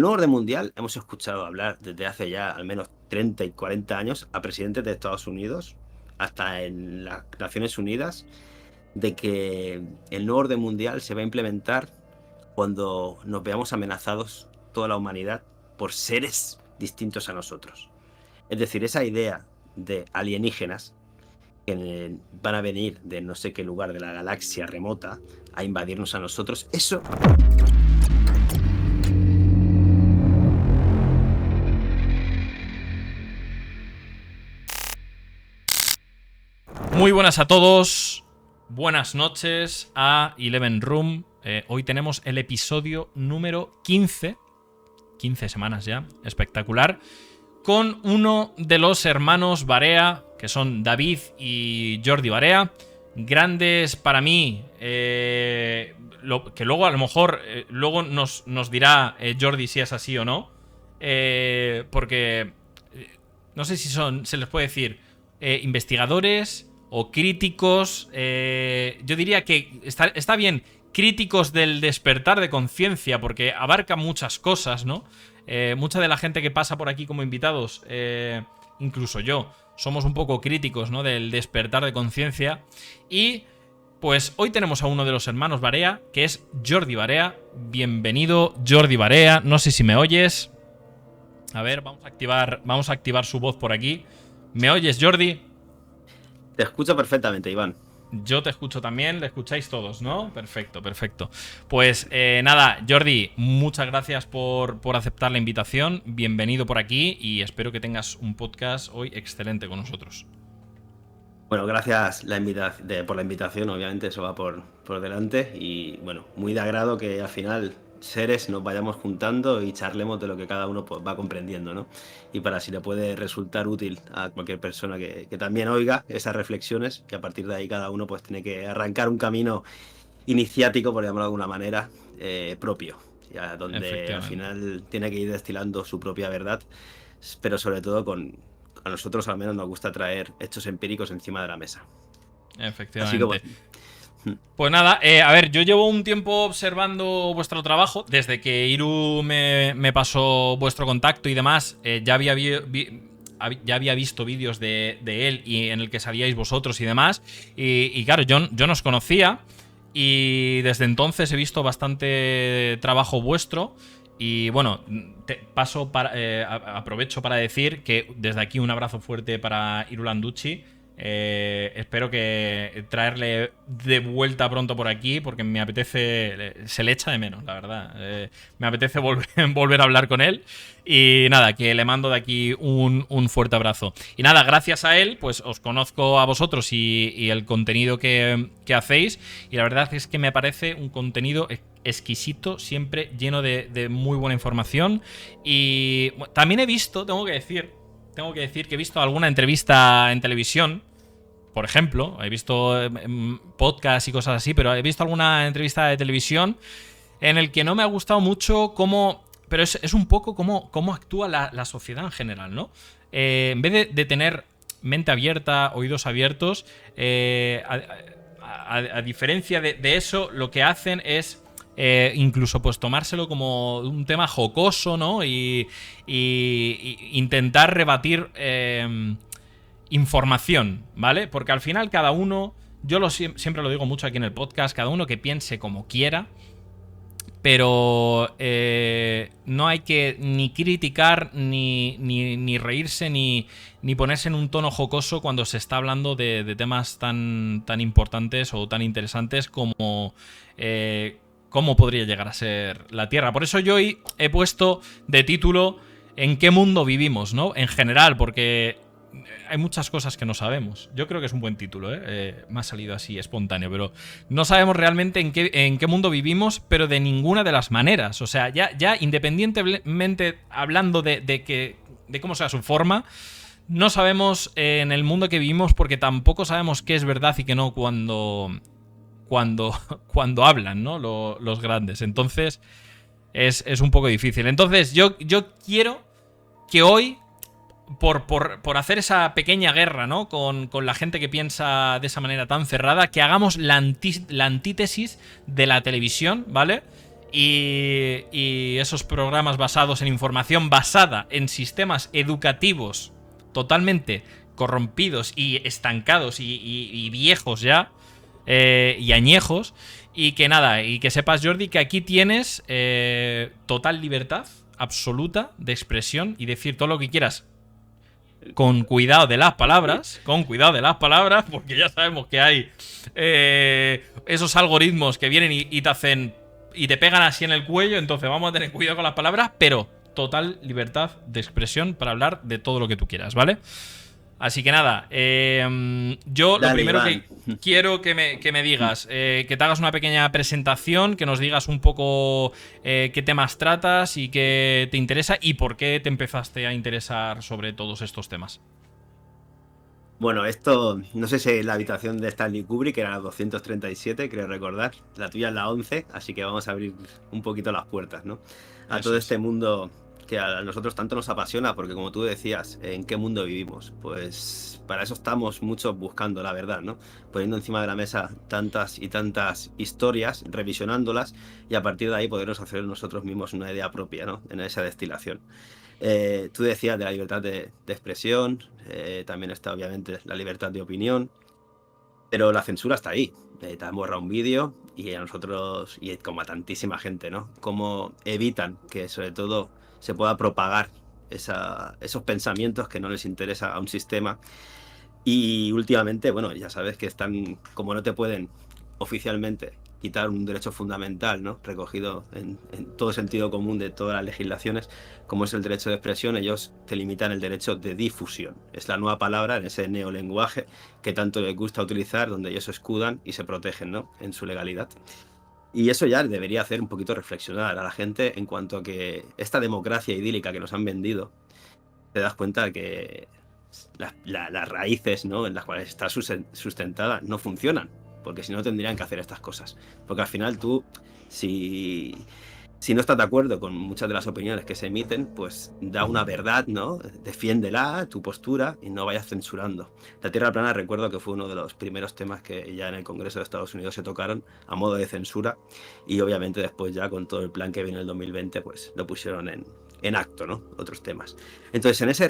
nuevo orden mundial hemos escuchado hablar desde hace ya al menos 30 y 40 años a presidentes de Estados Unidos, hasta en las Naciones Unidas, de que el nuevo orden mundial se va a implementar cuando nos veamos amenazados toda la humanidad por seres distintos a nosotros. Es decir, esa idea de alienígenas que van a venir de no sé qué lugar de la galaxia remota a invadirnos a nosotros, eso. Muy buenas a todos, buenas noches a Eleven Room. Hoy tenemos el episodio número 15 semanas ya, espectacular, con uno de los hermanos Barea, que son David y Jordi Barea, grandes para mí, que luego a lo mejor luego nos dirá Jordi si es así o no, porque no sé si se les puede decir investigadores o críticos. Yo diría que está bien críticos del despertar de conciencia, porque abarca muchas cosas, ¿no? Mucha de la gente que pasa por aquí como invitados, incluso yo, somos un poco críticos, ¿no?, del despertar de conciencia. Y pues hoy tenemos a uno de los hermanos Barea, que es Jordi Barea. Bienvenido, Jordi Barea. No sé si me oyes. A ver, vamos a activar su voz por aquí. ¿Me oyes, Jordi? Te escucho perfectamente, Iván. Yo te escucho también, le escucháis todos, ¿no? Perfecto, perfecto. Pues nada, Jordi, muchas gracias por aceptar la invitación. Bienvenido por aquí y espero que tengas un podcast hoy excelente con nosotros. Bueno, gracias por la invitación, obviamente eso va por delante y bueno, muy de agrado que al final seres nos vayamos juntando y charlemos de lo que cada uno pues va comprendiendo, ¿no? Y para si le puede resultar útil a cualquier persona que también oiga esas reflexiones, que a partir de ahí cada uno pues tiene que arrancar un camino iniciático, por llamarlo de alguna manera, propio, ya donde al final tiene que ir destilando su propia verdad, pero sobre todo a nosotros al menos nos gusta traer hechos empíricos encima de la mesa. Efectivamente. Así que bueno. Pues nada, a ver, yo llevo un tiempo observando vuestro trabajo. Desde que Iru me pasó vuestro contacto y demás, ya había visto vídeos de él y en el que salíais vosotros y demás. Y claro, yo no os conocía. Y desde entonces he visto bastante trabajo vuestro. Y bueno, aprovecho para decir que desde aquí un abrazo fuerte para Iru Landucci. Espero que traerle de vuelta pronto por aquí, porque me apetece, se le echa de menos, la verdad. Me apetece volver a hablar con él. Y nada, que le mando de aquí un fuerte abrazo. Y nada, gracias a él, pues os conozco a vosotros y el contenido que hacéis. Y la verdad es que me parece un contenido exquisito, siempre lleno de muy buena información. Y también he visto, tengo que decir que he visto alguna entrevista en televisión. Por ejemplo, he visto podcasts y cosas así, pero he visto alguna entrevista de televisión en el que no me ha gustado mucho cómo... Pero es un poco cómo actúa la sociedad en general, ¿no? En vez de tener mente abierta, oídos abiertos, a diferencia de eso, lo que hacen es... incluso pues tomárselo como un tema jocoso, ¿no? Y intentar rebatir información, ¿vale? Porque al final cada uno, siempre lo digo mucho aquí en el podcast, cada uno que piense como quiera, pero no hay que ni criticar, ni reírse, ni ponerse en un tono jocoso cuando se está hablando de temas tan importantes o tan interesantes como... cómo podría llegar a ser la Tierra. Por eso yo hoy he puesto de título ¿en qué mundo vivimos?, ¿no? En general, porque hay muchas cosas que no sabemos. Yo creo que es un buen título, ¿eh? Me ha salido así espontáneo, pero no sabemos realmente en qué mundo vivimos, pero de ninguna de las maneras. O sea, ya independientemente hablando de cómo sea su forma, no sabemos en el mundo que vivimos, porque tampoco sabemos qué es verdad y qué no cuando hablan, ¿no? Los grandes. Entonces es un poco difícil. Entonces yo quiero que hoy, por hacer esa pequeña guerra, ¿no?, con la gente que piensa de esa manera tan cerrada, que hagamos la antítesis de la televisión, ¿vale? y esos programas basados en información basada en sistemas educativos totalmente corrompidos y estancados y viejos ya, y añejos. Y que nada, y que sepas, Jordi, que aquí tienes total libertad absoluta de expresión y decir todo lo que quieras. Con cuidado de las palabras, porque ya sabemos que hay esos algoritmos que vienen y te hacen y te pegan así en el cuello, entonces vamos a tener cuidado con las palabras, pero total libertad de expresión para hablar de todo lo que tú quieras, ¿vale? Así que nada, yo lo Dale, primero Iván. que quiero que me digas, que te hagas una pequeña presentación, que nos digas un poco qué temas tratas y qué te interesa y por qué te empezaste a interesar sobre todos estos temas. Bueno, esto, no sé si la habitación de Stanley Kubrick era la 237, creo recordar. La tuya es la 11, así que vamos a abrir un poquito las puertas, ¿no? A todo Eso es. este mundo que a nosotros tanto nos apasiona, porque como tú decías, ¿en qué mundo vivimos? Pues para eso estamos muchos buscando la verdad, ¿no? Poniendo encima de la mesa tantas y tantas historias, revisionándolas y a partir de ahí podernos hacer nosotros mismos una idea propia, ¿no? En esa destilación. Tú decías de la libertad de expresión, también está obviamente la libertad de opinión, pero la censura está ahí. Te han borrado un vídeo y a nosotros, y como a tantísima gente, ¿no? Cómo evitan que sobre todo se pueda propagar esos pensamientos que no les interesa a un sistema. Y últimamente, bueno, ya sabes que están, como no te pueden oficialmente quitar un derecho fundamental, ¿no? Recogido en todo sentido común de todas las legislaciones, como es el derecho de expresión, ellos te limitan el derecho de difusión. Es la nueva palabra en ese neolenguaje que tanto les gusta utilizar, donde ellos se escudan y se protegen, ¿no? En su legalidad. Y eso ya debería hacer un poquito reflexionar a la gente en cuanto a que esta democracia idílica que nos han vendido, te das cuenta que las raíces, ¿no? En las cuales está sustentada no funcionan, porque si no tendrían que hacer estas cosas. Porque al final tú, si, si no estás de acuerdo con muchas de las opiniones que se emiten, pues da una verdad, ¿no? Defiéndela, tu postura, y no vayas censurando. La Tierra plana recuerdo que fue uno de los primeros temas que ya en el Congreso de Estados Unidos se tocaron a modo de censura, y obviamente después ya con todo el plan que viene en el 2020, pues lo pusieron en acto, ¿no? Otros temas. Entonces, en ese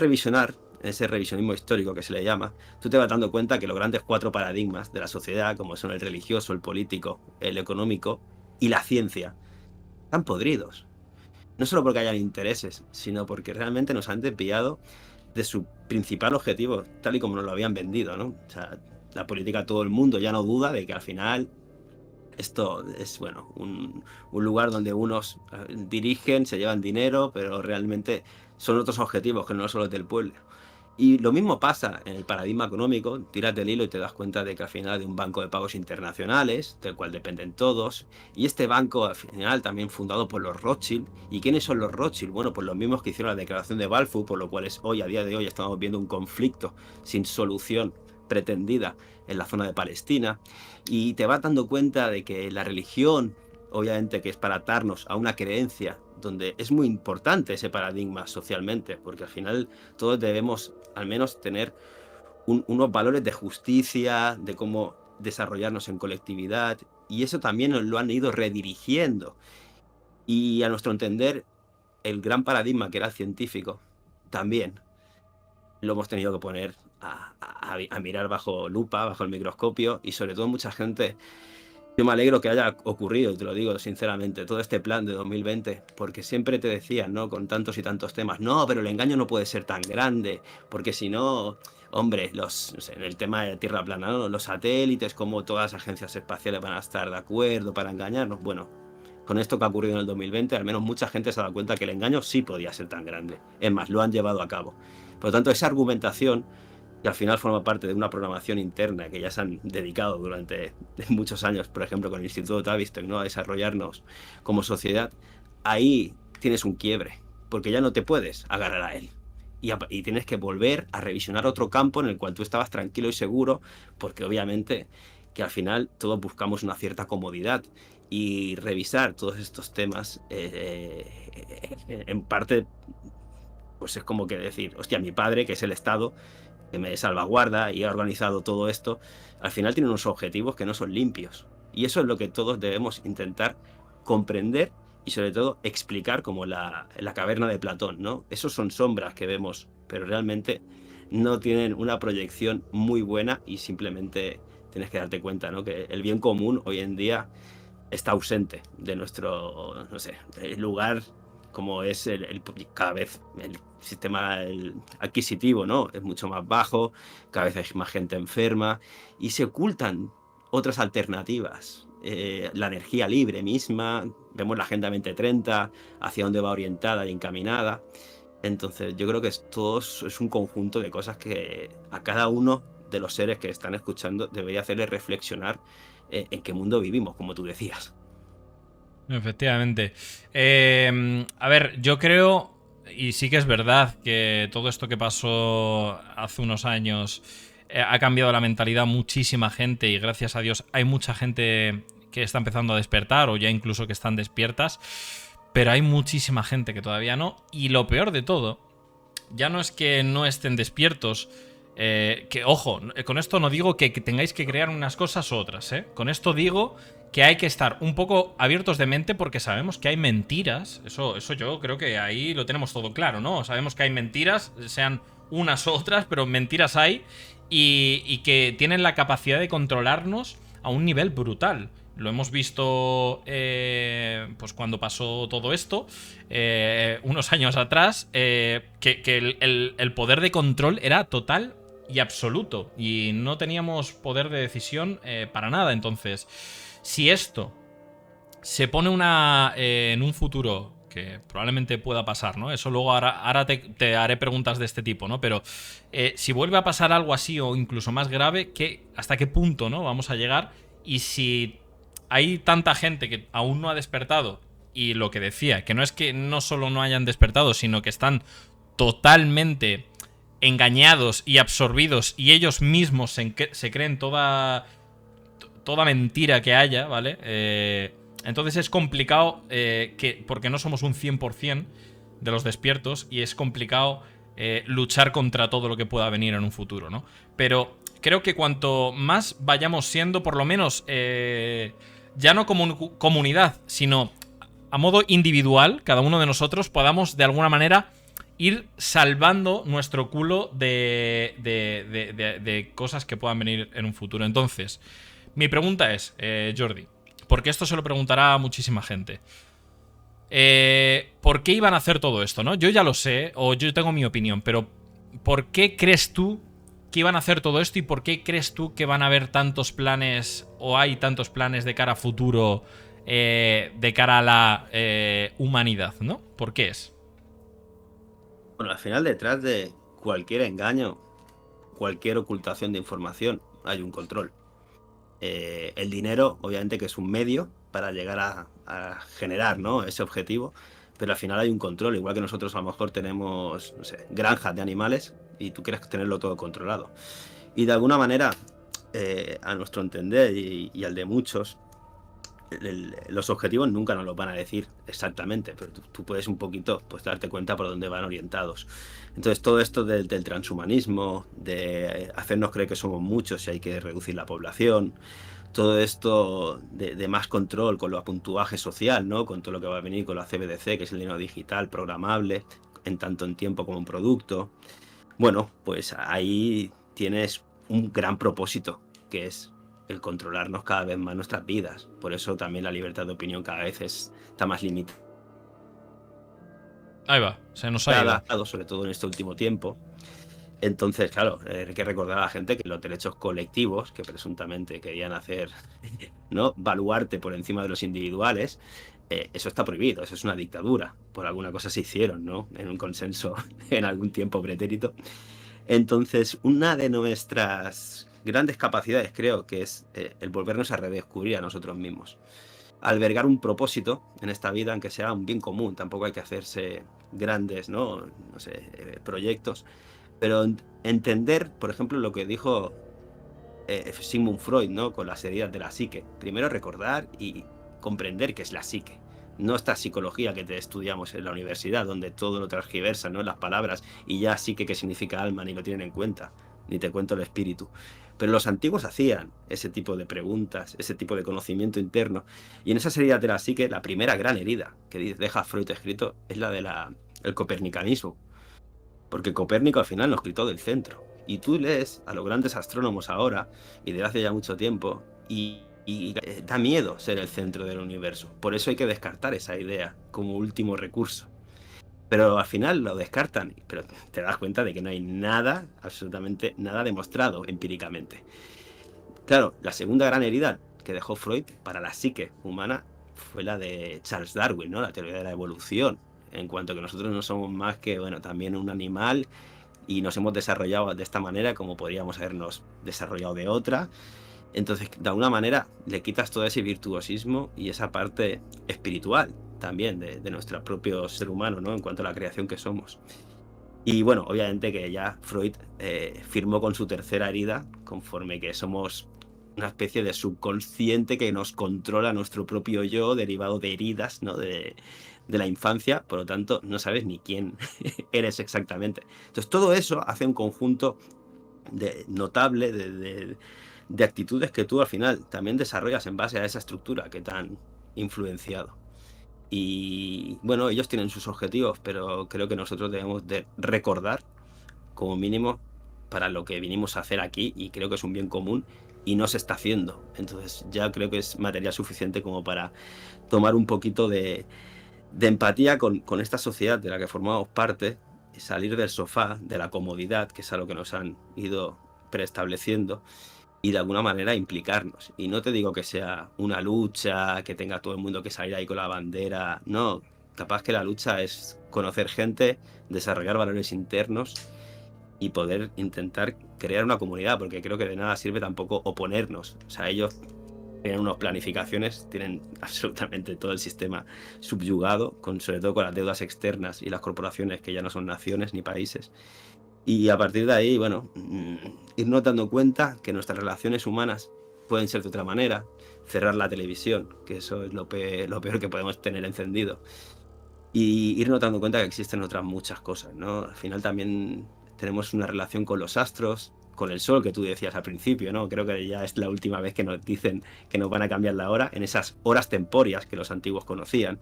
revisionismo histórico que se le llama, tú te vas dando cuenta que los grandes 4 paradigmas de la sociedad, como son el religioso, el político, el económico y la ciencia, están podridos. No solo porque hayan intereses, sino porque realmente nos han desviado de su principal objetivo, tal y como nos lo habían vendido, ¿no? O sea, la política, todo el mundo ya no duda de que al final esto es, bueno, un lugar donde unos dirigen, se llevan dinero, pero realmente son otros objetivos que no son los del pueblo. Y lo mismo pasa en el paradigma económico, tiras del hilo y te das cuenta de que al final de un banco de pagos internacionales, del cual dependen todos, y este banco al final también fundado por los Rothschild. ¿Y quiénes son los Rothschild? Bueno, pues los mismos que hicieron la declaración de Balfour, por lo cual hoy, a día de hoy, estamos viendo un conflicto sin solución pretendida en la zona de Palestina, y te vas dando cuenta de que la religión, obviamente que es para atarnos a una creencia, donde es muy importante ese paradigma socialmente, porque al final todos debemos al menos tener unos valores de justicia, de cómo desarrollarnos en colectividad, y eso también nos lo han ido redirigiendo. Y a nuestro entender, el gran paradigma que era el científico, también lo hemos tenido que poner a mirar bajo lupa, bajo el microscopio, y sobre todo mucha gente. Yo me alegro que haya ocurrido, y te lo digo sinceramente, todo este plan de 2020, porque siempre te decían, ¿no? Con tantos y tantos temas, no, pero el engaño no puede ser tan grande, porque si no, hombre, no sé, en el tema de Tierra plana, ¿no? Los satélites, como todas las agencias espaciales van a estar de acuerdo para engañarnos. Bueno, con esto que ha ocurrido en el 2020, al menos mucha gente se ha dado cuenta que el engaño sí podía ser tan grande. Es más, lo han llevado a cabo. Por lo tanto, esa argumentación, que al final forma parte de una programación interna que ya se han dedicado durante muchos años, por ejemplo, con el Instituto Tavistock, ¿no? A desarrollarnos como sociedad, ahí tienes un quiebre, porque ya no te puedes agarrar a él. Y tienes que volver a revisionar otro campo en el cual tú estabas tranquilo y seguro, porque obviamente que al final todos buscamos una cierta comodidad, y revisar todos estos temas en parte pues es como que decir, hostia, mi padre, que es el Estado, que me salvaguarda y ha organizado todo esto, al final tiene unos objetivos que no son limpios. Y eso es lo que todos debemos intentar comprender y sobre todo explicar como la caverna de Platón, ¿no? Esos son sombras que vemos, pero realmente no tienen una proyección muy buena y simplemente tienes que darte cuenta, ¿no? Que el bien común hoy en día está ausente de nuestro, no sé, el lugar como es cada vez el sistema adquisitivo, ¿no? Es mucho más bajo, cada vez hay más gente enferma y se ocultan otras alternativas. La energía libre misma, vemos la Agenda 2030, hacia dónde va orientada y encaminada. Entonces yo creo que todo es un conjunto de cosas que a cada uno de los seres que están escuchando debería hacerle reflexionar en qué mundo vivimos, como tú decías. Efectivamente. A ver, yo creo, y sí que es verdad que todo esto que pasó hace unos años ha cambiado la mentalidad a muchísima gente y gracias a Dios hay mucha gente que está empezando a despertar o ya incluso que están despiertas, pero hay muchísima gente que todavía no. Y lo peor de todo, ya no es que no estén despiertos, que ojo, con esto no digo que tengáis que crear unas cosas u otras, ¿eh? Con esto digo que hay que estar un poco abiertos de mente porque sabemos que hay mentiras. Eso yo creo que ahí lo tenemos todo claro, ¿no? Sabemos que hay mentiras, sean unas u otras, pero mentiras hay y que tienen la capacidad de controlarnos a un nivel brutal. Lo hemos visto pues cuando pasó todo esto, unos años atrás, que el poder de control era total y absoluto. Y no teníamos poder de decisión para nada. Entonces, si esto se pone en un futuro que probablemente pueda pasar, ¿no? Eso luego ahora te haré preguntas de este tipo, ¿no? Pero si vuelve a pasar algo así o incluso más grave, ¿hasta qué punto, ¿no? Vamos a llegar? Y si hay tanta gente que aún no ha despertado, y lo que decía, que no es que no solo no hayan despertado, sino que están totalmente engañados y absorbidos y ellos mismos se creen toda mentira que haya, ¿vale? Entonces es complicado porque no somos un 100% de los despiertos y es complicado luchar contra todo lo que pueda venir en un futuro, ¿no? Pero creo que cuanto más vayamos siendo, por lo menos, ya no como comunidad, sino a modo individual, cada uno de nosotros podamos de alguna manera ir salvando nuestro culo de cosas que puedan venir en un futuro. Entonces, mi pregunta es, Jordi, porque esto se lo preguntará a muchísima gente. ¿Por qué iban a hacer todo esto, no? Yo ya lo sé, o yo tengo mi opinión, pero ¿por qué crees tú que iban a hacer todo esto y por qué crees tú que van a haber tantos planes o hay tantos planes de cara a futuro, de cara a la humanidad, ¿no? ¿Por qué es? Bueno, al final detrás de cualquier engaño, cualquier ocultación de información, hay un control. El dinero, obviamente, que es un medio para llegar a generar, ¿no? Ese objetivo, pero al final hay un control, igual que nosotros a lo mejor tenemos, no sé, granjas de animales y tú quieres tenerlo todo controlado. Y de alguna manera, a nuestro entender y al de muchos, los objetivos nunca nos los van a decir exactamente, pero tú puedes un poquito pues darte cuenta por dónde van orientados. Entonces todo esto del transhumanismo, de hacernos creer que somos muchos y hay que reducir la población, todo esto de más control con los puntuaje social, ¿no? Con todo lo que va a venir con la CBDC, que es el dinero digital programable, en tanto en tiempo como en producto. Bueno, pues ahí tienes un gran propósito, que es el controlarnos cada vez más nuestras vidas. Por eso también la libertad de opinión cada vez está más limitada, Ahí va, se nos ha ido. sobre todo en este último tiempo. Entonces, claro, hay que recordar a la gente que los derechos colectivos, que presuntamente querían hacer, ¿no? Baluarte por encima de los individuales, eso está prohibido, eso es una dictadura. Por alguna cosa se hicieron, ¿no? En un consenso en algún tiempo pretérito. Entonces, una de nuestras grandes capacidades creo que es el volvernos a redescubrir a nosotros mismos. Albergar un propósito en esta vida, aunque sea un bien común, tampoco hay que hacerse grandes, no sé, proyectos, pero entender, por ejemplo, lo que dijo Sigmund Freud, ¿no? Con las heridas de la psique. Primero recordar y comprender qué es la psique. No esta psicología que te estudiamos en la universidad, donde todo lo transgiversa, ¿no? Las palabras y ya psique qué significa alma, ni lo tienen en cuenta, ni te cuento el espíritu. Pero los antiguos hacían ese tipo de preguntas, ese tipo de conocimiento interno. Y en esas heridas de la psique, la primera gran herida que deja Freud escrito es la del copernicanismo. Porque Copérnico al final nos quitó del centro. Y tú lees a los grandes astrónomos ahora, y desde hace ya mucho tiempo, y da miedo ser el centro del universo. Por eso hay que descartar esa idea como último recurso. Pero al final lo descartan, pero te das cuenta de que no hay nada, absolutamente nada demostrado empíricamente. Claro, la segunda gran herida que dejó Freud para la psique humana fue la de Charles Darwin, ¿no? La teoría de la evolución, en cuanto a que nosotros no somos más que, bueno, también un animal y nos hemos desarrollado de esta manera como podríamos habernos desarrollado de otra. Entonces, de alguna manera, le quitas todo ese virtuosismo y esa parte espiritual también de nuestro propio ser humano, ¿no? En cuanto a la creación que somos. Y bueno, obviamente que ya Freud firmó con su tercera herida, conforme que somos una especie de subconsciente que nos controla nuestro propio yo, derivado de heridas, ¿no? De la infancia, por lo tanto, no sabes ni quién eres exactamente. Entonces, todo eso hace un conjunto notable de actitudes que tú al final también desarrollas en base a esa estructura que te han influenciado. Y bueno, ellos tienen sus objetivos, pero creo que nosotros debemos de recordar, como mínimo, para lo que vinimos a hacer aquí, y creo que es un bien común y no se está haciendo. Entonces ya creo que es material suficiente como para tomar un poquito de empatía con esta sociedad de la que formamos parte, y salir del sofá, de la comodidad, que es a lo que nos han ido preestableciendo, y de alguna manera implicarnos. Y no te digo que sea una lucha, que tenga todo el mundo que salir ahí con la bandera, no, capaz que la lucha es conocer gente, desarrollar valores internos y poder intentar crear una comunidad, porque creo que de nada sirve tampoco oponernos. O sea, ellos tienen unas planificaciones, tienen absolutamente todo el sistema subyugado, sobre todo con las deudas externas y las corporaciones que ya no son naciones ni países. Y a partir de ahí, bueno, irnos dando cuenta que nuestras relaciones humanas pueden ser de otra manera, cerrar la televisión, que eso es lo peor que podemos tener encendido, y irnos dando cuenta que existen otras muchas cosas, ¿no? Al final también tenemos una relación con los astros, con el sol, que tú decías al principio, ¿no? Creo que ya es la última vez que nos dicen que nos van a cambiar la hora, en esas horas temporias que los antiguos conocían.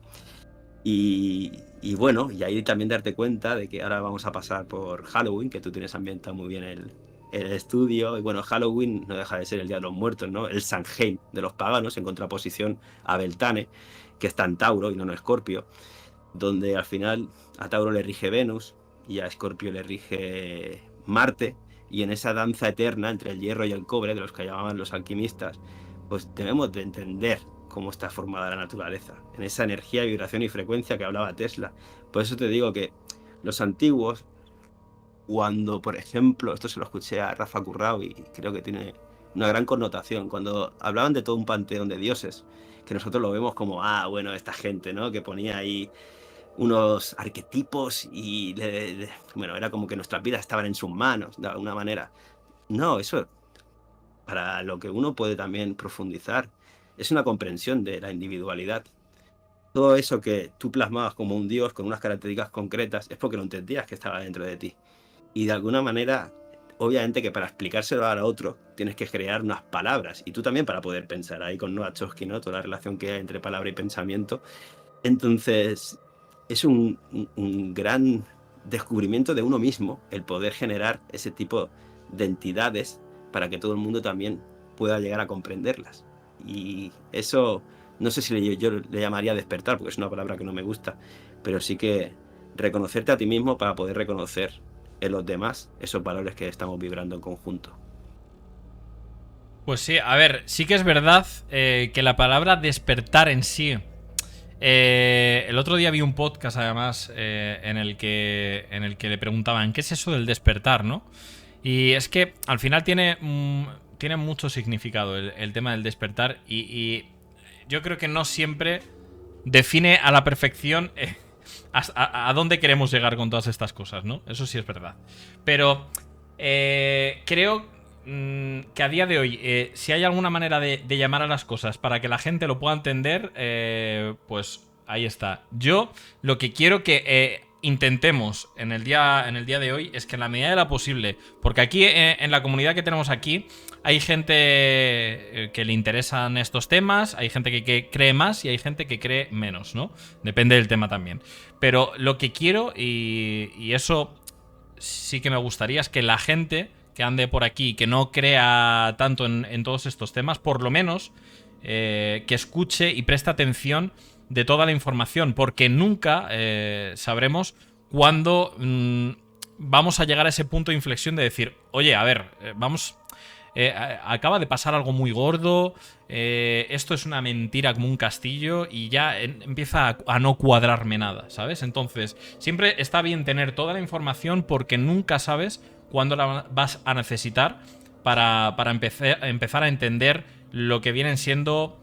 Y bueno, y ahí también darte cuenta de que ahora vamos a pasar por Halloween, que tú tienes ambientado muy bien el estudio. Y bueno, Halloween no deja de ser el Día de los Muertos, ¿no? El Samhain de los paganos, en contraposición a Beltane, que está en Tauro y no en Escorpio, donde al final a Tauro le rige Venus y a Escorpio le rige Marte. Y en esa danza eterna entre el hierro y el cobre, de los que llamaban los alquimistas, pues debemos de entender cómo está formada la naturaleza, en esa energía, vibración y frecuencia que hablaba Tesla. Por eso te digo que los antiguos, cuando, por ejemplo, esto se lo escuché a Rafa Currao y creo que tiene una gran connotación, cuando hablaban de todo un panteón de dioses, que nosotros lo vemos como, bueno, esta gente, ¿no? Que ponía ahí unos arquetipos y, bueno, era como que nuestras vidas estaban en sus manos, de alguna manera. No, eso, para lo que uno puede también profundizar, es una comprensión de la individualidad. Todo eso que tú plasmabas como un dios con unas características concretas es porque lo entendías que estaba dentro de ti. Y de alguna manera, obviamente que para explicárselo a otro tienes que crear unas palabras, y tú también para poder pensar, ahí con Noah Chomsky, ¿no? Toda la relación que hay entre palabra y pensamiento. Entonces, es un gran descubrimiento de uno mismo el poder generar ese tipo de entidades para que todo el mundo también pueda llegar a comprenderlas. Y eso, no sé si yo le llamaría despertar, porque es una palabra que no me gusta, pero sí que reconocerte a ti mismo para poder reconocer en los demás esos valores que estamos vibrando en conjunto. Pues sí, a ver, sí que es verdad que la palabra despertar en sí... el otro día vi un podcast, además, en el que le preguntaban ¿qué es eso del despertar, no? Y es que al final tiene mucho significado el tema del despertar, y yo creo que no siempre define a la perfección a dónde queremos llegar con todas estas cosas, ¿no? Eso sí es verdad. Pero creo que a día de hoy, si hay alguna manera de llamar a las cosas para que la gente lo pueda entender, pues ahí está. Yo lo que quiero que intentemos en el día de hoy es que en la medida de la posible, porque aquí en la comunidad que tenemos aquí hay gente que le interesan estos temas, hay gente que cree más y hay gente que cree menos, ¿no? Depende del tema también. Pero lo que quiero, y eso sí que me gustaría, es que la gente que ande por aquí, que no crea tanto en todos estos temas, por lo menos que escuche y preste atención de toda la información, porque nunca sabremos cuándo vamos a llegar a ese punto de inflexión de decir, oye, a ver, vamos... acaba de pasar algo muy gordo, esto es una mentira como un castillo y ya empieza a no cuadrarme nada, ¿sabes? Entonces, siempre está bien tener toda la información porque nunca sabes cuándo la vas a necesitar para empezar a entender lo que vienen siendo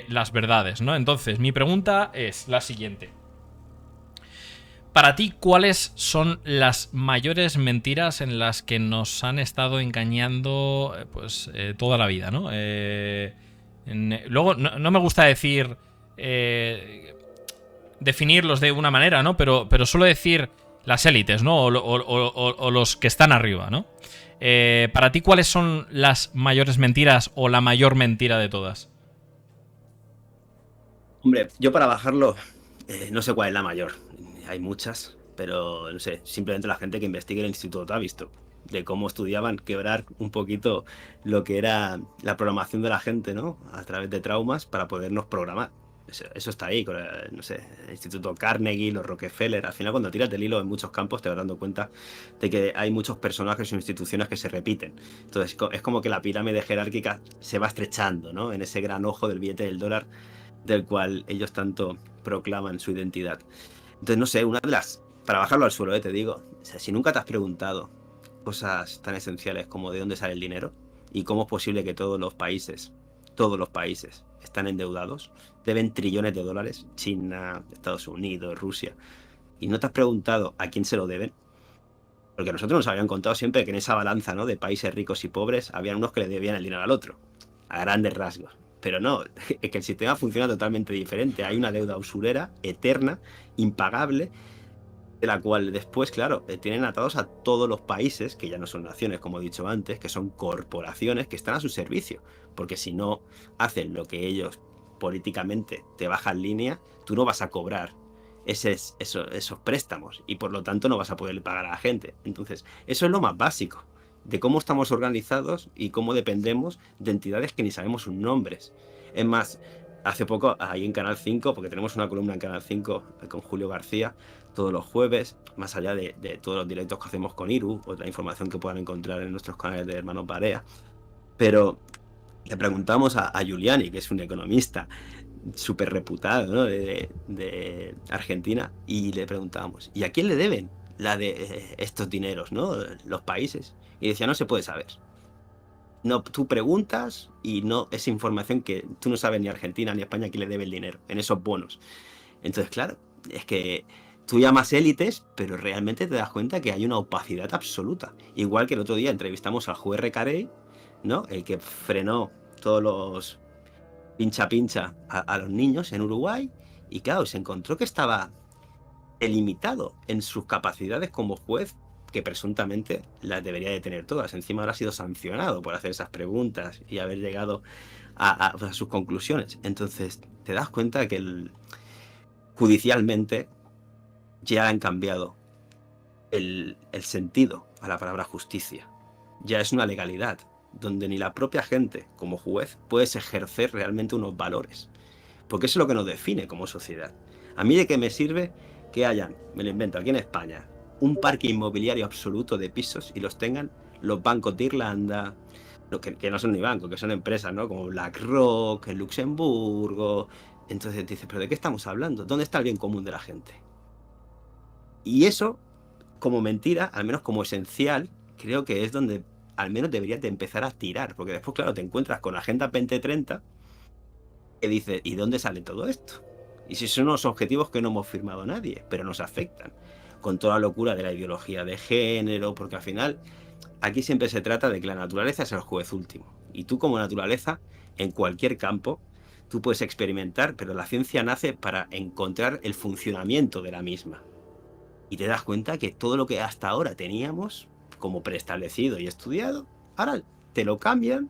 las verdades, ¿no? Entonces, mi pregunta es la siguiente. Para ti, ¿cuáles son las mayores mentiras en las que nos han estado engañando toda la vida, ¿no? Luego, no me gusta decir definirlos de una manera, ¿no? Pero suelo decir las élites, ¿no? O los que están arriba, ¿no? Para ti, ¿cuáles son las mayores mentiras o la mayor mentira de todas? Hombre, yo para bajarlo, no sé cuál es la mayor. Hay muchas, pero no sé, simplemente la gente que investigue el Instituto Tavistock, de cómo estudiaban quebrar un poquito lo que era la programación de la gente, ¿no? A través de traumas para podernos programar. Eso está ahí, no sé, el Instituto Carnegie, los Rockefeller. Al final, cuando tiras del hilo en muchos campos, te vas dando cuenta de que hay muchos personajes o instituciones que se repiten. Entonces, es como que la pirámide jerárquica se va estrechando, ¿no? En ese gran ojo del billete del dólar, del cual ellos tanto proclaman su identidad. Entonces, no sé, una de las... Para bajarlo al suelo, te digo, o sea, si nunca te has preguntado cosas tan esenciales como de dónde sale el dinero y cómo es posible que todos los países, están endeudados, deben trillones de dólares, China, Estados Unidos, Rusia, y no te has preguntado a quién se lo deben, porque a nosotros nos habían contado siempre que en esa balanza, ¿no?, de países ricos y pobres, habían unos que le debían el dinero al otro, a grandes rasgos. Pero no, es que el sistema funciona totalmente diferente. Hay una deuda usurera, eterna, impagable, de la cual después, claro, tienen atados a todos los países, que ya no son naciones, como he dicho antes, que son corporaciones que están a su servicio. Porque si no hacen lo que ellos políticamente te bajan línea, tú no vas a cobrar esos préstamos y por lo tanto no vas a poder pagar a la gente. Entonces, eso es lo más básico de cómo estamos organizados y cómo dependemos de entidades que ni sabemos sus nombres. Es más, hace poco, ahí en Canal 5, porque tenemos una columna en Canal 5 con Julio García todos los jueves, más allá de todos los directos que hacemos con Iru, otra información que puedan encontrar en nuestros canales de Hermanos Barea. Pero le preguntamos a Giuliani, que es un economista súper reputado, ¿no?, de Argentina, y le preguntábamos, ¿y a quién le deben la de estos dineros, ¿no?, los países? Y decía, no se puede saber. No, tú preguntas y no es información que tú no sabes ni Argentina ni España quién le debe el dinero en esos bonos. Entonces, claro, es que tú llamas élites, pero realmente te das cuenta que hay una opacidad absoluta. Igual que el otro día entrevistamos al juez Carey, ¿no?, el que frenó todos los pincha a los niños en Uruguay, y claro, se encontró que estaba limitado en sus capacidades como juez, que presuntamente las debería de tener todas. Encima ahora ha sido sancionado por hacer esas preguntas y haber llegado a sus conclusiones. Entonces te das cuenta que judicialmente ya han cambiado el sentido a la palabra justicia. Ya es una legalidad donde ni la propia gente como juez puedes ejercer realmente unos valores, porque eso es lo que nos define como sociedad. A mí, ¿de qué me sirve que hayan, me lo invento, aquí en España, un parque inmobiliario absoluto de pisos y los tengan los bancos de Irlanda, que no son ni bancos, que son empresas, ¿no?, como BlackRock, en Luxemburgo? Entonces dices, ¿pero de qué estamos hablando? ¿Dónde está el bien común de la gente? Y eso, como mentira, al menos como esencial, creo que es donde al menos deberías de empezar a tirar, porque después, claro, te encuentras con Agenda 2030 que dice, ¿y dónde sale todo esto? Y si son unos objetivos que no hemos firmado nadie, pero nos afectan, con toda la locura de la ideología de género, porque al final aquí siempre se trata de que la naturaleza es el juez último, y tú como naturaleza, en cualquier campo, tú puedes experimentar, pero la ciencia nace para encontrar el funcionamiento de la misma. Y te das cuenta que todo lo que hasta ahora teníamos como preestablecido y estudiado, ahora te lo cambian,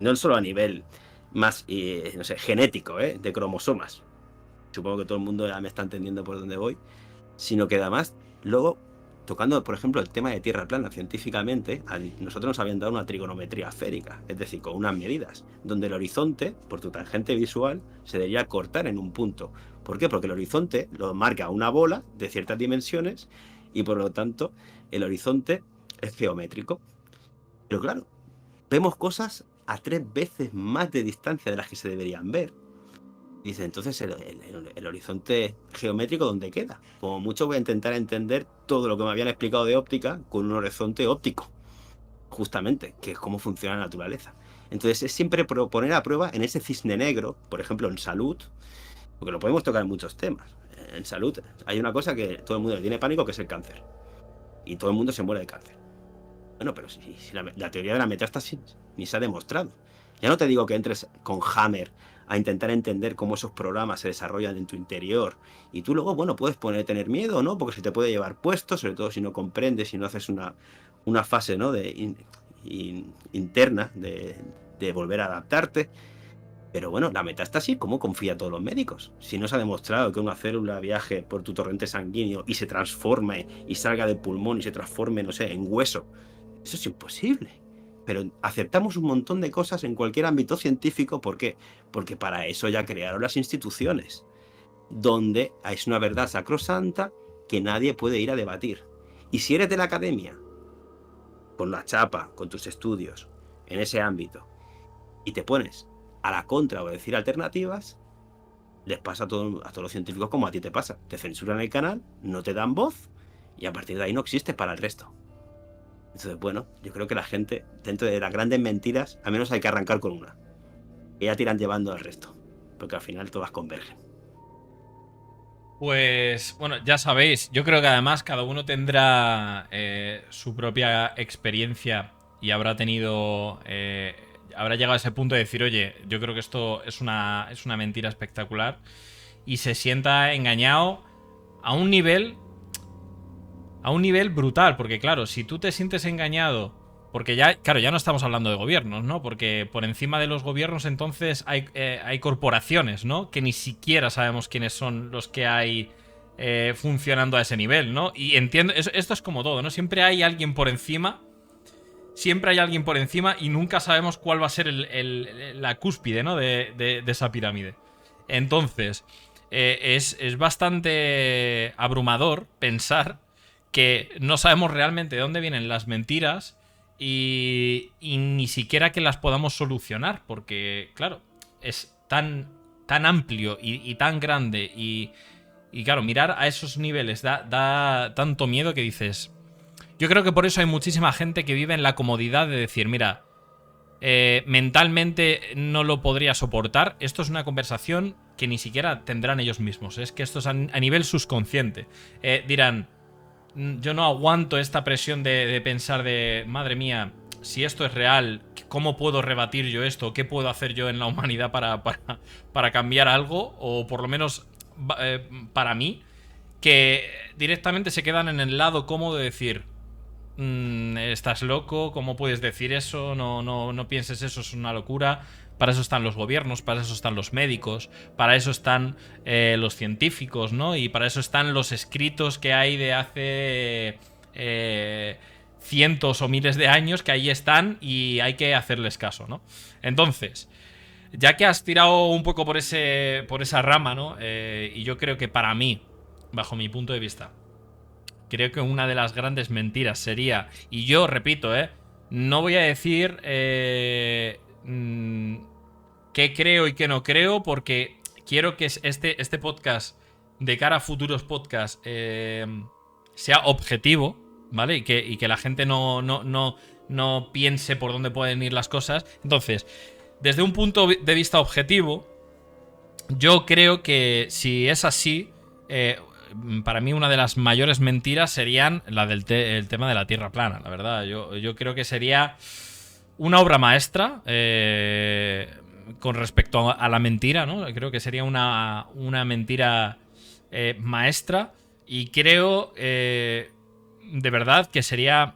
no solo a nivel más, no sé, genético, de cromosomas. Supongo que todo el mundo ya me está entendiendo por dónde voy, sino que además, luego, tocando, por ejemplo, el tema de tierra plana científicamente, nosotros nos habían dado una trigonometría esférica, es decir, con unas medidas, donde el horizonte, por tu tangente visual, se debería cortar en un punto. ¿Por qué? Porque el horizonte lo marca una bola de ciertas dimensiones y por lo tanto el horizonte es geométrico. Pero claro, vemos cosas a 3 veces más de distancia de las que se deberían ver. Dice, entonces el horizonte geométrico, ¿dónde queda? Como mucho voy a intentar entender todo lo que me habían explicado de óptica con un horizonte óptico, justamente, que es cómo funciona la naturaleza. Entonces es siempre poner a prueba en ese cisne negro, por ejemplo en salud, porque lo podemos tocar en muchos temas. En salud hay una cosa que todo el mundo le tiene pánico, que es el cáncer. Y todo el mundo se muere de cáncer. Bueno, pero si la teoría de la metástasis ni se ha demostrado. Ya no te digo que entres con Hammer a intentar entender cómo esos programas se desarrollan en tu interior. Y tú luego, bueno, puedes tener miedo, ¿no? Porque se te puede llevar puesto, sobre todo si no comprendes, si no haces una fase, ¿no? Interna de volver a adaptarte. Pero bueno, la metástasis, ¿cómo confía todos los médicos? Si no se ha demostrado que una célula viaje por tu torrente sanguíneo y se transforme y salga del pulmón y se transforme, no sé, en hueso. Eso es imposible. Pero aceptamos un montón de cosas en cualquier ámbito científico. ¿Por qué? Porque para eso ya crearon las instituciones, donde es una verdad sacrosanta que nadie puede ir a debatir. Y si eres de la academia, con la chapa, con tus estudios, en ese ámbito, y te pones a la contra o a decir alternativas, les pasa a todos los científicos como a ti te pasa. Te censuran el canal, no te dan voz, y a partir de ahí no existes para el resto. Entonces, bueno, yo creo que la gente, dentro de las grandes mentiras, al menos hay que arrancar con una. Y ya tiran llevando al resto. Porque al final todas convergen. Pues bueno, ya sabéis, yo creo que además cada uno tendrá su propia experiencia y habrá tenido, habrá llegado a ese punto de decir, oye, yo creo que esto es una mentira espectacular y se sienta engañado a un nivel brutal, porque claro, si tú te sientes engañado, porque ya, claro, ya no estamos hablando de gobiernos, ¿no? Porque por encima de los gobiernos entonces hay corporaciones, ¿no? Que ni siquiera sabemos quiénes son los que hay funcionando a ese nivel, ¿no? Y entiendo, esto es como todo, ¿no? Siempre hay alguien por encima. Siempre hay alguien por encima y nunca sabemos cuál va a ser la cúspide, ¿no? De esa pirámide. Entonces, es bastante abrumador pensar que no sabemos realmente de dónde vienen las mentiras y ni siquiera que las podamos solucionar, porque, claro, es tan amplio y tan grande y, claro, mirar a esos niveles da tanto miedo que dices... Yo creo que por eso hay muchísima gente que vive en la comodidad de decir, mira, mentalmente no lo podría soportar. Esto es una conversación que ni siquiera tendrán ellos mismos. Es que esto es a nivel subconsciente. Dirán, yo no aguanto esta presión de pensar de, madre mía, si esto es real, ¿cómo puedo rebatir yo esto? ¿Qué puedo hacer yo en la humanidad para cambiar algo? O por lo menos para mí, que directamente se quedan en el lado cómodo de decir, estás loco, ¿cómo puedes decir eso? No pienses eso, es una locura. Para eso están los gobiernos, para eso están los médicos, para eso están los científicos, ¿no? Y para eso están los escritos que hay de hace cientos o miles de años, que ahí están y hay que hacerles caso, ¿no? Entonces, ya que has tirado un poco por esa rama, ¿no? Y yo creo que para mí, bajo mi punto de vista, creo que una de las grandes mentiras sería, y yo repito, no voy a decir qué creo y qué no creo, porque quiero que este podcast, de cara a futuros podcasts, sea objetivo, ¿vale? Y que la gente no piense por dónde pueden ir las cosas. Entonces, desde un punto de vista objetivo, yo creo que si es así, para mí una de las mayores mentiras serían la del el tema de la Tierra plana, la verdad. Yo creo que sería una obra maestra con respecto a la mentira, ¿no? Creo que sería una mentira maestra, Y creo, de verdad, que sería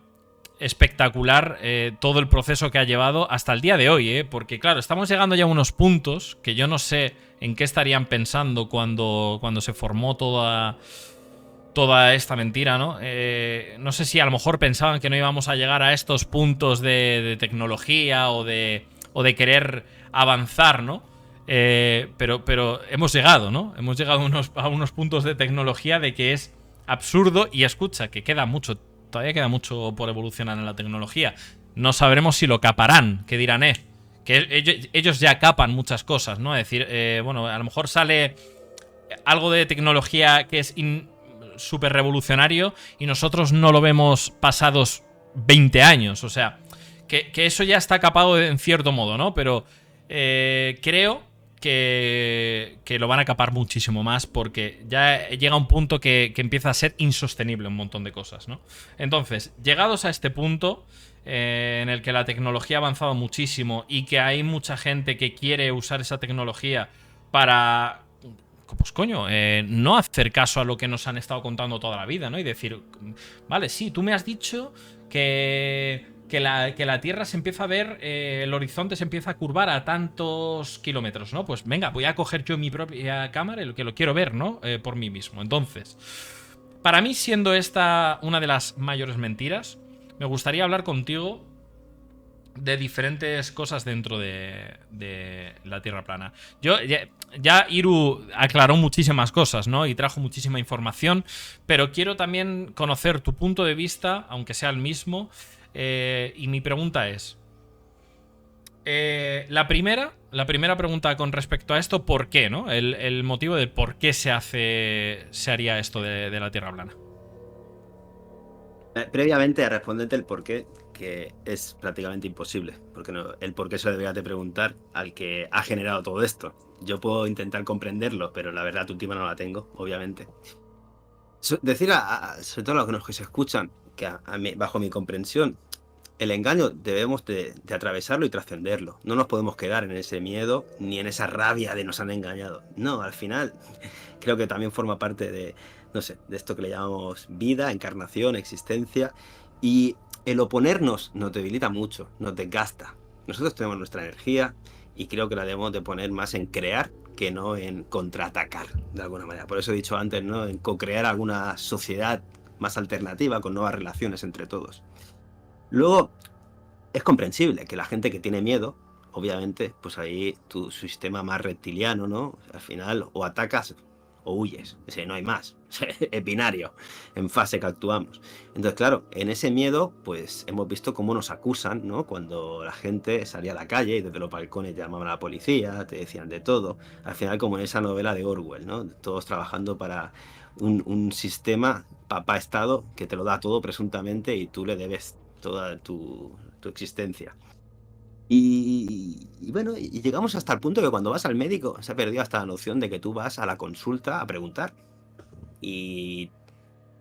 espectacular todo el proceso que ha llevado hasta el día de hoy, porque claro, estamos llegando ya a unos puntos que yo no sé en qué estarían pensando cuando se formó toda esta mentira, ¿no? No sé si a lo mejor pensaban que no íbamos a llegar a estos puntos de tecnología o de querer avanzar, ¿no? Pero hemos llegado, ¿no? Hemos llegado a unos puntos de tecnología de que es absurdo. Y escucha, que queda mucho, todavía queda mucho por evolucionar en la tecnología. No sabremos si lo caparán, que dirán, que ellos ya capan muchas cosas, ¿no? Es decir, bueno, a lo mejor sale algo de tecnología que es súper revolucionario y nosotros no lo vemos pasados 20 años. O sea, que eso ya está capado en cierto modo, ¿no? Pero creo que lo van a capar muchísimo más, porque ya llega un punto que empieza a ser insostenible un montón de cosas, ¿no? Entonces, llegados a este punto en el que la tecnología ha avanzado muchísimo y que hay mucha gente que quiere usar esa tecnología para, pues coño, no hacer caso a lo que nos han estado contando toda la vida, ¿no? Y decir, vale, sí, tú me has dicho que la Tierra se empieza a ver, el horizonte se empieza a curvar a tantos kilómetros, ¿no? Pues venga, voy a coger yo mi propia cámara, que lo quiero ver, ¿no? Por mí mismo. Entonces, para mí, siendo esta una de las mayores mentiras, me gustaría hablar contigo de diferentes cosas dentro de la Tierra plana. Ya Iru aclaró muchísimas cosas, ¿no? Y trajo muchísima información, pero quiero también conocer tu punto de vista, aunque sea el mismo. Y mi pregunta es, la primera pregunta con respecto a esto, ¿por qué, no? El motivo de por qué se haría esto de la Tierra plana. Previamente a responderte el por qué, que es prácticamente imposible, porque no, el por qué se lo deberías de preguntar al que ha generado todo esto. Yo puedo intentar comprenderlo, pero la verdad última no la tengo, obviamente. Decir sobre todo a los que se escuchan, que bajo mi comprensión, el engaño debemos de atravesarlo y trascenderlo. No nos podemos quedar en ese miedo ni en esa rabia de nos han engañado. No, al final creo que también forma parte de, no sé, de esto que le llamamos vida, encarnación, existencia. Y el oponernos nos debilita mucho, nos desgasta. Nosotros tenemos nuestra energía y creo que la debemos de poner más en crear que no en contraatacar, de alguna manera. Por eso he dicho antes, ¿no? En co-crear alguna sociedad más alternativa con nuevas relaciones entre todos. Luego, es comprensible que la gente que tiene miedo, obviamente, pues ahí tu sistema más reptiliano, ¿no? Al final, o atacas o huyes. O sea, no hay más. Es binario, en fase que actuamos. Entonces, claro, en ese miedo, pues hemos visto cómo nos acusan, ¿no? Cuando la gente salía a la calle y desde los balcones llamaban a la policía, te decían de todo. Al final, como en esa novela de Orwell, ¿no? Todos trabajando para un sistema, papá-estado, que te lo da todo presuntamente y tú le debes toda tu existencia. Y bueno, y llegamos hasta el punto que cuando vas al médico se ha perdido hasta la noción de que tú vas a la consulta a preguntar. Y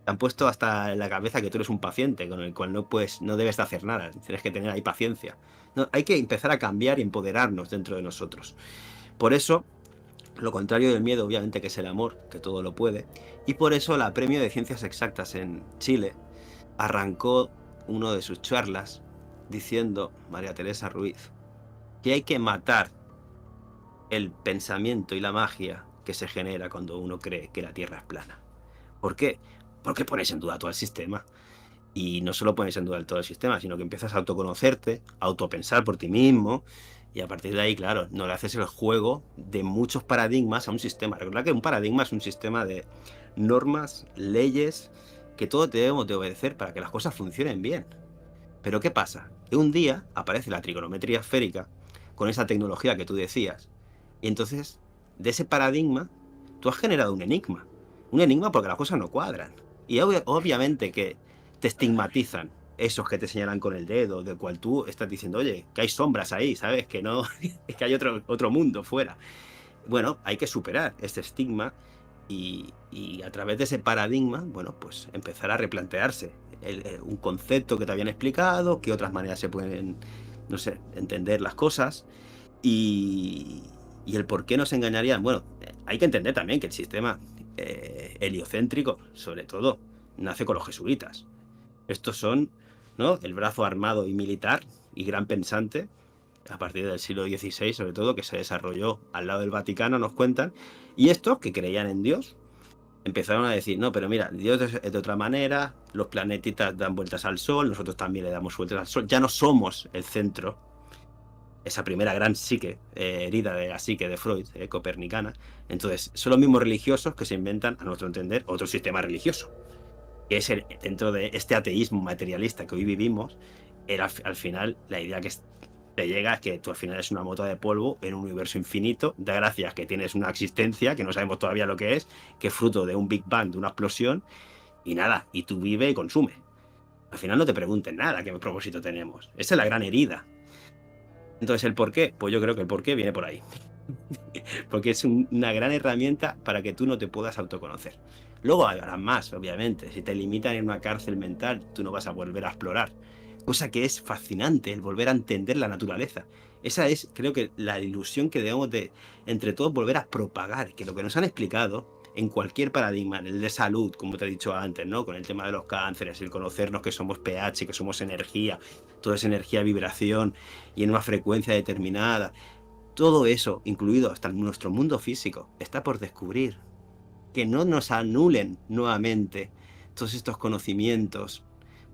te han puesto hasta en la cabeza que tú eres un paciente con el cual no debes de hacer nada. Tienes que tener ahí paciencia. No, hay que empezar a cambiar y empoderarnos dentro de nosotros. Por eso, lo contrario del miedo, obviamente, que es el amor, que todo lo puede. Y por eso la Premio de Ciencias Exactas en Chile arrancó uno de sus charlas diciendo, María Teresa Ruiz, que hay que matar el pensamiento y la magia que se genera cuando uno cree que la Tierra es plana. ¿Por qué? Porque pones en duda todo el sistema. Y no solo pones en duda todo el sistema, sino que empiezas a autoconocerte, a autopensar por ti mismo, y a partir de ahí, claro, no le haces el juego de muchos paradigmas a un sistema. Recordad que un paradigma es un sistema de normas, leyes, que todos debemos de obedecer para que las cosas funcionen bien. Pero ¿qué pasa? Que un día aparece la trigonometría esférica con esa tecnología que tú decías, y entonces, de ese paradigma, tú has generado un enigma. Un enigma porque las cosas no cuadran. Y obviamente que te estigmatizan esos que te señalan con el dedo, del cual tú estás diciendo, oye, que hay sombras ahí, ¿sabes? Que no, es que hay otro mundo fuera. Bueno, hay que superar este estigma y a través de ese paradigma, bueno, pues empezar a replantearse un concepto que te habían explicado, qué otras maneras se pueden, no sé, entender las cosas y el por qué nos engañarían. Bueno, hay que entender también que el sistema heliocéntrico, sobre todo, nace con los jesuitas. Estos son, ¿no?, el brazo armado y militar y gran pensante a partir del siglo XVI, sobre todo, que se desarrolló al lado del Vaticano, nos cuentan. Y estos que creían en Dios empezaron a decir, no, pero mira, Dios es de otra manera, los planetitas dan vueltas al Sol, nosotros también le damos vueltas al Sol, ya no somos el centro. Esa primera gran psique, herida de la psique de Freud, copernicana. Entonces, son los mismos religiosos que se inventan, a nuestro entender, otro sistema religioso, que es dentro de este ateísmo materialista que hoy vivimos, era al final la idea que te llega es que tú al final eres una mota de polvo en un universo infinito, da gracias que tienes una existencia que no sabemos todavía lo que es fruto de un Big Bang, de una explosión, y nada, y tú vive y consume. Al final no te pregunten nada qué propósito tenemos. Esa es la gran herida. Entonces, ¿el por qué? Pues yo creo que el por qué viene por ahí. Porque es una gran herramienta para que tú no te puedas autoconocer. Luego habrá más, obviamente. Si te limitan en una cárcel mental, tú no vas a volver a explorar. Cosa que es fascinante, el volver a entender la naturaleza. Esa es, creo que, la ilusión que debemos de, entre todos, volver a propagar. Que lo que nos han explicado en cualquier paradigma, en el de salud, como te he dicho antes, ¿no?, con el tema de los cánceres, el conocernos que somos pH, que somos energía, todo es energía, vibración y en una frecuencia determinada. Todo eso, incluido hasta nuestro mundo físico, está por descubrir. Que no nos anulen nuevamente todos estos conocimientos,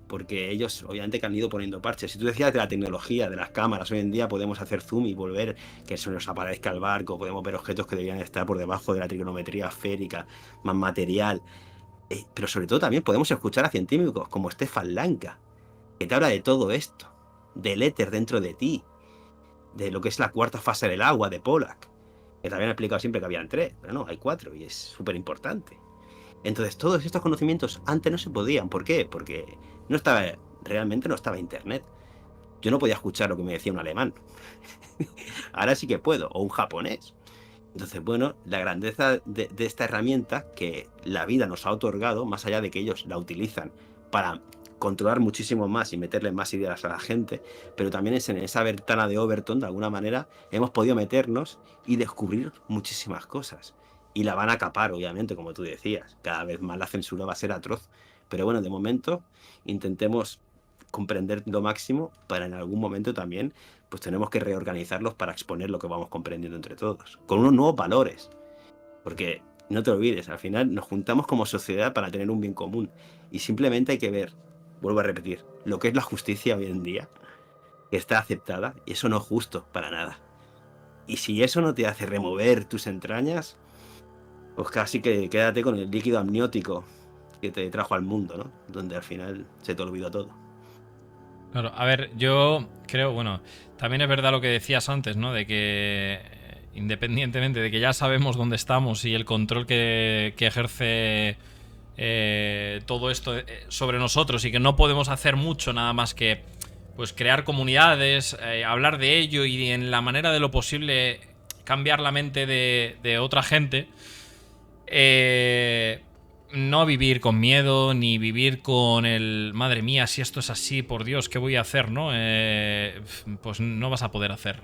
porque ellos obviamente que han ido poniendo parches. Si tú decías de la tecnología, de las cámaras, hoy en día podemos hacer zoom y volver que se nos aparezca el barco, podemos ver objetos que deberían estar por debajo de la trigonometría esférica, más material. Pero sobre todo también podemos escuchar a científicos como Stefan Lanka, que te habla de todo esto, del éter dentro de ti, de lo que es la cuarta fase del agua, de Pollack, que también ha explicado siempre que habían 3, pero no, hay 4 y es súper importante. Entonces todos estos conocimientos antes no se podían. ¿Por qué? Porque realmente no estaba internet. Yo no podía escuchar lo que me decía un alemán. Ahora sí que puedo, o un japonés. Entonces, bueno, la grandeza de esta herramienta que la vida nos ha otorgado, más allá de que ellos la utilizan para controlar muchísimo más y meterle más ideas a la gente, pero también es en esa ventana de Overton, de alguna manera, hemos podido meternos y descubrir muchísimas cosas. Y la van a capar, obviamente, como tú decías. Cada vez más la censura va a ser atroz. Pero bueno, de momento, intentemos comprender lo máximo para en algún momento también, pues tenemos que reorganizarlos para exponer lo que vamos comprendiendo entre todos. Con unos nuevos valores. Porque no te olvides, al final nos juntamos como sociedad para tener un bien común. Y simplemente hay que ver, vuelvo a repetir, lo que es la justicia hoy en día, que está aceptada, y eso no es justo para nada. Y si eso no te hace remover tus entrañas, pues casi que quédate con el líquido amniótico que te trajo al mundo, ¿no? Donde al final se te olvidó todo. Claro, a ver, yo creo, bueno, también es verdad lo que decías antes, ¿no? De que independientemente de que ya sabemos dónde estamos y el control que ejerce todo esto sobre nosotros y que no podemos hacer mucho nada más que pues crear comunidades, hablar de ello y en la manera de lo posible cambiar la mente de otra gente. No vivir con miedo, ni vivir con el madre mía, si esto es así, por Dios, ¿qué voy a hacer? ¿No? Pues no vas a poder hacer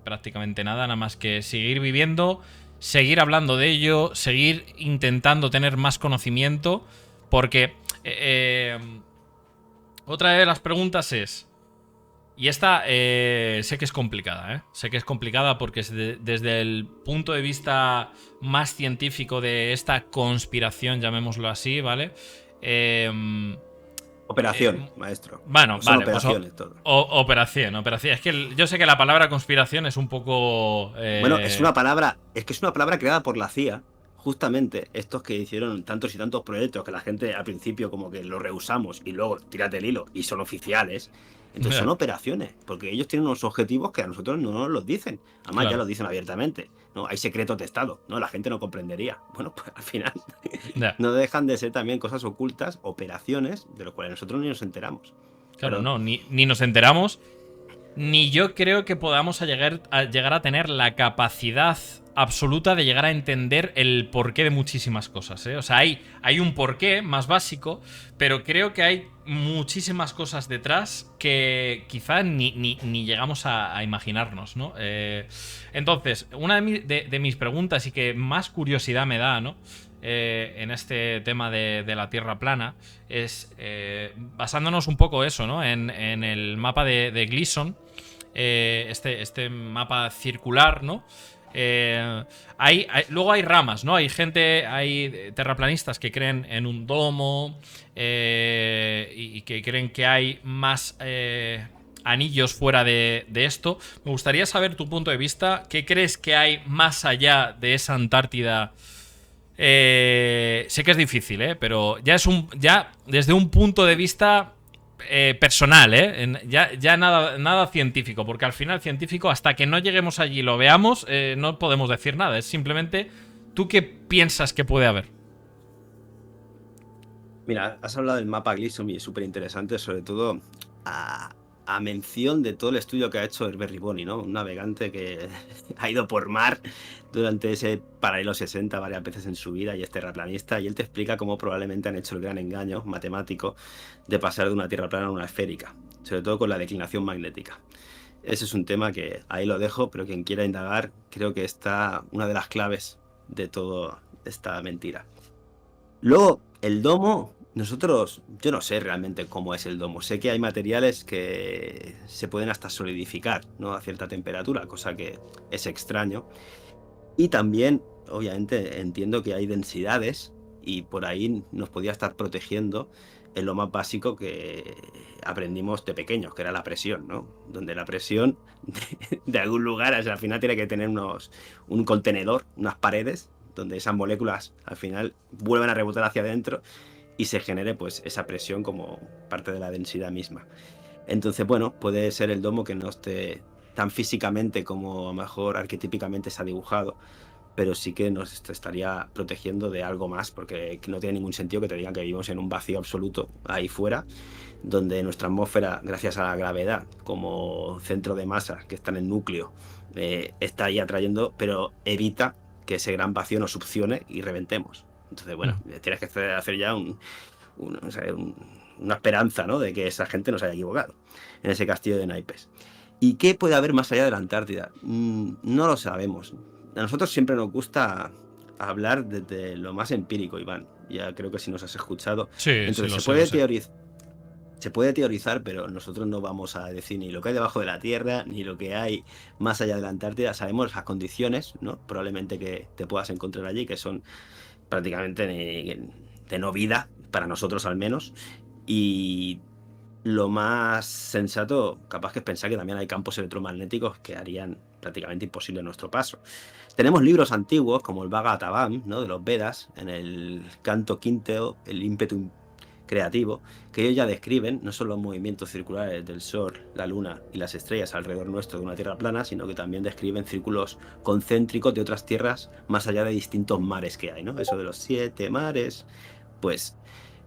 prácticamente nada más que seguir viviendo, seguir hablando de ello, seguir intentando tener más conocimiento, porque otra de las preguntas es, y esta sé que es complicada, ¿eh? Sé que es complicada porque desde el punto de vista más científico de esta conspiración, llamémoslo así, ¿vale? Operación, maestro. Bueno, son vale, operaciones, pues todo. operación. Es que yo sé que la palabra conspiración es un poco... Bueno, es una palabra creada por la CIA. Justamente estos que hicieron tantos y tantos proyectos que la gente al principio como que lo rehusamos y luego tírate el hilo y son oficiales. Entonces son operaciones, porque ellos tienen unos objetivos que a nosotros no nos los dicen. Además Claro. ya lo dicen abiertamente. No, hay secretos de Estado. No, la gente no comprendería. Bueno, pues al final no dejan de ser también cosas ocultas, operaciones de las cuales nosotros ni nos enteramos. Claro, no, ni nos enteramos, ni yo creo que podamos llegar a tener la capacidad absoluta de llegar a entender el porqué de muchísimas cosas, ¿eh? O sea, hay un porqué más básico, pero creo que hay muchísimas cosas detrás que quizá ni llegamos a imaginarnos, ¿no? Entonces, una de mis preguntas y que más curiosidad me da, ¿no? en este tema de la Tierra plana es basándonos un poco eso, ¿no? En el mapa de Gleason, este mapa circular, ¿no? Luego hay ramas, ¿no? Hay terraplanistas que creen en un domo y que creen que hay más anillos fuera de esto. Me gustaría saber tu punto de vista. ¿Qué crees que hay más allá de esa Antártida? Sé que es difícil, pero ya desde un punto de vista personal, ya nada científico, porque al final científico, hasta que no lleguemos allí y lo veamos, no podemos decir nada. Es simplemente, ¿tú qué piensas que puede haber? Mira, has hablado del mapa Gleason y es súper interesante, sobre todo a mención de todo el estudio que ha hecho Herbert Riboni, ¿no? Un navegante que ha ido por mar durante ese paralelo 60 varias veces en su vida y es terraplanista, y él te explica cómo probablemente han hecho el gran engaño matemático de pasar de una tierra plana a una esférica, sobre todo con la declinación magnética. Ese es un tema que ahí lo dejo, pero quien quiera indagar, creo que está una de las claves de toda esta mentira. Luego, el domo, yo no sé realmente cómo es el domo. Sé que hay materiales que se pueden hasta solidificar, ¿no? A cierta temperatura, cosa que es extraño. Y también, obviamente, entiendo que hay densidades y por ahí nos podía estar protegiendo en lo más básico que aprendimos de pequeños, que era la presión, ¿no? Donde la presión de algún lugar, o sea, al final tiene que tener un contenedor, unas paredes, donde esas moléculas al final vuelven a rebotar hacia adentro y se genere pues esa presión como parte de la densidad misma. Entonces, bueno, puede ser el domo que no esté tan físicamente como a lo mejor arquetípicamente se ha dibujado, pero sí que nos estaría protegiendo de algo más, porque no tiene ningún sentido que te digan que vivimos en un vacío absoluto ahí fuera, donde nuestra atmósfera, gracias a la gravedad, como centro de masa que está en el núcleo, está ahí atrayendo, pero evita que ese gran vacío nos succione y reventemos. Entonces, bueno, tienes que hacer ya una esperanza, ¿no? De que esa gente no se haya equivocado en ese castillo de naipes. ¿Y qué puede haber más allá de la Antártida? No lo sabemos. A nosotros siempre nos gusta hablar desde lo más empírico, Iván. Ya creo que si nos has escuchado. Sí, sí, Entonces lo sé. se puede teorizar, pero nosotros no vamos a decir ni lo que hay debajo de la Tierra, ni lo que hay más allá de la Antártida. Sabemos las condiciones, ¿no? Probablemente que te puedas encontrar allí, que son prácticamente de no vida, para nosotros al menos. Y lo más sensato, capaz que es pensar que también hay campos electromagnéticos que harían prácticamente imposible nuestro paso. Tenemos libros antiguos como el Bhagavatam, ¿no? De los Vedas, en el canto quinto, el ímpetu creativo, que ellos ya describen no solo los movimientos circulares del Sol, la Luna y las estrellas alrededor nuestro de una Tierra plana, sino que también describen círculos concéntricos de otras tierras más allá de distintos mares que hay, ¿no? Eso de los 7 mares, pues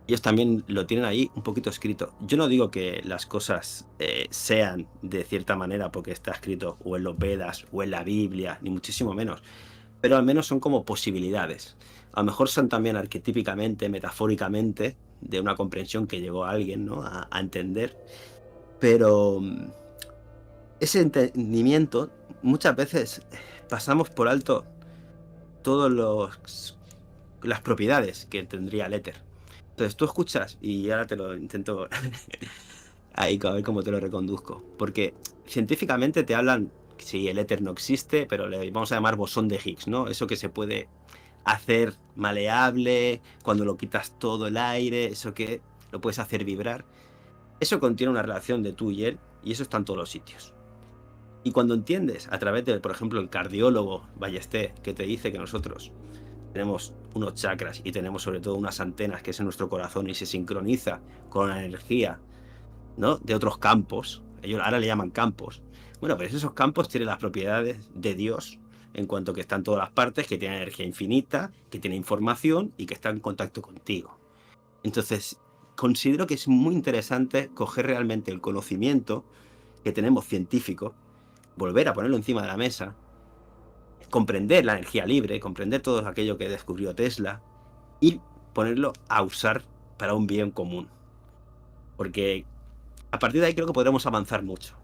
ellos también lo tienen ahí un poquito escrito. Yo no digo que las cosas sean de cierta manera porque está escrito o en los Vedas o en la Biblia, ni muchísimo menos, pero al menos son como posibilidades. A lo mejor son también arquetípicamente, metafóricamente, de una comprensión que llegó a alguien, ¿no? a entender, pero ese entendimiento muchas veces pasamos por alto todas las propiedades que tendría el éter. Entonces tú escuchas, y ahora te lo intento ahí a ver cómo te lo reconduzco, porque científicamente te hablan, si el éter no existe, pero le vamos a llamar bosón de Higgs, ¿no? Eso que se puede hacer maleable, cuando lo quitas todo el aire, eso que lo puedes hacer vibrar. Eso contiene una relación de tú y él, y eso está en todos los sitios. Y cuando entiendes, a través de, por ejemplo, el cardiólogo Ballesté, que te dice que nosotros tenemos unos chakras y tenemos sobre todo unas antenas que es en nuestro corazón y se sincroniza con la energía, ¿no? De otros campos, ellos ahora le llaman campos. Bueno, pues esos campos tienen las propiedades de Dios, en cuanto que están en todas las partes, que tienen energía infinita, que tienen información y que están en contacto contigo. Entonces, considero que es muy interesante coger realmente el conocimiento que tenemos científico, volver a ponerlo encima de la mesa, comprender la energía libre, comprender todo aquello que descubrió Tesla y ponerlo a usar para un bien común. Porque a partir de ahí creo que podremos avanzar mucho.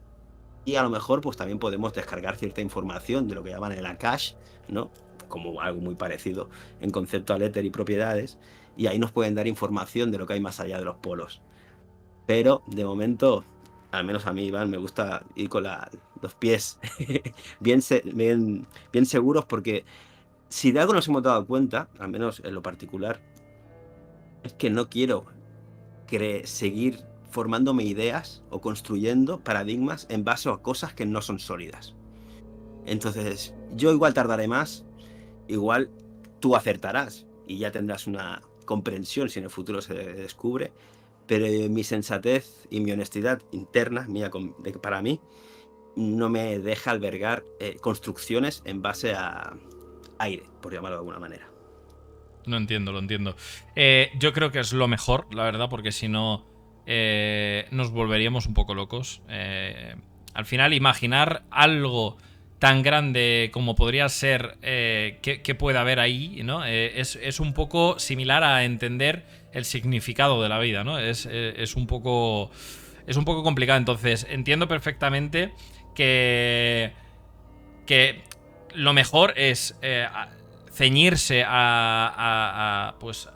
Y a lo mejor pues también podemos descargar cierta información de lo que llaman el Akash, ¿no? como algo muy parecido en concepto al éter y propiedades, y ahí nos pueden dar información de lo que hay más allá de los polos. Pero de momento, al menos a mí, Iván, me gusta ir con los pies bien seguros, porque si de algo nos hemos dado cuenta, al menos en lo particular, es que no quiero seguir formándome ideas o construyendo paradigmas en base a cosas que no son sólidas. Entonces, yo igual tardaré más, igual tú acertarás y ya tendrás una comprensión si en el futuro se descubre, pero mi sensatez y mi honestidad interna, para mí, no me deja albergar construcciones en base a aire, por llamarlo de alguna manera. Lo entiendo, lo entiendo. Yo creo que es lo mejor, la verdad, porque si no nos volveríamos un poco locos. Al final, imaginar algo tan grande como podría ser que pueda haber ahí, ¿no? Es un poco similar a entender el significado de la vida, ¿no? Es un poco complicado. Entonces, entiendo perfectamente que lo mejor es ceñirse pues,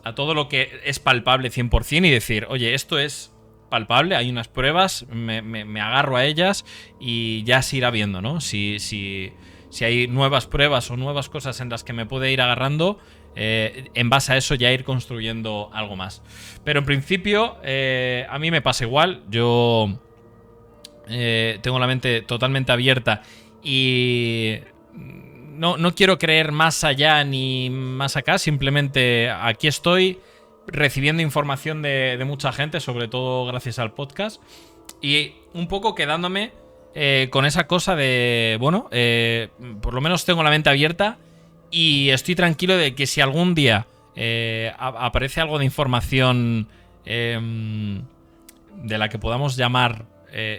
a todo lo que es palpable 100% y decir, oye, esto es palpable, hay unas pruebas, me agarro a ellas y ya se irá viendo, ¿no? Si hay nuevas pruebas o nuevas cosas en las que me puede ir agarrando, en base a eso ya ir construyendo algo más. Pero en principio, a mí me pasa igual. Yo tengo la mente totalmente abierta y no quiero creer más allá ni más acá. Simplemente aquí estoy recibiendo información de mucha gente, sobre todo gracias al podcast, y un poco quedándome con esa cosa de, bueno, por lo menos tengo la mente abierta y estoy tranquilo de que si algún día aparece algo de información de la que podamos llamar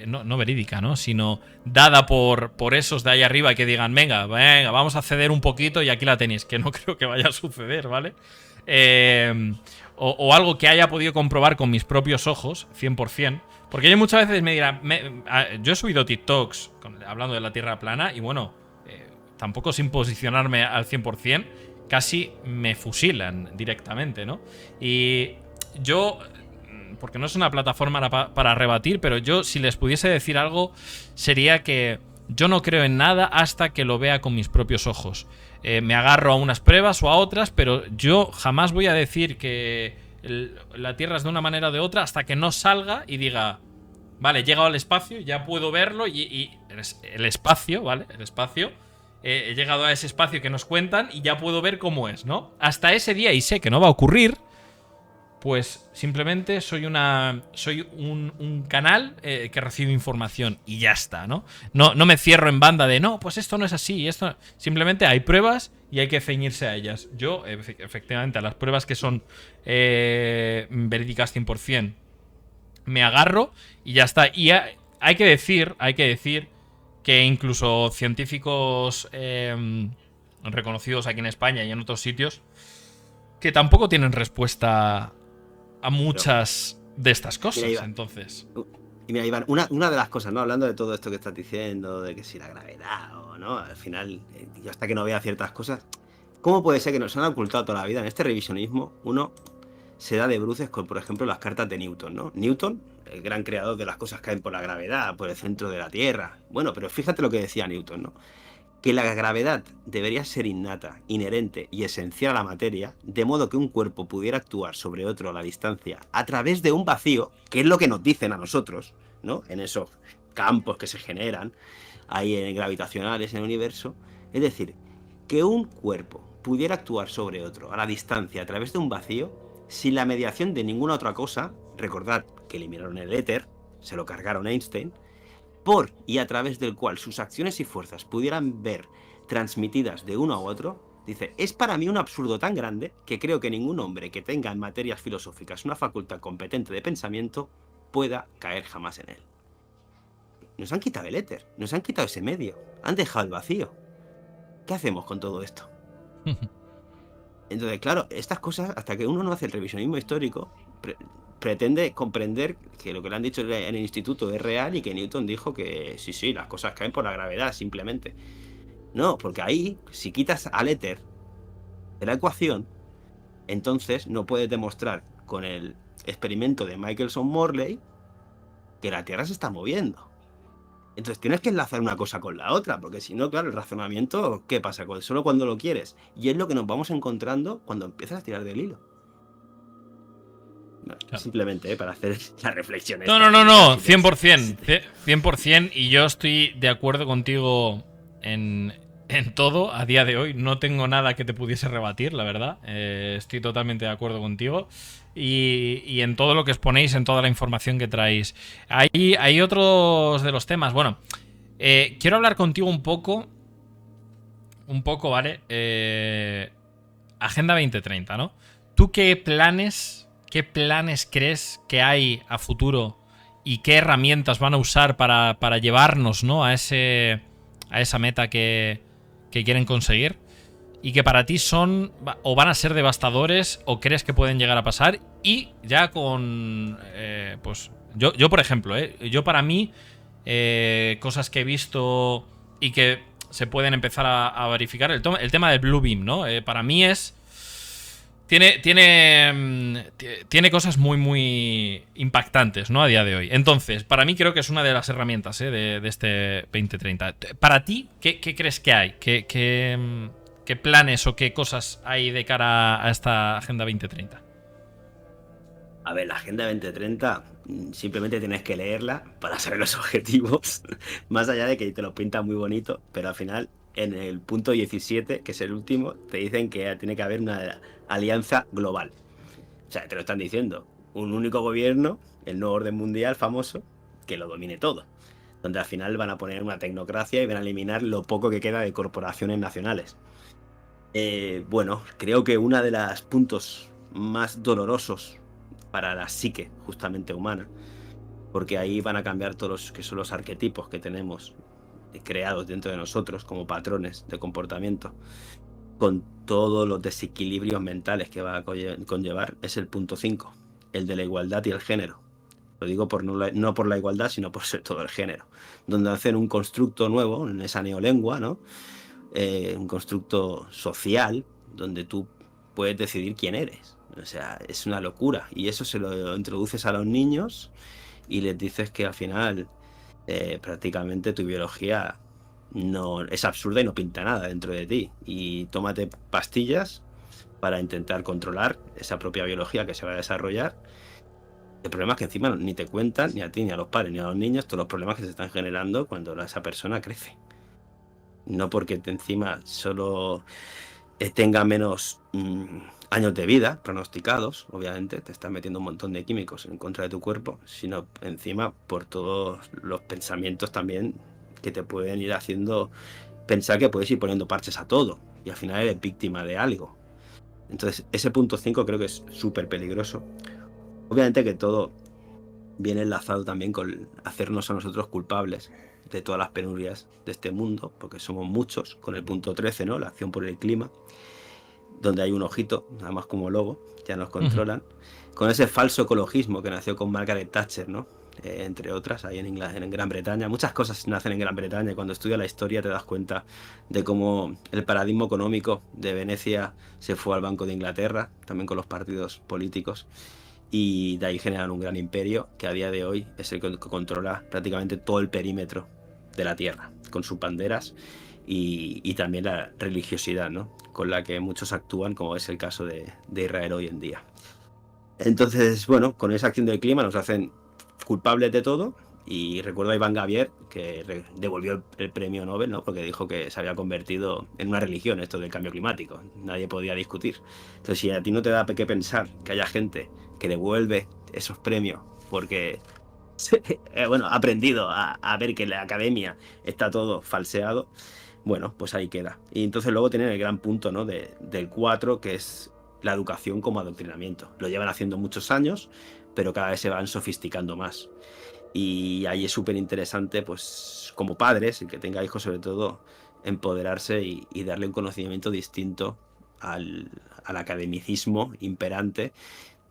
no verídica, ¿no? Sino dada por esos de ahí arriba que digan, venga, vamos a ceder un poquito y aquí la tenéis, que no creo que vaya a suceder, ¿vale? O algo que haya podido comprobar con mis propios ojos, 100%. Porque yo muchas veces me dirán, yo he subido TikToks hablando de la Tierra plana y bueno, tampoco sin posicionarme al 100%, casi me fusilan directamente, ¿no? Y yo, porque no es una plataforma para rebatir, pero yo si les pudiese decir algo sería que yo no creo en nada hasta que lo vea con mis propios ojos. Me agarro a unas pruebas o a otras, pero yo jamás voy a decir que la Tierra es de una manera o de otra hasta que no salga y diga, vale, he llegado al espacio, ya puedo verlo y el espacio, ¿vale? El espacio, he llegado a ese espacio que nos cuentan y ya puedo ver cómo es, ¿no? Hasta ese día, y sé que no va a ocurrir, pues simplemente soy un canal que recibe información y ya está, ¿no? No me cierro en banda de, no, pues esto no es así, esto... Simplemente hay pruebas y hay que ceñirse a ellas. Yo, efectivamente, a las pruebas que son verídicas 100%, me agarro y ya está. Y hay que decir que incluso científicos reconocidos aquí en España y en otros sitios, que tampoco tienen respuesta a muchas de estas cosas. Mira, Iván, entonces. Y mira, Iván, una de las cosas, ¿no? Hablando de todo esto que estás diciendo, de que si la gravedad o no, al final, yo hasta que no vea ciertas cosas, ¿cómo puede ser que nos han ocultado toda la vida? En este revisionismo, uno se da de bruces con, por ejemplo, las cartas de Newton, ¿no? Newton, el gran creador de las cosas que caen por la gravedad, por el centro de la Tierra. Bueno, pero fíjate lo que decía Newton, ¿no? Que la gravedad debería ser innata, inherente y esencial a la materia, de modo que un cuerpo pudiera actuar sobre otro a la distancia a través de un vacío, que es lo que nos dicen a nosotros, ¿no? En esos campos que se generan ahí en gravitacionales en el universo. Es decir, que un cuerpo pudiera actuar sobre otro a la distancia a través de un vacío sin la mediación de ninguna otra cosa. Recordad que eliminaron el éter, se lo cargaron a Einstein, por y a través del cual sus acciones y fuerzas pudieran ver transmitidas de uno a otro. Dice, es para mí un absurdo tan grande que creo que ningún hombre que tenga en materias filosóficas una facultad competente de pensamiento pueda caer jamás en él. Nos han quitado el éter, nos han quitado ese medio, han dejado el vacío. ¿Qué hacemos con todo esto? Entonces, claro, estas cosas, hasta que uno no hace el revisionismo histórico, pretende comprender que lo que le han dicho en el instituto es real y que Newton dijo que sí, las cosas caen por la gravedad, simplemente. No, porque ahí, si quitas al éter de la ecuación, entonces no puedes demostrar con el experimento de Michelson-Morley que la Tierra se está moviendo. Entonces tienes que enlazar una cosa con la otra, porque si no, claro, el razonamiento, ¿qué pasa? Solo cuando lo quieres. Y es lo que nos vamos encontrando cuando empiezas a tirar del hilo. Bueno, Claro. simplemente para hacer la reflexión No, esta. no, 100%. 100%, y yo estoy de acuerdo contigo en todo a día de hoy. No tengo nada que te pudiese rebatir, la verdad. Estoy totalmente de acuerdo contigo. Y en todo lo que exponéis, en toda la información que traéis. Hay otros de los temas. Bueno, quiero hablar contigo un poco, ¿vale? Agenda 2030, ¿no? ¿Tú qué planes crees que hay a futuro y qué herramientas van a usar para llevarnos, ¿no?, a esa meta que quieren conseguir? Y que para ti son o van a ser devastadores o crees que pueden llegar a pasar. Y ya con... pues yo, por ejemplo, yo para mí, cosas que he visto y que se pueden empezar a verificar, el tema del Blue Beam, ¿no? Para mí es... Tiene cosas muy, muy impactantes, ¿no?, a día de hoy. Entonces, para mí creo que es una de las herramientas de este 2030. Para ti, ¿qué crees que hay? ¿Qué planes o qué cosas hay de cara a esta Agenda 2030? A ver, la Agenda 2030 simplemente tienes que leerla para saber los objetivos, más allá de que te lo pintan muy bonito, pero al final, en el punto 17, que es el último, te dicen que tiene que haber una alianza global. O sea, te lo están diciendo. Un único gobierno, el nuevo orden mundial famoso, que lo domine todo. Donde al final van a poner una tecnocracia y van a eliminar lo poco que queda de corporaciones nacionales. Bueno, creo que uno de los puntos más dolorosos para la psique justamente humana, porque ahí van a cambiar todos los que son los arquetipos que tenemos creados dentro de nosotros como patrones de comportamiento, con todos los desequilibrios mentales que va a conllevar, es el punto 5, el de la igualdad y el género. Lo digo no por la igualdad, sino por ser todo el género, donde hacen un constructo nuevo en esa neolengua, ¿no? Un constructo social donde tú puedes decidir quién eres. O sea, es una locura. Y eso se lo introduces a los niños y les dices que al final prácticamente tu biología no es absurda y no pinta nada dentro de ti. Y tómate pastillas para intentar controlar esa propia biología que se va a desarrollar. El problema es que encima ni te cuentan, ni a ti, ni a los padres, ni a los niños, todos los problemas que se están generando cuando esa persona crece. No porque encima solo tenga menos años de vida pronosticados, obviamente, te estás metiendo un montón de químicos en contra de tu cuerpo, sino encima por todos los pensamientos también que te pueden ir haciendo pensar que puedes ir poniendo parches a todo y al final eres víctima de algo. Entonces, ese punto 5 creo que es súper peligroso. Obviamente que todo viene enlazado también con hacernos a nosotros culpables de todas las penurias de este mundo, porque somos muchos, con el punto 13, ¿no? La acción por el clima, donde hay un ojito, nada más como logo, ya nos controlan, con ese falso ecologismo que nació con Margaret Thatcher, ¿no? Entre otras, ahí en Gran Bretaña. Muchas cosas nacen en Gran Bretaña y cuando estudias la historia te das cuenta de cómo el paradigma económico de Venecia se fue al Banco de Inglaterra, también con los partidos políticos, y de ahí generan un gran imperio que a día de hoy es el que controla prácticamente todo el perímetro de la Tierra, con sus banderas y también la religiosidad, ¿no?, con la que muchos actúan, como es el caso de Israel hoy en día. Entonces, bueno, con esa acción del clima nos hacen culpables de todo. Y recuerdo a Iván Gavier, que devolvió el premio Nobel, ¿no?, porque dijo que se había convertido en una religión esto del cambio climático. Nadie podía discutir. Entonces, si a ti no te da qué pensar que haya gente que devuelve esos premios porque bueno, ha aprendido a ver que en la academia está todo falseado, bueno, pues ahí queda. Y entonces luego tienen el gran punto, ¿no?, del 4, que es la educación como adoctrinamiento. Lo llevan haciendo muchos años, pero cada vez se van sofisticando más. Y ahí es súper interesante, pues como padres, el que tenga hijos sobre todo, empoderarse y darle un conocimiento distinto al academicismo imperante.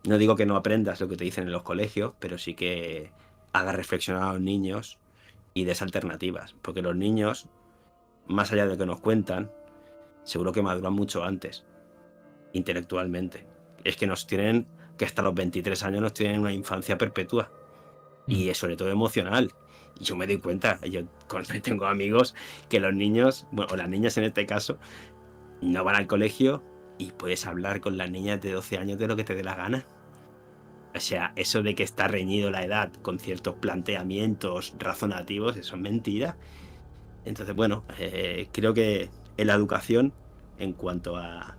No digo que no aprendas lo que te dicen en los colegios, pero sí que hagas reflexionar a los niños y des alternativas. Porque los niños más allá de lo que nos cuentan, seguro que maduran mucho antes, intelectualmente. Es que nos tienen, que hasta los 23 años nos tienen una infancia perpetua. Y sobre todo emocional. Y yo me doy cuenta, tengo amigos que los niños, bueno, o las niñas en este caso, no van al colegio y puedes hablar con las niñas de 12 años de lo que te dé la gana. O sea, eso de que está reñido la edad con ciertos planteamientos razonativos, eso es mentira. Entonces, bueno, creo que en la educación, en cuanto a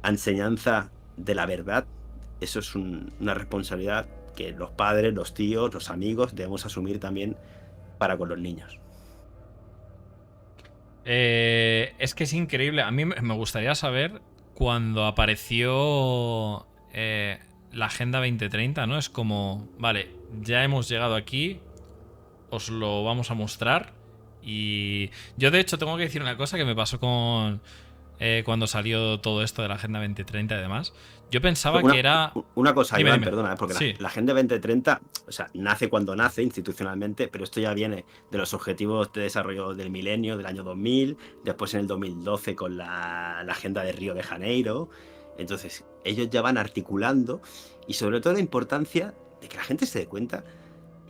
enseñanza de la verdad, eso es una responsabilidad que los padres, los tíos, los amigos debemos asumir también para con los niños. Es que es increíble. A mí me gustaría saber cuando apareció la Agenda 2030, ¿no? Es como, vale, ya hemos llegado aquí, os lo vamos a mostrar. Y yo, de hecho, tengo que decir una cosa que me pasó con cuando salió todo esto de la Agenda 2030 y demás. Yo pensaba que era... Una cosa, Dime, Iván, dime. perdona, porque Sí. la Agenda 2030, o sea, nace cuando nace institucionalmente, pero esto ya viene de los Objetivos de Desarrollo del Milenio del año 2000, después en el 2012 con la Agenda de Río de Janeiro. Entonces, ellos ya van articulando y sobre todo la importancia de que la gente se dé cuenta.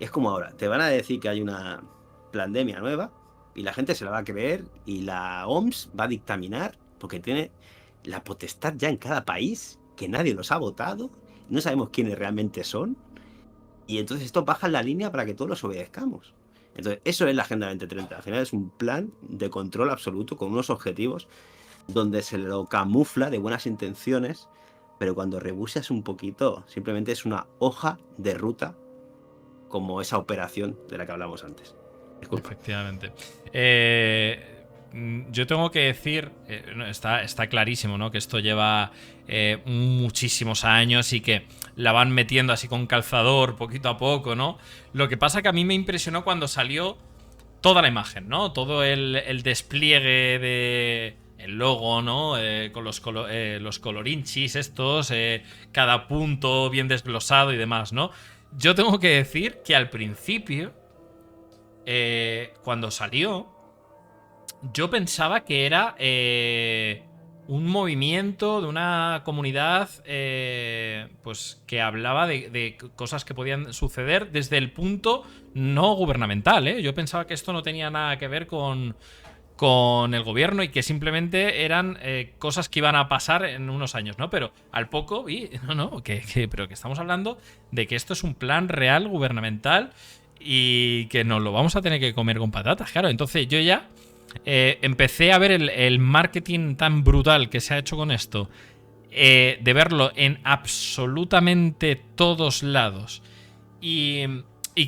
Es como ahora, te van a decir que hay una pandemia nueva y la gente se la va a creer y la OMS va a dictaminar porque tiene la potestad ya en cada país, que nadie los ha votado, no sabemos quiénes realmente son, y entonces esto baja la línea para que todos los obedezcamos. Entonces, eso es la Agenda 2030. Al final es un plan de control absoluto con unos objetivos donde se lo camufla de buenas intenciones, pero cuando rebuseas un poquito, simplemente es una hoja de ruta como esa operación de la que hablamos antes. Disculpa. Efectivamente. Yo tengo que decir, está clarísimo, ¿no? Que esto lleva muchísimos años y que la van metiendo así con calzador poquito a poco, ¿no? Lo que pasa que a mí me impresionó cuando salió toda la imagen, ¿no? Todo el despliegue de el logo, ¿no? Con los colorinchis estos, cada punto bien desglosado y demás, ¿no? Yo tengo que decir que al principio, cuando salió, yo pensaba que era un movimiento de una comunidad pues que hablaba de cosas que podían suceder desde el punto no gubernamental. Yo pensaba que esto no tenía nada que ver con el gobierno y que simplemente eran cosas que iban a pasar en unos años, ¿no? Pero al poco vi, pero que estamos hablando de que esto es un plan real gubernamental y que nos lo vamos a tener que comer con patatas, claro. Entonces yo ya empecé a ver el marketing tan brutal que se ha hecho con esto, de verlo en absolutamente todos lados y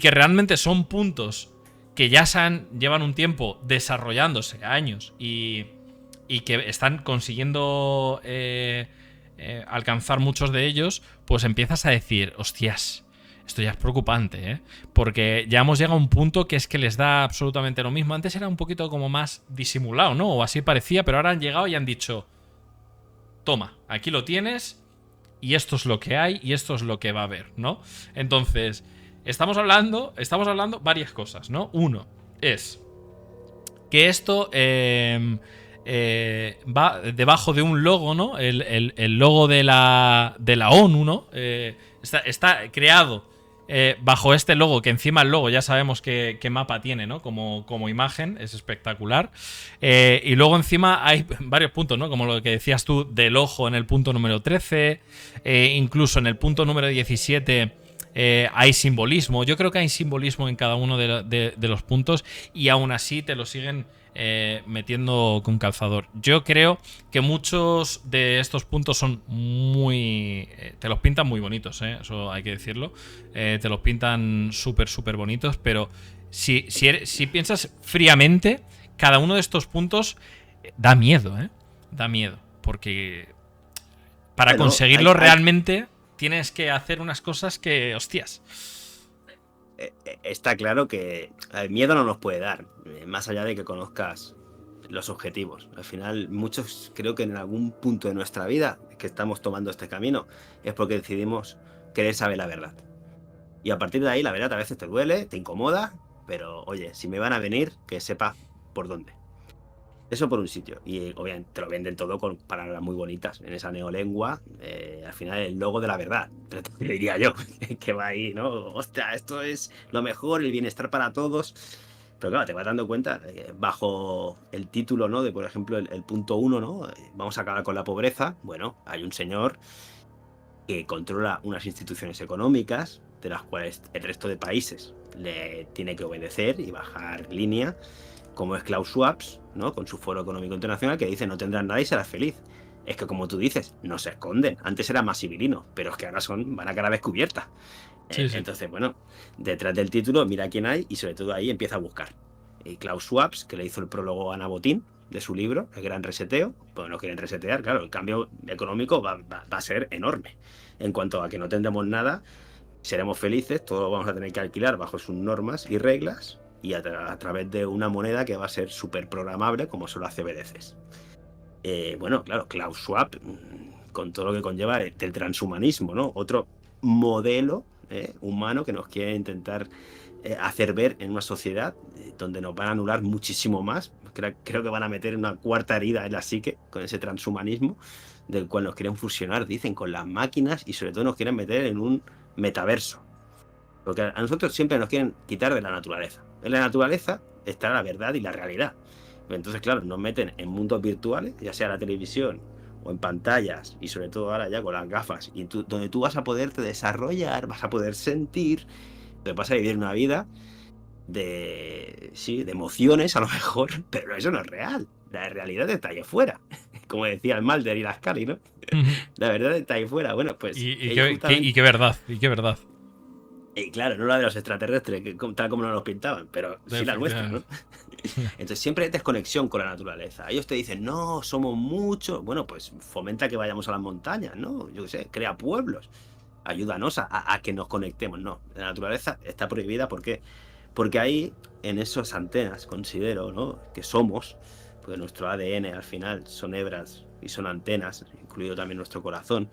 que realmente son puntos que ya llevan un tiempo desarrollándose, años, y que están consiguiendo alcanzar muchos de ellos, pues empiezas a decir, hostias, esto ya es preocupante, ¿eh? Porque ya hemos llegado a un punto que es que les da absolutamente lo mismo. Antes era un poquito como más disimulado, ¿no? O así parecía, pero ahora han llegado y han dicho, toma, aquí lo tienes y esto es lo que hay y esto es lo que va a haber, ¿no? Entonces, estamos hablando varias cosas, ¿no? Uno es que esto va debajo de un logo, ¿no? El logo de la ONU, ¿no? Está creado bajo este logo, que encima el logo ya sabemos qué mapa tiene, ¿no? Como imagen, es espectacular. Y luego encima hay varios puntos, ¿no? Como lo que decías tú del ojo en el punto número 13, incluso en el punto número 17 hay simbolismo. Yo creo que hay simbolismo en cada uno de los puntos y aún así te lo siguen metiendo con calzador. Yo creo que muchos de estos puntos son muy... te los pintan muy bonitos, eso hay que decirlo. Te los pintan súper, súper bonitos, pero si piensas fríamente, cada uno de estos puntos da miedo, da miedo, porque para Bueno, conseguirlo realmente tienes que hacer unas cosas que, hostias. Está claro que el miedo no nos puede dar, más allá de que conozcas los objetivos. Al final, muchos creo que en algún punto de nuestra vida que estamos tomando este camino es porque decidimos querer saber la verdad. Y a partir de ahí, la verdad a veces te duele, te incomoda, pero oye, si me van a venir, que sepa por dónde. Eso por un sitio. Y obviamente te lo venden todo con palabras muy bonitas. En esa neolengua, al final el logo de la verdad, te diría yo, que va ahí, ¿no? Hostia, esto es lo mejor, el bienestar para todos. Pero claro, te vas dando cuenta, bajo el título, ¿no? De, por ejemplo, el punto 1, ¿no? Vamos a acabar con la pobreza. Bueno, hay un señor que controla unas instituciones económicas de las cuales el resto de países le tiene que obedecer y bajar línea, como es Klaus Schwab, ¿no? Con su Foro Económico Internacional, que dice no tendrás nada y serás feliz. Es que, como tú dices, no se esconden. Antes era más civilino, pero es que ahora van a cara descubierta. Sí, sí. Entonces, bueno, detrás del título mira quién hay y sobre todo ahí empieza a buscar. Y Klaus Schwab, que le hizo el prólogo a Ana Botín de su libro, El Gran Reseteo, pues no quieren resetear, claro, el cambio económico va a ser enorme. En cuanto a que no tendremos nada, seremos felices, todo lo vamos a tener que alquilar bajo sus normas y reglas y a través de una moneda que va a ser súper programable como son las CBDCs. Bueno, claro, Klaus Schwab, con todo lo que conlleva del transhumanismo, ¿no? Otro modelo humano que nos quiere intentar hacer ver en una sociedad donde nos van a anular muchísimo más. Creo que van a meter una cuarta herida en la psique con ese transhumanismo, del cual nos quieren fusionar, dicen, con las máquinas y sobre todo nos quieren meter en un metaverso. Porque a nosotros siempre nos quieren quitar de la naturaleza. En la naturaleza está la verdad y la realidad. Entonces, claro, nos meten en mundos virtuales, ya sea la televisión o en pantallas, y sobre todo ahora ya con las gafas, y donde tú vas a poderte desarrollar, vas a poder sentir, te vas a vivir una vida de emociones a lo mejor, pero eso no es real. La realidad está ahí fuera. Como decía el Mulder y la Scully, ¿no? La verdad está ahí fuera. Bueno, pues... Y qué verdad, y qué verdad. Y claro, no la de los extraterrestres, tal como nos los pintaban, pero sí la nuestra, ¿no? Entonces siempre hay desconexión con la naturaleza. Ellos te dicen, no, somos muchos. Bueno, pues fomenta que vayamos a las montañas, ¿no? Yo qué sé, crea pueblos. Ayúdanos a que nos conectemos. No, la naturaleza está prohibida. ¿Por qué? Porque ahí, en esas antenas, considero, ¿no? Que somos, porque nuestro ADN al final son hebras y son antenas, incluido también nuestro corazón.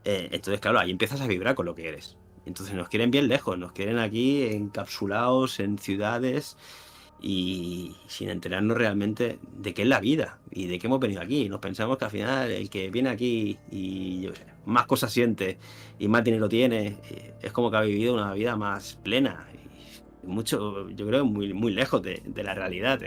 Entonces, claro, ahí empiezas a vibrar con lo que eres. Entonces nos quieren bien lejos, nos quieren aquí encapsulados en ciudades y sin enterarnos realmente de qué es la vida y de qué hemos venido aquí. Nos pensamos que al final el que viene aquí y yo sé, más cosas siente y más dinero tiene, es como que ha vivido una vida más plena. Y mucho, yo creo, muy, muy lejos de la realidad.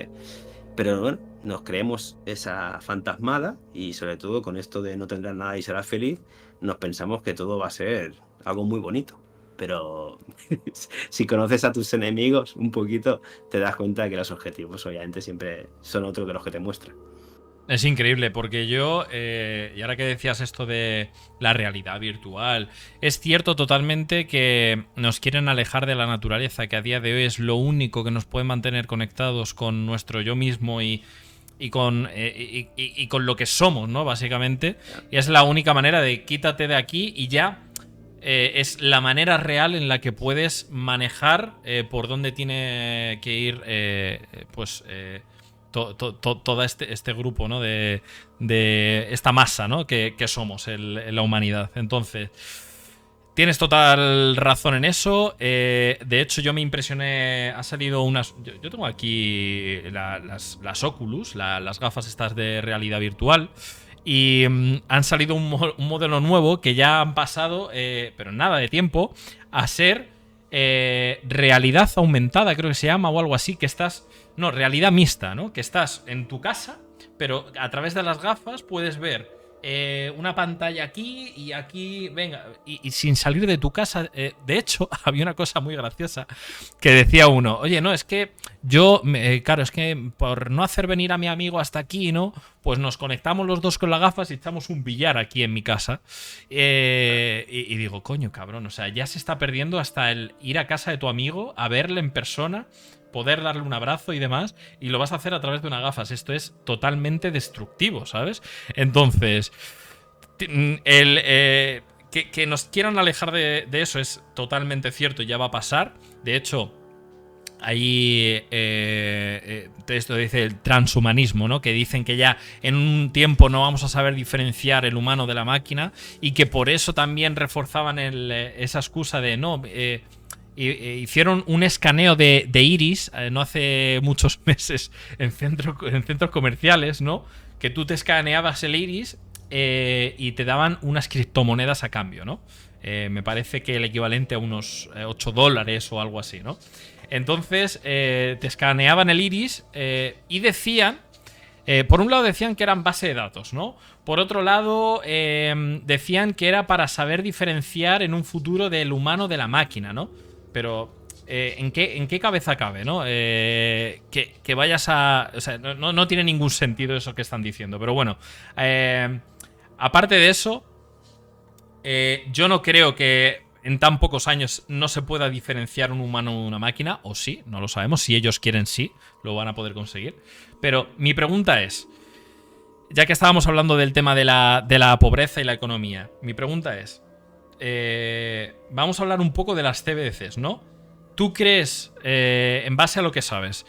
Pero bueno, nos creemos esa fantasmada y sobre todo con esto de no tendrás nada y serás feliz, nos pensamos que todo va a ser algo muy bonito. Pero si conoces a tus enemigos un poquito, te das cuenta de que los objetivos obviamente siempre son otros de los que te muestran. Es increíble porque yo, y ahora que decías esto de la realidad virtual, es cierto totalmente que nos quieren alejar de la naturaleza, que a día de hoy es lo único que nos puede mantener conectados con nuestro yo mismo y con lo que somos, ¿no? Básicamente. Y es la única manera de quítate de aquí y ya es la manera real en la que puedes manejar por dónde tiene que ir todo este grupo, ¿no? De esta masa, ¿no? que somos la humanidad. Entonces, tienes total razón en eso. De hecho, yo me impresioné. Ha salido unas... Yo tengo aquí las Oculus, las gafas estas de realidad virtual. Y han salido un modelo nuevo que ya han pasado, pero nada de tiempo, a ser realidad aumentada, creo que se llama, o algo así, que estás... No, realidad mixta, ¿no? Que estás en tu casa, pero a través de las gafas puedes ver una pantalla aquí y aquí, venga, y sin salir de tu casa. De hecho, había una cosa muy graciosa que decía uno, oye, no, es que yo, claro, es que por no hacer venir a mi amigo hasta aquí, ¿no? Pues nos conectamos los dos con las gafas y echamos un billar aquí en mi casa. Y digo, coño, cabrón, o sea, ya se está perdiendo hasta el ir a casa de tu amigo, a verle en persona, poder darle un abrazo y demás, y lo vas a hacer a través de unas gafas. Esto es totalmente destructivo, ¿sabes? Entonces, que nos quieran alejar de eso es totalmente cierto, ya va a pasar. De hecho, ahí esto dice el transhumanismo, ¿no? Que dicen que ya en un tiempo no vamos a saber diferenciar el humano de la máquina y que por eso también reforzaban esa excusa de no... hicieron un escaneo de iris no hace muchos meses en centros comerciales, ¿no? Que tú te escaneabas el iris y te daban unas criptomonedas a cambio, ¿no? Me parece que el equivalente a unos $8 o algo así, ¿no? Entonces te escaneaban el iris y decían, por un lado decían que eran base de datos, ¿no? Por otro lado decían que era para saber diferenciar en un futuro del humano de la máquina, ¿no? Pero ¿en qué cabeza cabe, ¿no? Que vayas a... O sea, no tiene ningún sentido eso que están diciendo, pero bueno. Aparte de eso, yo no creo que en tan pocos años no se pueda diferenciar un humano de una máquina, o sí, no lo sabemos. Si ellos quieren, sí, lo van a poder conseguir. Pero mi pregunta es, ya que estábamos hablando del tema de la pobreza y la economía, mi pregunta es, vamos a hablar un poco de las CBDCs, ¿no? ¿Tú crees, en base a lo que sabes,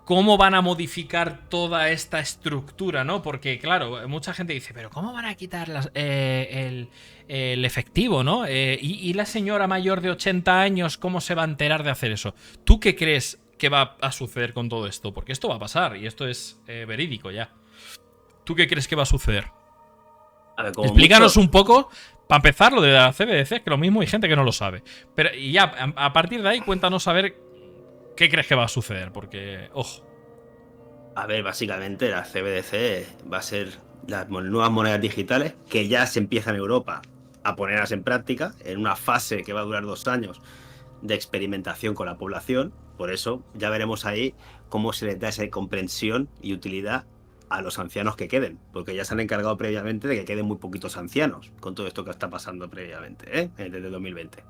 cómo van a modificar toda esta estructura, ¿no? Porque, claro, mucha gente dice, pero ¿cómo van a quitar el efectivo, ¿no? Y la señora mayor de 80 años, ¿cómo se va a enterar de hacer eso? ¿Tú qué crees que va a suceder con todo esto? Porque esto va a pasar y esto es verídico ya. ¿Tú qué crees que va a suceder? A ver, como Explícanos mucho, un poco, para empezar, lo de la CBDC, que lo mismo hay gente que no lo sabe. Pero y ya, a partir de ahí, cuéntanos a ver qué crees que va a suceder, porque, ojo. a ver, básicamente la CBDC va a ser las nuevas monedas digitales que ya se empieza en Europa a ponerlas en práctica en una fase que va a durar 2 años de experimentación con la población. Por eso ya veremos ahí cómo se les da esa comprensión y utilidad a los ancianos que queden, porque ya se han encargado previamente de que queden muy poquitos ancianos con todo esto que está pasando previamente, desde 2020.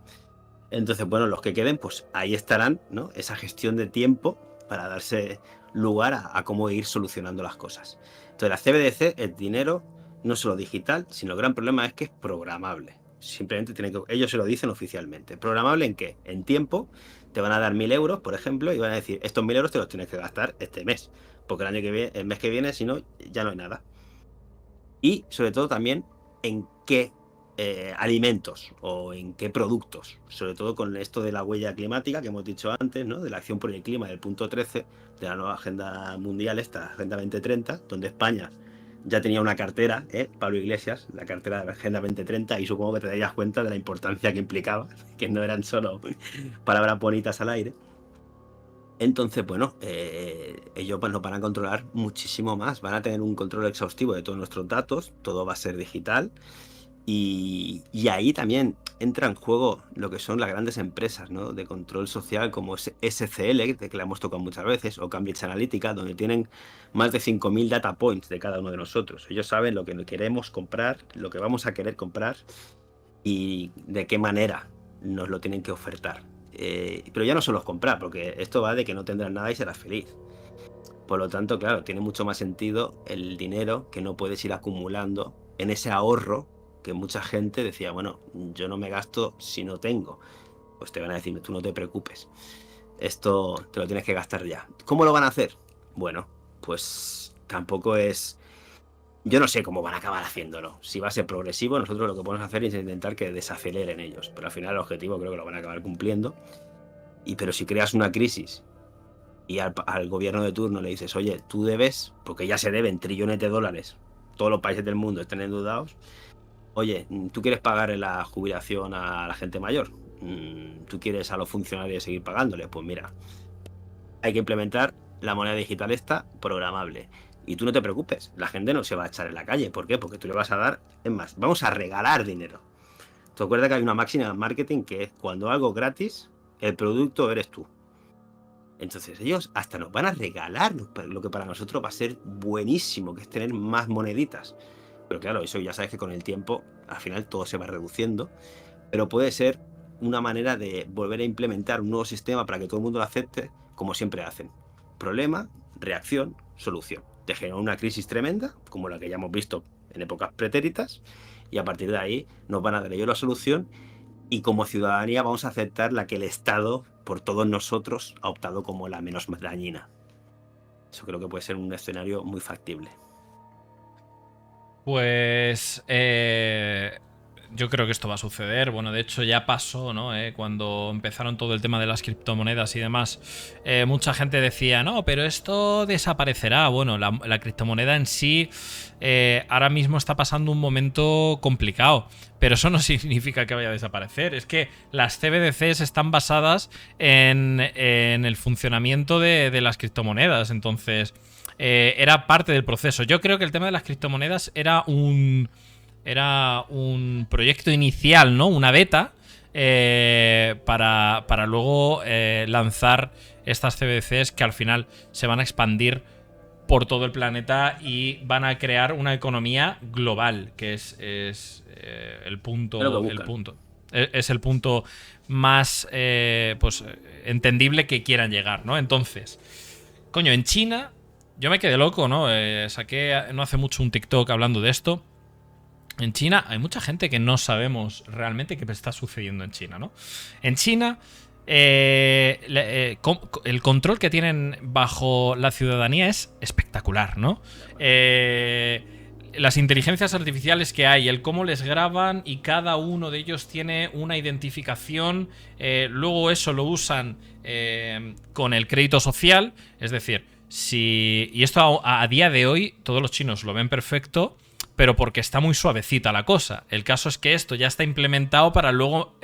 Entonces, bueno, los que queden, pues ahí estarán, ¿no? Esa gestión de tiempo para darse lugar a cómo ir solucionando las cosas. Entonces, la CBDC, el dinero, no solo digital, sino el gran problema es que es programable. Simplemente ellos se lo dicen oficialmente. ¿Programable en qué? En tiempo. Te van a dar 1.000 euros, por ejemplo, y van a decir, estos 1.000 euros te los tienes que gastar este mes. Porque el año que viene, el mes que viene, si no, ya no hay nada. Y sobre todo también en qué alimentos o en qué productos, sobre todo con esto de la huella climática que hemos dicho antes, ¿no? De la acción por el clima del punto 13 de la nueva agenda mundial, esta Agenda 2030, donde España ya tenía una cartera, Pablo Iglesias, la cartera de la Agenda 2030, y supongo que te darías cuenta de la importancia que implicaba, que no eran solo palabras bonitas al aire. Entonces, bueno, ellos pues, nos van a controlar muchísimo más, van a tener un control exhaustivo de todos nuestros datos, todo va a ser digital. Y ahí también entra en juego lo que son las grandes empresas, ¿no? De control social como SCL, de que la hemos tocado muchas veces, o Cambridge Analytica, donde tienen más de 5.000 data points de cada uno de nosotros. Ellos saben lo que queremos comprar, lo que vamos a querer comprar y de qué manera nos lo tienen que ofertar. Pero ya no solo es comprar, porque esto va de que no tendrás nada y serás feliz. Por lo tanto, claro, tiene mucho más sentido el dinero que no puedes ir acumulando en ese ahorro que mucha gente decía, bueno, yo no me gasto si no tengo. Pues te van a decir, tú no te preocupes, esto te lo tienes que gastar ya. ¿Cómo lo van a hacer? Bueno, pues tampoco es... Yo no sé cómo van a acabar haciéndolo. Si va a ser progresivo, nosotros lo que podemos hacer es intentar que desaceleren ellos. Pero al final el objetivo creo que lo van a acabar cumpliendo. Pero si creas una crisis y al gobierno de turno le dices, oye, tú debes, porque ya se deben trillones de dólares, todos los países del mundo están endeudados, oye, ¿tú quieres pagar la jubilación a la gente mayor? ¿Tú quieres a los funcionarios seguir pagándole? Pues mira, hay que implementar la moneda digital esta programable. Y tú no te preocupes, la gente no se va a echar en la calle. ¿Por qué? Porque tú le vas a dar, es más, vamos a regalar dinero. ¿Te acuerdas que hay una máxima en marketing que es cuando algo gratis, el producto eres tú? Entonces ellos hasta nos van a regalar lo que para nosotros va a ser buenísimo, que es tener más moneditas. Pero claro, eso ya sabes que con el tiempo al final todo se va reduciendo, pero puede ser una manera de volver a implementar un nuevo sistema para que todo el mundo lo acepte, como siempre hacen. Problema, reacción, solución. Te genera una crisis tremenda, como la que ya hemos visto en épocas pretéritas, y a partir de ahí nos van a dar ellos la solución y como ciudadanía vamos a aceptar la que el Estado, por todos nosotros, ha optado como la menos dañina. Eso creo que puede ser un escenario muy factible. Pues yo creo que esto va a suceder. Bueno, de hecho ya pasó, ¿no? Cuando empezaron todo el tema de las criptomonedas y demás, mucha gente decía, no, pero esto desaparecerá. Bueno, la criptomoneda en sí ahora mismo está pasando un momento complicado, pero eso no significa que vaya a desaparecer. Es que las CBDCs están basadas en el funcionamiento de las criptomonedas, entonces era parte del proceso. Yo creo que el tema de las criptomonedas era un proyecto inicial, ¿no? Una beta para luego lanzar estas CBDCs que al final se van a expandir por todo el planeta y van a crear una economía global, que es el punto. Es el punto más pues entendible que quieran llegar, ¿no? Entonces, coño, en China, yo me quedé loco, ¿no? Saqué no hace mucho un TikTok hablando de esto. En China hay mucha gente que no sabemos realmente qué está sucediendo en China, ¿no? En China, el control que tienen bajo la ciudadanía es espectacular, ¿no? Las inteligencias artificiales que hay, el cómo les graban y cada uno de ellos tiene una identificación, luego eso lo usan con el crédito social, es decir, y esto a día de hoy todos los chinos lo ven perfecto, pero porque está muy suavecita la cosa. El caso es que esto ya está implementado para luego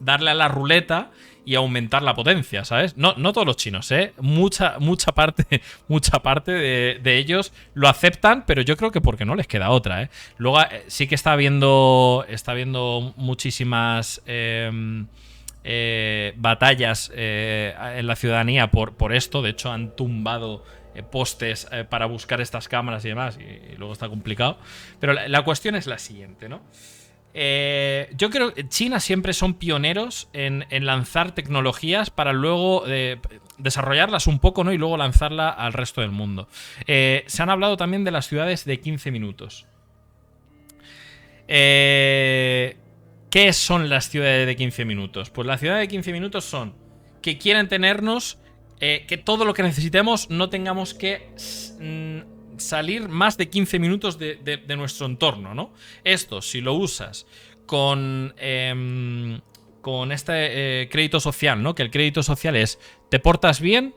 darle a la ruleta y aumentar la potencia, ¿sabes? No todos los chinos, ¿eh? Mucha parte de ellos lo aceptan, pero yo creo que porque no les queda otra, ¿eh? Luego sí que está habiendo muchísimas batallas en la ciudadanía por esto. De hecho, han tumbado postes para buscar estas cámaras y demás, y luego está complicado. Pero la cuestión es la siguiente, ¿no? Yo creo que China siempre son pioneros en lanzar tecnologías para luego desarrollarlas un poco, ¿no? Y luego lanzarla al resto del mundo. Se han hablado también de las ciudades de 15 minutos. ¿Qué son las ciudades de 15 minutos? Pues las ciudades de 15 minutos son que quieren tenernos, que todo lo que necesitemos no tengamos que salir más de 15 minutos de nuestro entorno, ¿no? Esto, si lo usas con este crédito social, ¿no? Que el crédito social es, te portas bien,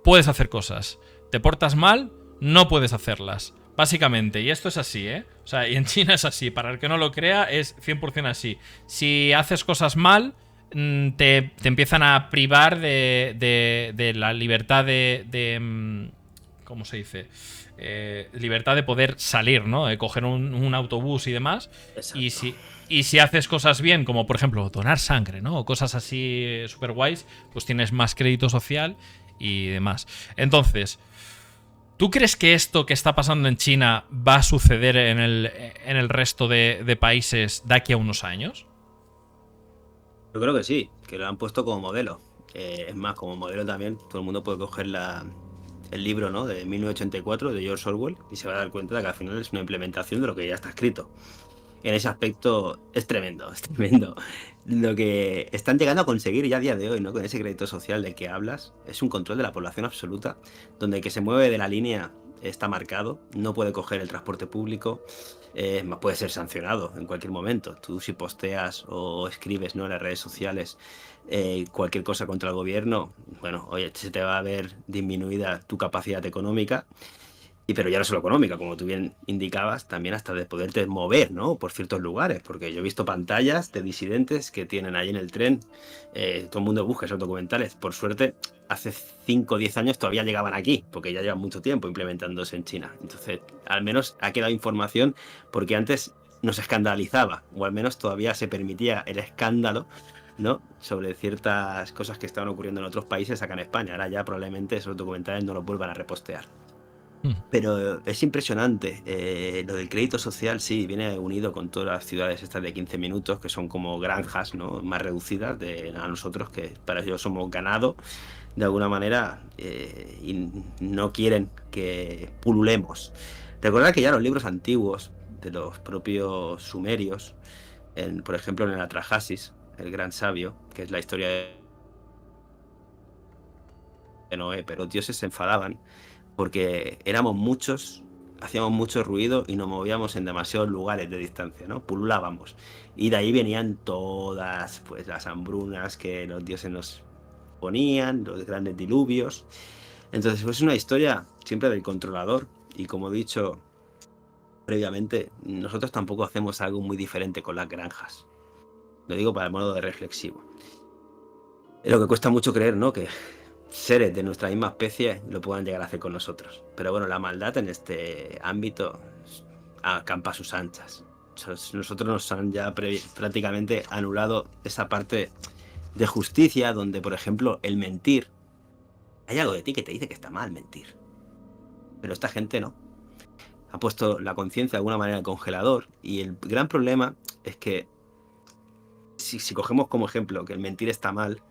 puedes hacer cosas. Te portas mal, no puedes hacerlas. Básicamente, y esto es así, ¿eh? O sea, y en China es así. Para el que no lo crea, es 100% así. Si haces cosas mal, te empiezan a privar de la libertad de ¿cómo se dice? Libertad de poder salir, ¿no? De coger un autobús y demás. Exacto. Y si haces cosas bien, como por ejemplo donar sangre, ¿no? O cosas así super guays, pues tienes más crédito social y demás. Entonces, ¿tú crees que esto que está pasando en China va a suceder en el resto de países de aquí a unos años? Yo creo que sí, que lo han puesto como modelo. Es más, como modelo también, todo el mundo puede coger el libro, ¿no? De 1984 de George Orwell y se va a dar cuenta de que al final es una implementación de lo que ya está escrito. En ese aspecto es tremendo, es tremendo. Lo que están llegando a conseguir ya a día de hoy, ¿no? Con ese crédito social del que hablas, es un control de la población absoluta, donde el que se mueve de la línea está marcado, no puede coger el transporte público, puede ser sancionado en cualquier momento. Tú si posteas o escribes, ¿no? En las redes sociales cualquier cosa contra el gobierno, bueno, oye, se te va a ver disminuida tu capacidad económica. Pero ya no solo económica, como tú bien indicabas, también hasta de poderte mover, ¿no? Por ciertos lugares, porque yo he visto pantallas de disidentes que tienen ahí en el tren, todo el mundo busca esos documentales. Por suerte, hace 5 o 10 años todavía llegaban aquí, porque ya llevan mucho tiempo implementándose en China. Entonces, al menos ha quedado información, porque antes nos escandalizaba, o al menos todavía se permitía el escándalo, ¿no? Sobre ciertas cosas que estaban ocurriendo en otros países acá en España. Ahora ya probablemente esos documentales no los vuelvan a repostear. Pero es impresionante. Lo del crédito social, sí, viene unido con todas las ciudades estas de 15 minutos, que son como granjas, ¿no? Más reducidas a nosotros, que para ellos somos ganado, de alguna manera, y no quieren que pululemos. Recordad que ya los libros antiguos de los propios sumerios, por ejemplo en el Atrahasis, el gran sabio, que es la historia de Noé, pero los dioses se enfadaban porque éramos muchos hacíamos mucho ruido y nos movíamos en demasiados lugares de distancia, ¿no? Pululábamos. Y de ahí venían todas, pues, las hambrunas que los dioses nos ponían, los grandes diluvios. Entonces, pues, es una historia siempre del controlador. Y como he dicho previamente, nosotros tampoco hacemos algo muy diferente con las granjas. Lo digo para el modo de reflexivo. Es lo que cuesta mucho creer, ¿no? Que seres de nuestra misma especie lo puedan llegar a hacer con nosotros. Pero bueno, la maldad en este ámbito acampa a sus anchas. Nosotros nos han ya prácticamente anulado esa parte de justicia donde, por ejemplo, el mentir. Hay algo de ti que te dice que está mal mentir. Pero esta gente no. Ha puesto la conciencia de alguna manera en el congelador. Y el gran problema es que si cogemos como ejemplo que el mentir está mal,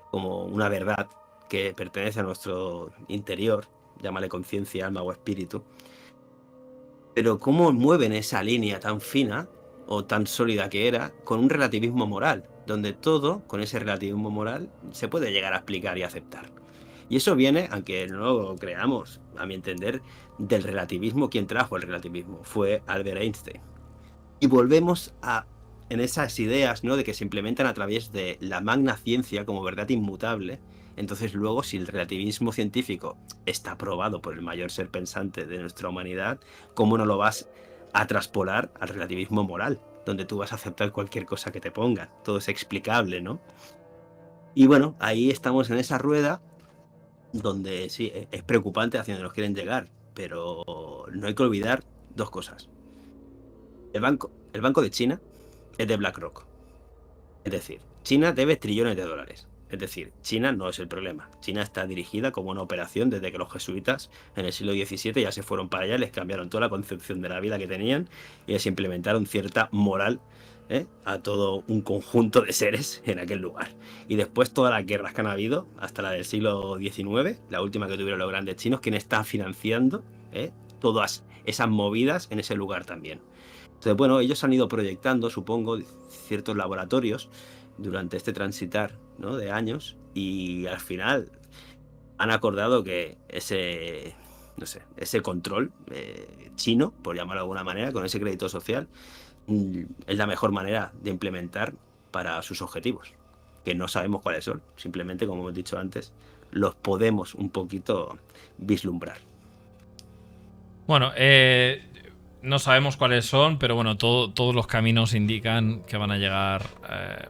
como una verdad que pertenece a nuestro interior, llámale conciencia, alma o espíritu, pero cómo mueven esa línea tan fina o tan sólida que era con un relativismo moral, donde todo, con ese relativismo moral, se puede llegar a explicar y aceptar. Y eso viene, aunque no lo creamos, a mi entender, del relativismo. Quien trajo el relativismo fue Albert Einstein. Y volvemos en esas ideas, ¿no?, de que se implementan a través de la magna ciencia como verdad inmutable. Entonces luego, si el relativismo científico está probado por el mayor ser pensante de nuestra humanidad, ¿cómo no lo vas a traspolar al relativismo moral? Donde tú vas a aceptar cualquier cosa que te pongan. Todo es explicable, ¿no? Y bueno, ahí estamos en esa rueda donde sí, es preocupante hacia donde nos quieren llegar, pero no hay que olvidar dos cosas. El banco de China es de BlackRock. Es decir, China debe trillones de dólares. Es decir, China no es el problema. China está dirigida como una operación desde que los jesuitas en el siglo XVII ya se fueron para allá, les cambiaron toda la concepción de la vida que tenían y les implementaron cierta moral, a todo un conjunto de seres en aquel lugar. Y después todas las guerras que han habido, hasta la del siglo XIX, la última que tuvieron los grandes chinos, ¿quién está financiando todas esas movidas en ese lugar también? Entonces, bueno, ellos han ido proyectando, supongo, ciertos laboratorios durante este transitar, ¿no?, de años, y al final han acordado que ese, no sé, ese control chino, por llamarlo de alguna manera, con ese crédito social, es la mejor manera de implementar para sus objetivos, que no sabemos cuáles son. Simplemente, como hemos dicho antes, los podemos un poquito vislumbrar. Bueno, no sabemos cuáles son, pero bueno, todos los caminos indican que van a llegar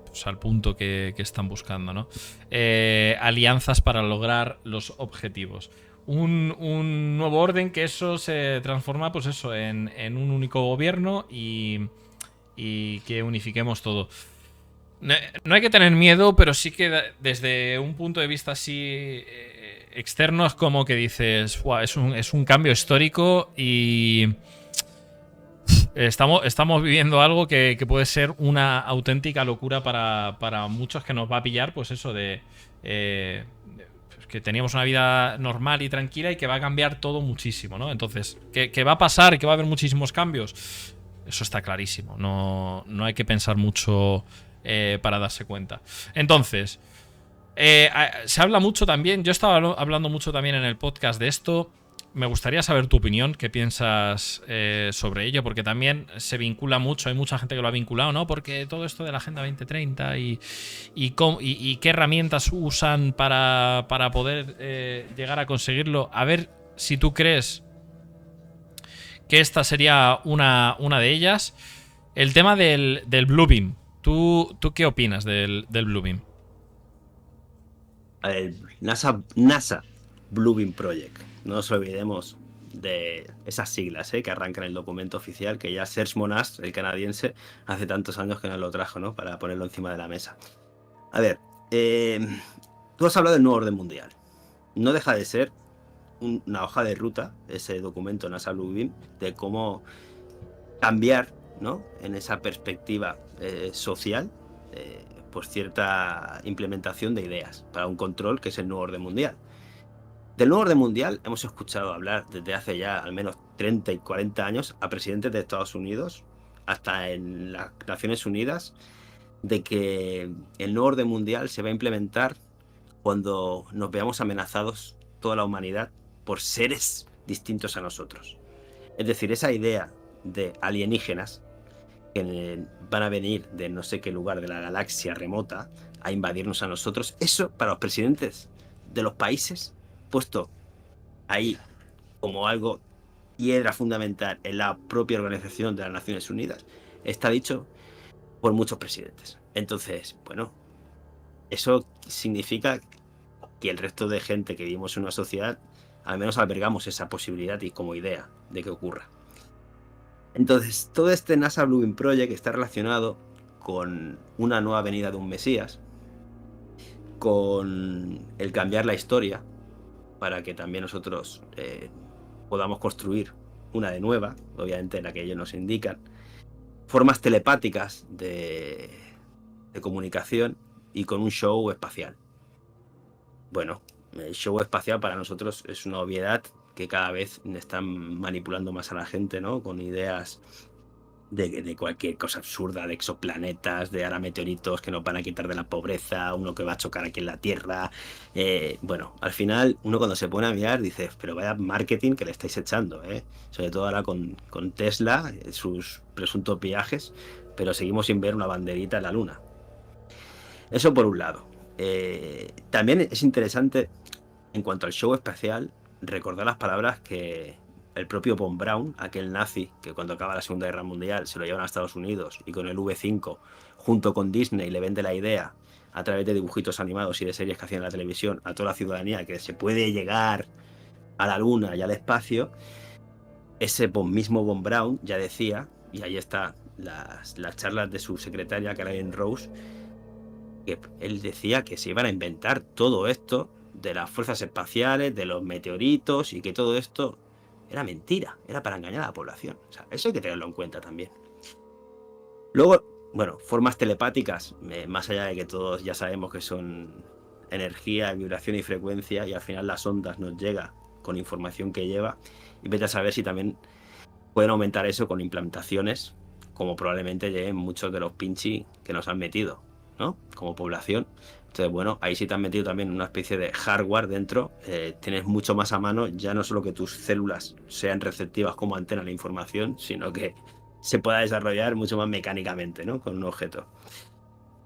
pues al punto que están buscando, ¿no? Alianzas para lograr los objetivos. Un nuevo orden que eso se transforma, pues eso, en un único gobierno y que unifiquemos todo. No hay que tener miedo, pero sí que desde un punto de vista así externo es como que dices, wow, es un cambio histórico y estamos viviendo algo que puede ser una auténtica locura para muchos, que nos va a pillar, pues eso de que teníamos una vida normal y tranquila y que va a cambiar todo muchísimo, ¿no? Entonces, ¿qué va a pasar y que va a haber muchísimos cambios? Eso está clarísimo. No hay que pensar mucho para darse cuenta. Entonces, se habla mucho también. Yo estaba hablando mucho también en el podcast de esto. Me gustaría saber tu opinión, qué piensas sobre ello, porque también se vincula mucho, hay mucha gente que lo ha vinculado, ¿no? Porque todo esto de la Agenda 2030 y qué herramientas usan para poder llegar a conseguirlo. A ver si tú crees que esta sería una de ellas. El tema del Bluebeam. ¿Tú qué opinas del Bluebeam? El NASA Bluebeam Project. No nos olvidemos de esas siglas que arrancan el documento oficial, que ya Serge Monast, el canadiense, hace tantos años que nos lo trajo, ¿no?, para ponerlo encima de la mesa. A ver, tú has hablado del nuevo orden mundial. No deja de ser una hoja de ruta, ese documento NASA Bluebeam, de cómo cambiar, ¿no?, en esa perspectiva social, pues cierta implementación de ideas para un control que es el nuevo orden mundial. Del nuevo orden mundial hemos escuchado hablar desde hace ya al menos 30 y 40 años a presidentes de Estados Unidos, hasta en las Naciones Unidas, de que el nuevo orden mundial se va a implementar cuando nos veamos amenazados toda la humanidad por seres distintos a nosotros. Es decir, esa idea de alienígenas que van a venir de no sé qué lugar de la galaxia remota a invadirnos a nosotros, eso para los presidentes de los países, puesto ahí como algo piedra fundamental en la propia Organización de las Naciones Unidas, está dicho por muchos presidentes. Entonces, bueno, eso significa que el resto de gente que vivimos en una sociedad, al menos albergamos esa posibilidad y como idea de que ocurra. Entonces, todo este NASA Blueprint Project está relacionado con una nueva venida de un Mesías, con el cambiar la historia para que también nosotros podamos construir una de nueva, obviamente la que ellos nos indican, formas telepáticas de comunicación y con un show espacial. Bueno, el show espacial para nosotros es una obviedad que cada vez están manipulando más a la gente, ¿no? Con ideas de cualquier cosa absurda, de exoplanetas, de ahora meteoritos que nos van a quitar de la pobreza, uno que va a chocar aquí en la Tierra. Bueno, al final uno cuando se pone a mirar dice, pero vaya marketing que le estáis echando, ¿eh? Sobre todo ahora con Tesla, sus presuntos viajes, pero seguimos sin ver una banderita en la Luna. Eso por un lado. También es interesante, en cuanto al show espacial, recordar las palabras que el propio Von Braun, aquel nazi que cuando acaba la Segunda Guerra Mundial se lo llevan a Estados Unidos y con el V5, junto con Disney, le vende la idea a través de dibujitos animados y de series que hacían en la televisión a toda la ciudadanía que se puede llegar a la Luna y al espacio. Ese mismo Von Braun ya decía, y ahí está las charlas de su secretaria Caroline Rose, que él decía que se iban a inventar todo esto de las fuerzas espaciales, de los meteoritos y que todo esto era mentira, era para engañar a la población. O sea, eso hay que tenerlo en cuenta también. Luego, bueno, formas telepáticas, más allá de que todos ya sabemos que son energía, vibración y frecuencia, y al final las ondas nos llega con información que lleva, y vete a saber si también pueden aumentar eso con implantaciones, como probablemente lleguen muchos de los pinchi que nos han metido, ¿no? Como población. Entonces, bueno, ahí sí te han metido también una especie de hardware dentro. Tienes mucho más a mano, ya no solo que tus células sean receptivas como antena a la información, sino que se pueda desarrollar mucho más mecánicamente, ¿no? Con un objeto.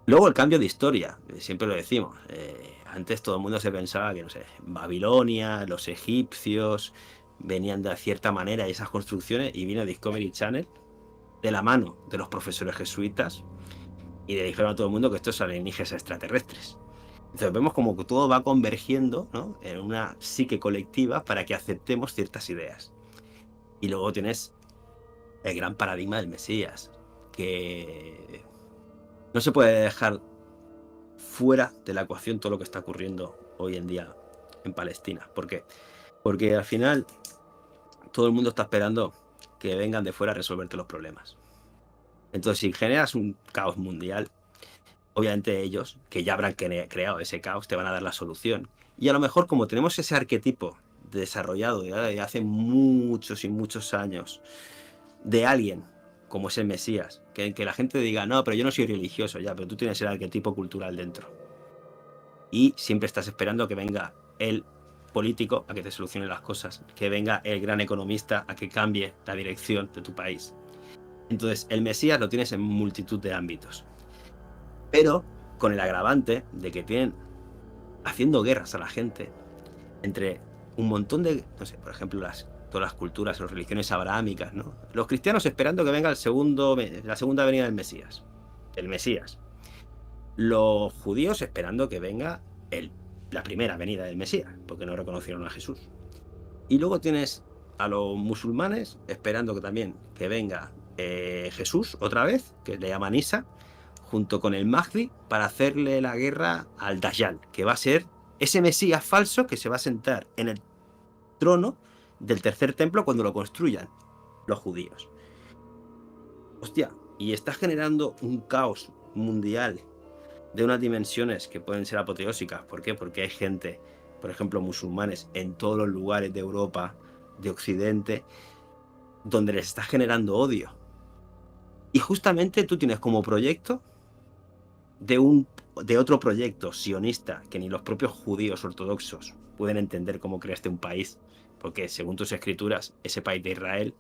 Luego el cambio de historia, siempre lo decimos. Antes todo el mundo se pensaba que, no sé, Babilonia, los egipcios venían de cierta manera y esas construcciones, y vino Discovery Channel de la mano de los profesores jesuitas y le dijeron a todo el mundo que estos son alienígenas extraterrestres. Entonces vemos como que todo va convergiendo, ¿no?, en una psique colectiva para que aceptemos ciertas ideas. Y luego tienes el gran paradigma del Mesías, que no se puede dejar fuera de la ecuación todo lo que está ocurriendo hoy en día en Palestina. ¿Por qué? Porque al final todo el mundo está esperando que vengan de fuera a resolverte los problemas. Entonces, si generas un caos mundial, obviamente ellos, que ya habrán creado ese caos, te van a dar la solución. Y a lo mejor, como tenemos ese arquetipo desarrollado de hace muchos y muchos años, de alguien como es el Mesías, que la gente diga, no, pero yo no soy religioso, ya, pero tú tienes el arquetipo cultural dentro. Y siempre estás esperando que venga el político a que te solucione las cosas, que venga el gran economista a que cambie la dirección de tu país. Entonces, el Mesías lo tienes en multitud de ámbitos, pero con el agravante de que tienen haciendo guerras a la gente entre un montón de, no sé, por ejemplo, todas las culturas, las religiones abrahámicas, ¿no? Los cristianos esperando que venga la segunda venida del Mesías, el Mesías. Los judíos esperando que venga la primera venida del Mesías, porque no reconocieron a Jesús. Y luego tienes a los musulmanes esperando que venga Jesús otra vez, que le llaman Isa, junto con el Mahdi, para hacerle la guerra al Dajjal, que va a ser ese Mesías falso que se va a sentar en el trono del tercer templo cuando lo construyan los judíos. Hostia, y está generando un caos mundial de unas dimensiones que pueden ser apoteósicas. ¿Por qué? Porque hay gente, por ejemplo, musulmanes en todos los lugares de Europa, de Occidente, donde les está generando odio. Y justamente tú tienes como proyecto de otro proyecto sionista que ni los propios judíos ortodoxos pueden entender cómo creaste un país, porque según tus escrituras, ese país de Israel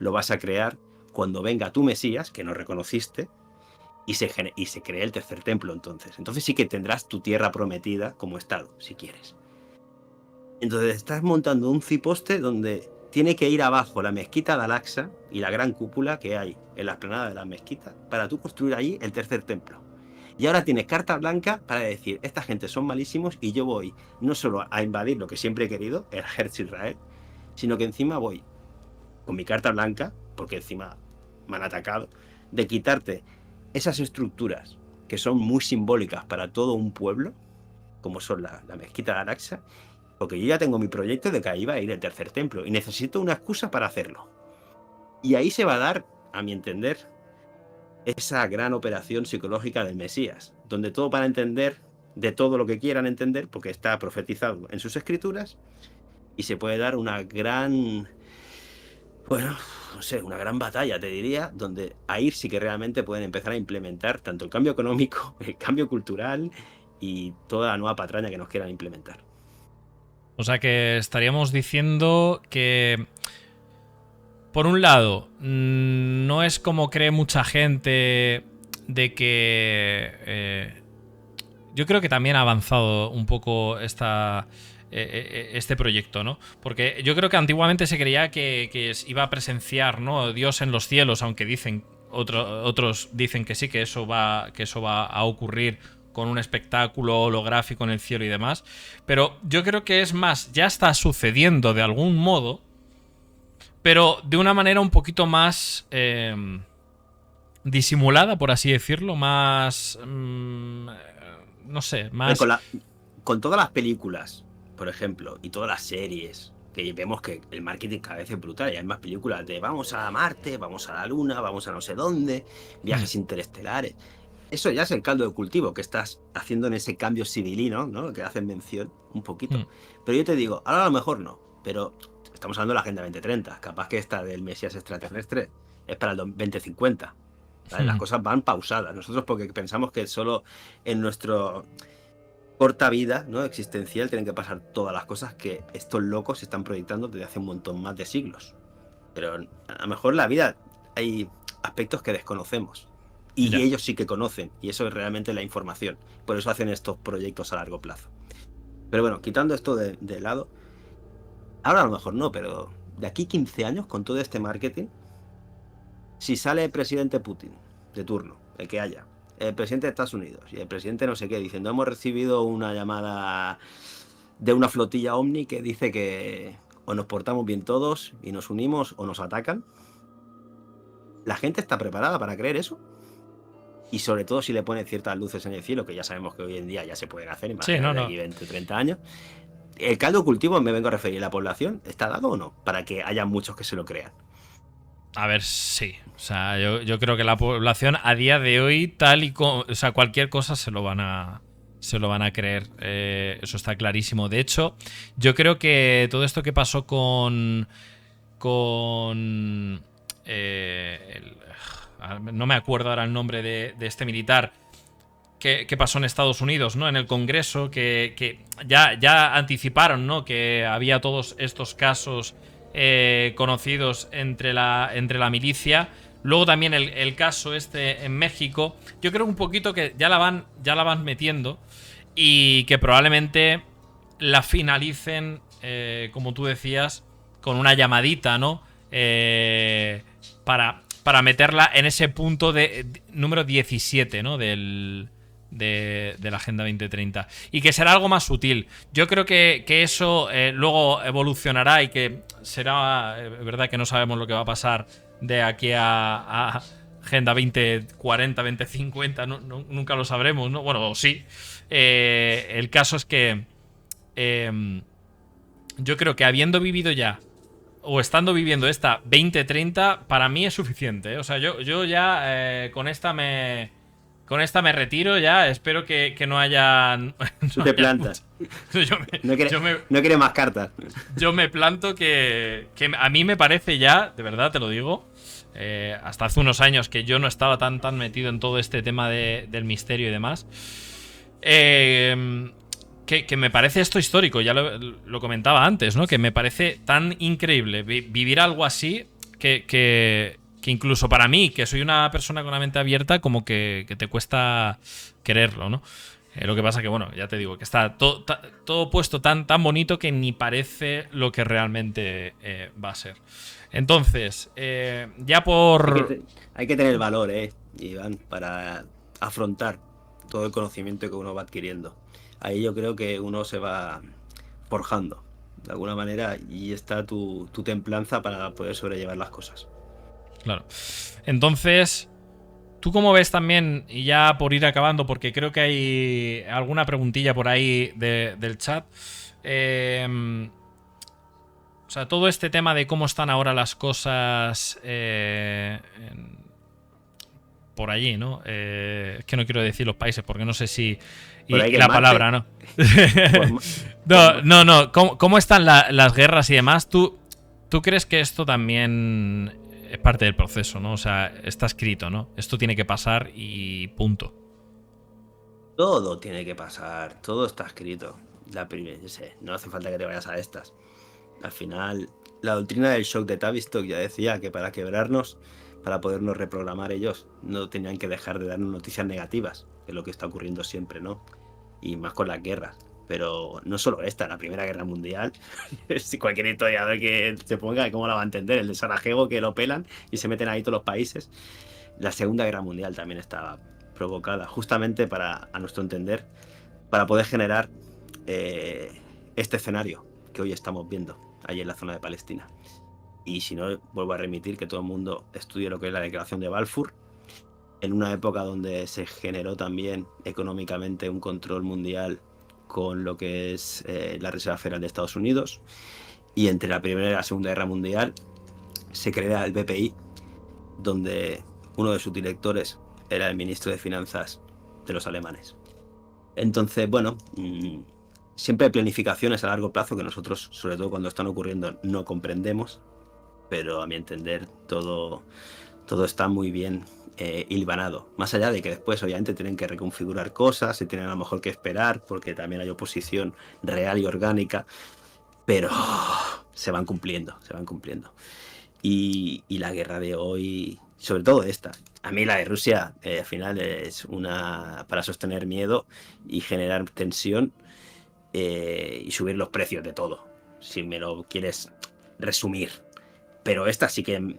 lo vas a crear cuando venga tu Mesías, que no reconociste, y se cree el tercer templo entonces. Entonces sí que tendrás tu tierra prometida como Estado, si quieres. Entonces estás montando un ciposte donde tiene que ir abajo la mezquita de Al-Aqsa y la gran cúpula que hay en la explanada de la mezquita para tú construir allí el tercer templo. Y ahora tienes carta blanca para decir, esta gente son malísimos y yo voy no solo a invadir lo que siempre he querido, el Eretz Israel, sino que encima voy con mi carta blanca, porque encima me han atacado, de quitarte esas estructuras que son muy simbólicas para todo un pueblo, como son la mezquita de Al-Aqsa, porque yo ya tengo mi proyecto de que ahí va a ir el tercer templo y necesito una excusa para hacerlo. Y ahí se va a dar, a mi entender, esa gran operación psicológica del Mesías, donde todo van a entender de todo lo que quieran entender, porque está profetizado en sus escrituras, y se puede dar una gran, bueno, no sé, una gran batalla, te diría, donde ahí sí que realmente pueden empezar a implementar tanto el cambio económico, el cambio cultural y toda la nueva patraña que nos quieran implementar. O sea que estaríamos diciendo que, por un lado, no es como cree mucha gente de que... yo creo que también ha avanzado un poco este proyecto, ¿no? Porque yo creo que antiguamente se creía que iba a presenciar, ¿no?, Dios en los cielos, aunque dicen otros dicen que sí, que eso va a ocurrir con un espectáculo holográfico en el cielo y demás. Pero yo creo que es más, ya está sucediendo de algún modo, pero de una manera un poquito más disimulada, por así decirlo, más... no sé, más... Con todas las películas, por ejemplo, y todas las series, que vemos que el marketing cada vez es brutal, y hay más películas de vamos a Marte, vamos a la Luna, vamos a no sé dónde, viajes interestelares. Eso ya es el caldo de cultivo que estás haciendo en ese cambio civilino, ¿no?, que hacen mención un poquito. Pero yo te digo, ahora a lo mejor no, pero estamos hablando de la Agenda 2030, capaz que esta del Mesías extraterrestre es para el 2050. ¿Vale? Las cosas van pausadas. Nosotros porque pensamos que solo en nuestro corta vida, ¿no?, existencial tienen que pasar todas las cosas que estos locos están proyectando desde hace un montón más de siglos. Pero a lo mejor la vida hay aspectos que desconocemos. Y ellos sí que conocen, y eso es realmente la información. Por eso hacen estos proyectos a largo plazo. Pero bueno, quitando esto de lado, ahora a lo mejor no, pero de aquí 15 años, con todo este marketing, si sale el presidente Putin, de turno, el que haya, el presidente de Estados Unidos y el presidente no sé qué, diciendo hemos recibido una llamada de una flotilla Omni que dice que o nos portamos bien todos y nos unimos o nos atacan, ¿la gente está preparada para creer eso? Y sobre todo si le ponen ciertas luces en el cielo, que ya sabemos que hoy en día ya se pueden hacer, imagínate, de aquí 20 o 30 años. ¿El caldo cultivo, me vengo a referir, la población, está dado o no? Para que haya muchos que se lo crean. A ver, sí. O sea, yo creo que la población a día de hoy, tal y como... O sea, cualquier cosa se lo van a creer. Eso está clarísimo. De hecho, yo creo que todo esto que pasó con no me acuerdo ahora el nombre de este militar que pasó en Estados Unidos, ¿no?, en el Congreso, que ya anticiparon, ¿no?, que había todos estos casos conocidos entre la milicia. Luego también el caso este en México. Yo creo un poquito que ya la van metiendo y que probablemente la finalicen, como tú decías, con una llamadita, ¿no?, para meterla en ese punto de número 17, ¿no?, de la Agenda 2030. Y que será algo más sutil. Yo creo que eso luego evolucionará y que será... verdad que no sabemos lo que va a pasar de aquí a Agenda 2040, 2050. Nunca lo sabremos, ¿no? Bueno, sí. El caso es que yo creo que habiendo vivido ya o estando viviendo esta 2030, para mí es suficiente, ¿eh? O sea, yo ya con esta me retiro ya. Espero que no haya... Tú te plantas. No quiere más cartas. Yo me planto que a mí me parece ya, de verdad te lo digo, hasta hace unos años que yo no estaba tan metido en todo este tema del misterio y demás, que me parece esto histórico. Ya lo comentaba antes, ¿no?, que me parece tan increíble vivir algo así que incluso para mí, que soy una persona con la mente abierta, como que te cuesta quererlo, ¿no? Lo que pasa que, bueno, ya te digo, que está todo puesto tan bonito que ni parece lo que realmente va a ser. Entonces, ya por... Hay que tener valor, Iván, para afrontar todo el conocimiento que uno va adquiriendo. Ahí yo creo que uno se va forjando, de alguna manera, y está tu templanza para poder sobrellevar las cosas. Claro. Entonces, ¿tú cómo ves también, y ya por ir acabando, porque creo que hay alguna preguntilla por ahí del chat? O sea, todo este tema de cómo están ahora las cosas por allí, ¿no? Es que no quiero decir los países porque no sé si... Y la palabra, ¿no? No. ¿Cómo están las guerras y demás? ¿Tú crees que esto también es parte del proceso, ¿no? O sea, está escrito, ¿no? Esto tiene que pasar y punto. Todo tiene que pasar, todo está escrito. Yo sé, no hace falta que te vayas a estas. Al final, la doctrina del shock de Tavistock ya decía que para quebrarnos, para podernos reprogramar ellos, no tenían que dejar de darnos noticias negativas, que es lo que está ocurriendo siempre, ¿no? Y más con las guerras. Pero no solo esta, la Primera Guerra Mundial. Si cualquier historiador que se ponga, ¿cómo la va a entender? El de Sarajevo, que lo pelan y se meten ahí todos los países. La Segunda Guerra Mundial también estaba provocada, justamente para, a nuestro entender, para poder generar este escenario que hoy estamos viendo allí en la zona de Palestina. Y si no, vuelvo a remitir que todo el mundo estudie lo que es la Declaración de Balfour, en una época donde se generó también económicamente un control mundial con lo que es la Reserva Federal de Estados Unidos, y entre la Primera y la Segunda Guerra Mundial se crea el BPI, donde uno de sus directores era el ministro de Finanzas de los alemanes. Entonces, bueno, siempre hay planificaciones a largo plazo que nosotros, sobre todo cuando están ocurriendo, no comprendemos, pero a mi entender todo está muy bien hilvanado. Más allá de que después obviamente tienen que reconfigurar cosas y tienen a lo mejor que esperar porque también hay oposición real y orgánica, pero se van cumpliendo. Y la guerra de hoy, sobre todo esta, a mí la de Rusia al final es una para sostener miedo y generar tensión y subir los precios de todo, si me lo quieres resumir. Pero esta sí que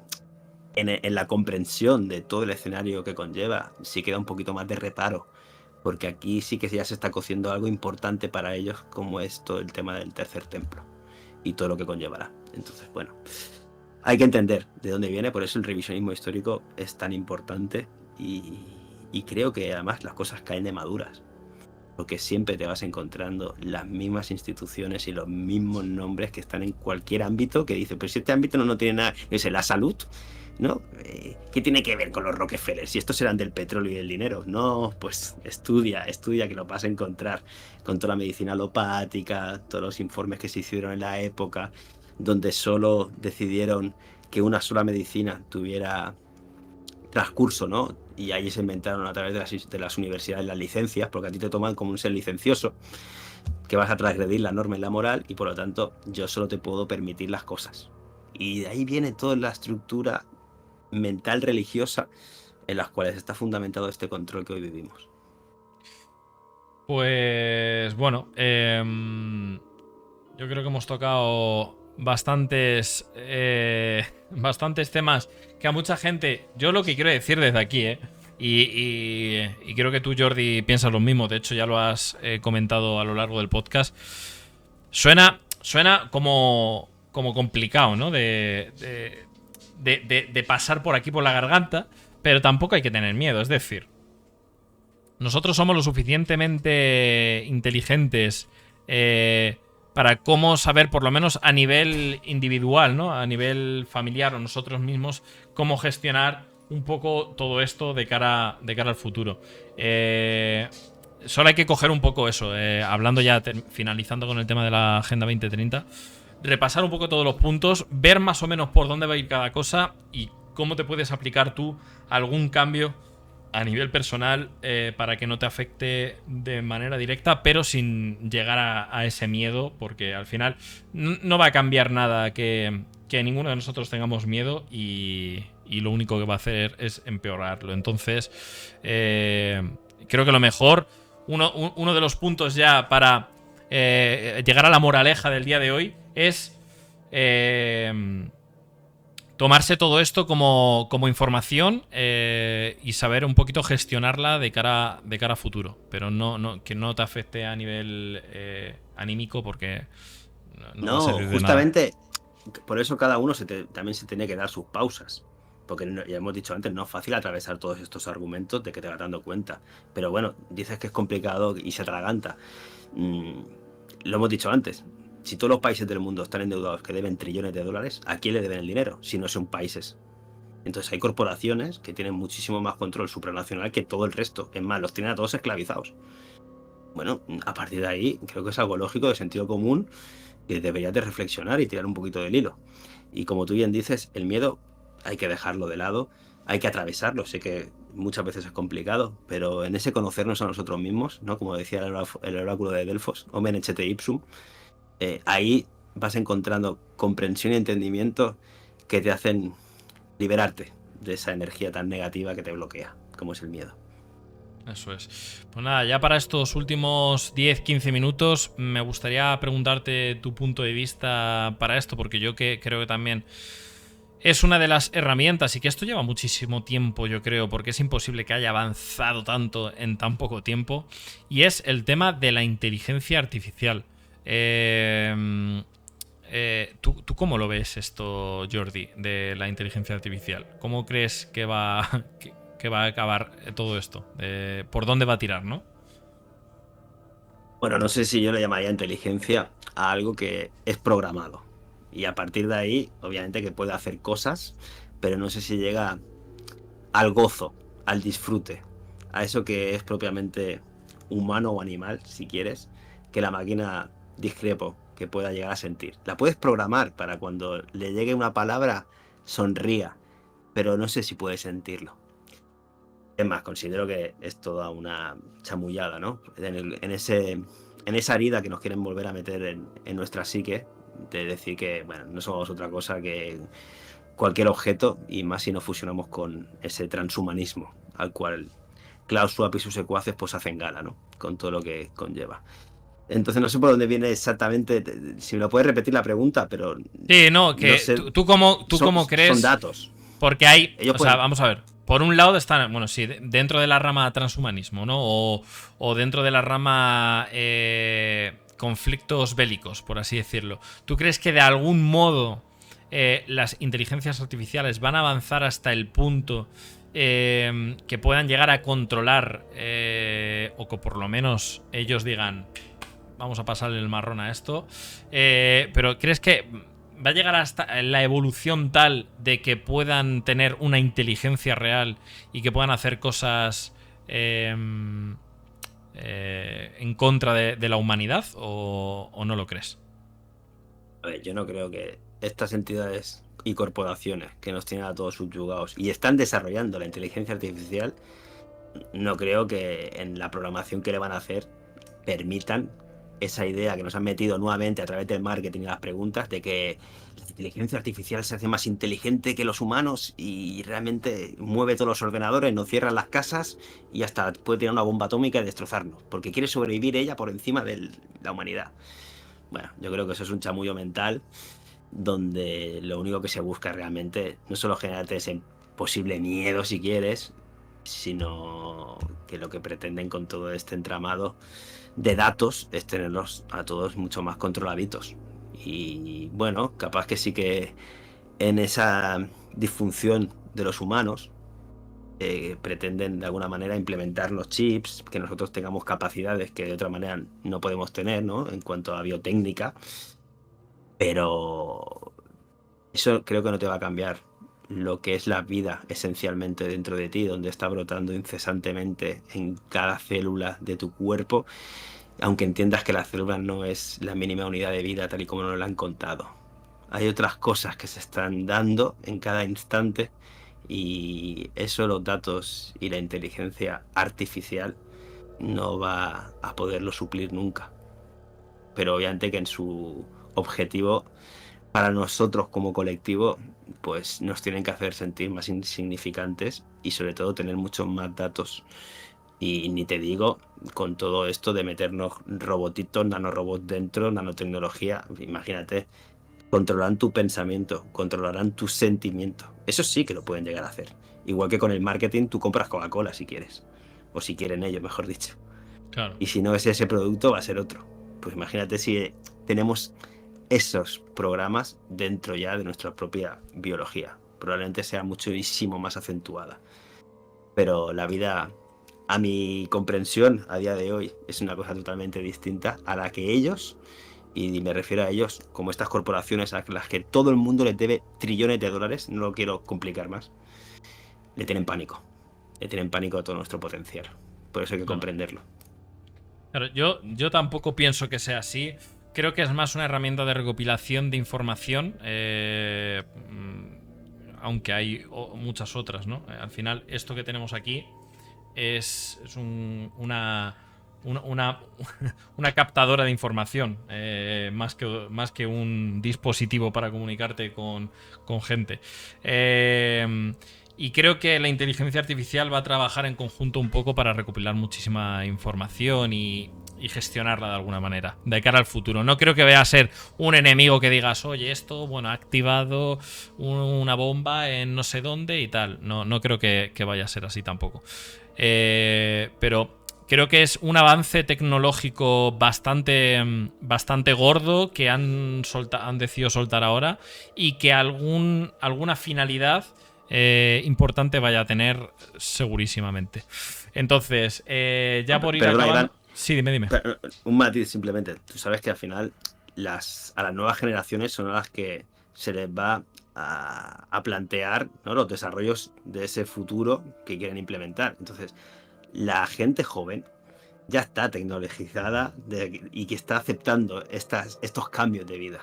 en la comprensión de todo el escenario que conlleva, sí queda un poquito más de reparo, porque aquí sí que ya se está cociendo algo importante para ellos, como es todo el tema del tercer templo y todo lo que conllevará. Entonces, bueno, hay que entender de dónde viene, por eso el revisionismo histórico es tan importante y creo que además las cosas caen de maduras, porque siempre te vas encontrando las mismas instituciones y los mismos nombres que están en cualquier ámbito, que dice, pero si este ámbito no tiene nada, es la salud, ¿no? ¿Qué tiene que ver con los Rockefeller? Si estos eran del petróleo y del dinero. No, pues estudia, que lo vas a encontrar con toda la medicina alopática, todos los informes que se hicieron en la época, donde solo decidieron que una sola medicina tuviera transcurso, ¿no? Y ahí se inventaron a través de las universidades las licencias, porque a ti te toman como un ser licencioso, que vas a transgredir la norma y la moral, y por lo tanto yo solo te puedo permitir las cosas. Y de ahí viene toda la estructura mental religiosa en las cuales está fundamentado este control que hoy vivimos. Pues bueno, yo creo que hemos tocado bastantes temas que a mucha gente, yo lo que quiero decir desde aquí, y creo que tú, Jordi, piensas lo mismo, de hecho ya lo has comentado a lo largo del podcast, suena como complicado, ¿no? De pasar por aquí por la garganta, pero tampoco hay que tener miedo, es decir, nosotros somos lo suficientemente inteligentes para cómo saber, por lo menos a nivel individual, ¿no? A nivel familiar o nosotros mismos, cómo gestionar un poco todo esto de cara al futuro. Solo hay que coger un poco eso, hablando ya, finalizando con el tema de la Agenda 2030, repasar un poco todos los puntos, ver más o menos por dónde va a ir cada cosa y cómo te puedes aplicar tú algún cambio a nivel personal para que no te afecte de manera directa, pero sin llegar a ese miedo, porque al final no va a cambiar nada que ninguno de nosotros tengamos miedo y lo único que va a hacer es empeorarlo. Entonces, creo que lo mejor, uno de los puntos ya para llegar a la moraleja del día de hoy es tomarse todo esto como información y saber un poquito gestionarla de cara a futuro. Pero que no te afecte a nivel anímico, porque no va a No, servir de nada. justamente por eso cada uno también se tiene que dar sus pausas. Porque ya hemos dicho antes, no es fácil atravesar todos estos argumentos de que te vas dando cuenta. Pero bueno, dices que es complicado y se atraganta. Mm, lo hemos dicho antes. Si todos los países del mundo están endeudados que deben trillones de dólares, ¿a quién le deben el dinero? Si no son países. Entonces hay corporaciones que tienen muchísimo más control supranacional que todo el resto. Es más, los tienen a todos esclavizados. Bueno, a partir de ahí creo que es algo lógico, de sentido común, que deberías de reflexionar y tirar un poquito del hilo. Y como tú bien dices, el miedo hay que dejarlo de lado, hay que atravesarlo. Sé que muchas veces es complicado, pero en ese conocernos a nosotros mismos, ¿no? Como decía el oráculo de Delfos, Omen Ecce Ipsum, ahí vas encontrando comprensión y entendimiento que te hacen liberarte de esa energía tan negativa que te bloquea, como es el miedo. Eso es. Pues nada, ya para estos últimos 10-15 minutos me gustaría preguntarte tu punto de vista para esto, porque yo creo que también es una de las herramientas, y que esto lleva muchísimo tiempo, yo creo, porque es imposible que haya avanzado tanto en tan poco tiempo, y es el tema de la inteligencia artificial. ¿Tú cómo lo ves esto, Jordi, de la inteligencia artificial? ¿Cómo crees que va, que va a acabar todo esto? ¿Por dónde va a tirar, no? Bueno, no sé si yo le llamaría inteligencia a algo que es programado. Y a partir de ahí, obviamente que puede hacer cosas, pero no sé si llega al gozo, al disfrute, a eso que es propiamente humano o animal, si quieres, que la máquina, discrepo, que pueda llegar a sentir. La puedes programar para cuando le llegue una palabra sonría, pero no sé si puede sentirlo. Es más, considero que es toda una chamullada, ¿no? En esa herida que nos quieren volver a meter en nuestra psique, de decir que, bueno, no somos otra cosa que cualquier objeto, y más si nos fusionamos con ese transhumanismo al cual Klaus Schwab y sus secuaces pues hacen gala, ¿no? Con todo lo que conlleva. Entonces no sé por dónde viene exactamente, si me lo puedes repetir la pregunta, pero Sí, no, no que sé, tú cómo son crees. datos. Porque hay, Ellos o sea, pueden, vamos a ver. Por un lado están, bueno, sí, dentro de la rama transhumanismo, ¿no? O dentro de la rama conflictos bélicos, por así decirlo. ¿Tú crees que de algún modo las inteligencias artificiales van a avanzar hasta el punto que puedan llegar a controlar o que por lo menos ellos digan, vamos a pasarle el marrón a esto? Pero ¿crees que va a llegar hasta la evolución tal de que puedan tener una inteligencia real y que puedan hacer cosas en contra de la humanidad, o no lo crees? a ver, yo no creo que estas entidades y corporaciones que nos tienen a todos subyugados y están desarrollando la inteligencia artificial, no creo que en la programación que le van a hacer permitan esa idea que nos han metido nuevamente a través del marketing y las preguntas de que la inteligencia artificial se hace más inteligente que los humanos y realmente mueve todos los ordenadores, nos cierran las casas y hasta puede tirar una bomba atómica y destrozarnos, porque quiere sobrevivir ella por encima de la humanidad. Bueno, yo creo que eso es un chamullo mental donde lo único que se busca realmente no solo generarte ese posible miedo si quieres, sino que lo que pretenden con todo este entramado de datos es tenerlos a todos mucho más controladitos. Y bueno, capaz que sí que en esa disfunción de los humanos pretenden de alguna manera implementar los chips, que nosotros tengamos capacidades que de otra manera no podemos tener, ¿no? En cuanto a biotécnica, pero eso creo que no te va a cambiar lo que es la vida esencialmente dentro de ti, donde está brotando incesantemente en cada célula de tu cuerpo, aunque entiendas que la célula no es la mínima unidad de vida tal y como nos la han contado. Hay otras cosas que se están dando en cada instante Y eso, los datos y la inteligencia artificial no va a poderlo suplir nunca. Pero obviamente que en su objetivo, para nosotros como colectivo, pues nos tienen que hacer sentir más insignificantes y sobre todo tener muchos más datos. Y ni te digo con todo esto de meternos robotitos, nanorobots dentro, nanotecnología, imagínate, controlarán tu pensamiento, controlarán tus sentimientos. Eso sí que lo pueden llegar a hacer. Igual que con el marketing, tú compras Coca-Cola si quieres. O si quieren ellos, mejor dicho. Claro. Y si no es ese producto, va a ser otro. Pues imagínate si tenemos esos programas dentro ya de nuestra propia biología. Probablemente sea muchísimo más acentuada. Pero la vida, a mi comprensión, a día de hoy, es una cosa totalmente distinta a la que ellos, y me refiero a ellos como estas corporaciones a las que todo el mundo les debe trillones de dólares, no lo quiero complicar más, le tienen pánico. Le tienen pánico a todo nuestro potencial. Por eso hay que Claro. comprenderlo. Claro, yo tampoco pienso que sea así. Creo que es más una herramienta de recopilación de información, aunque hay muchas otras, ¿no? Al final, esto que tenemos aquí es una, una captadora de información, más que un dispositivo para comunicarte con gente. Y creo que la inteligencia artificial va a trabajar en conjunto un poco para recopilar muchísima información y gestionarla de alguna manera, de cara al futuro. No creo que vaya a ser un enemigo que digas, oye, esto, bueno, ha activado una bomba en no sé dónde y tal. No creo que vaya a ser así tampoco. Pero creo que es un avance tecnológico bastante gordo que han decidido soltar ahora y que alguna finalidad importante vaya a tener segurísimamente. Entonces, ya por ir Perdona, Iván, acabando... Sí, dime. un matiz simplemente. Tú sabes que al final a las nuevas generaciones son a las que se les va a plantear, ¿no?, los desarrollos de ese futuro que quieren implementar. Entonces, la gente joven ya está tecnologizada y que está aceptando estos cambios de vida.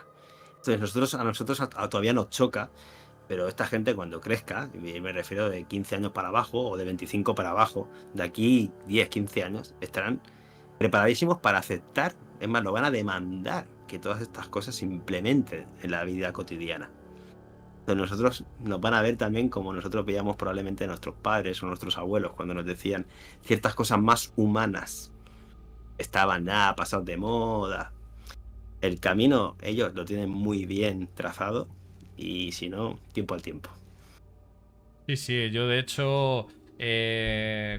Entonces, a nosotros todavía nos choca, pero esta gente cuando crezca, y me refiero de 15 años para abajo o de 25 para abajo, de aquí 10, 15 años, estarán preparadísimos para aceptar, es más, lo van a demandar que todas estas cosas se implementen en la vida cotidiana. Entonces nosotros nos van a ver también como nosotros veíamos probablemente a nuestros padres o nuestros abuelos cuando nos decían ciertas cosas más humanas. Estaban nada, pasados de moda. El camino ellos lo tienen muy bien trazado y si no, tiempo al tiempo. Sí, yo de hecho,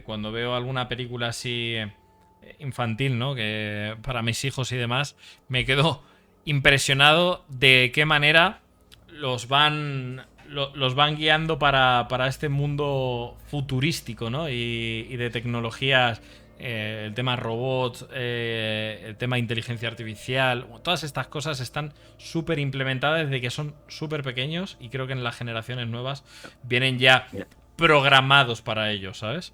cuando veo alguna película así infantil, ¿no? Que para mis hijos y demás, me quedo impresionado de qué manera los van guiando para este mundo futurístico, ¿no? Y de tecnologías, el tema robots, el tema inteligencia artificial, todas estas cosas están súper implementadas desde que son súper pequeños y creo que en las generaciones nuevas vienen ya Mira, programados para ello, ¿sabes?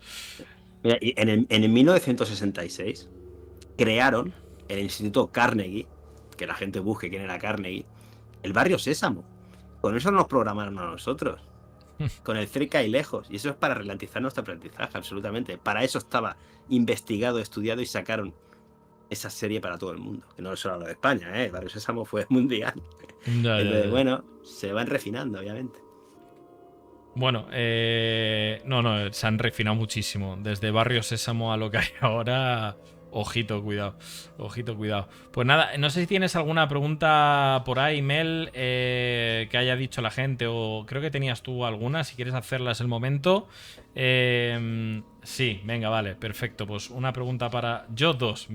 mira, y en el 1966 crearon el Instituto Carnegie, que la gente busque quién era Carnegie, el barrio Sésamo. Con eso nos programaron a nosotros. Con el cerca y lejos. Y eso es para ralentizar nuestro aprendizaje, absolutamente. Para eso estaba investigado, estudiado y sacaron esa serie para todo el mundo. Que no es solo lo de España, ¿eh? El barrio Sésamo fue mundial. Entonces, Ya. bueno, se van refinando, obviamente. Bueno, no, se han refinado muchísimo. Desde Barrio Sésamo a lo que hay ahora, ojito, cuidado. Ojito, cuidado. Pues nada, no sé si tienes alguna pregunta por ahí, Mel, que haya dicho la gente, o creo que tenías tú alguna, si quieres hacerlas el momento. Sí, venga, vale, perfecto. Pues una pregunta para... Yo dos,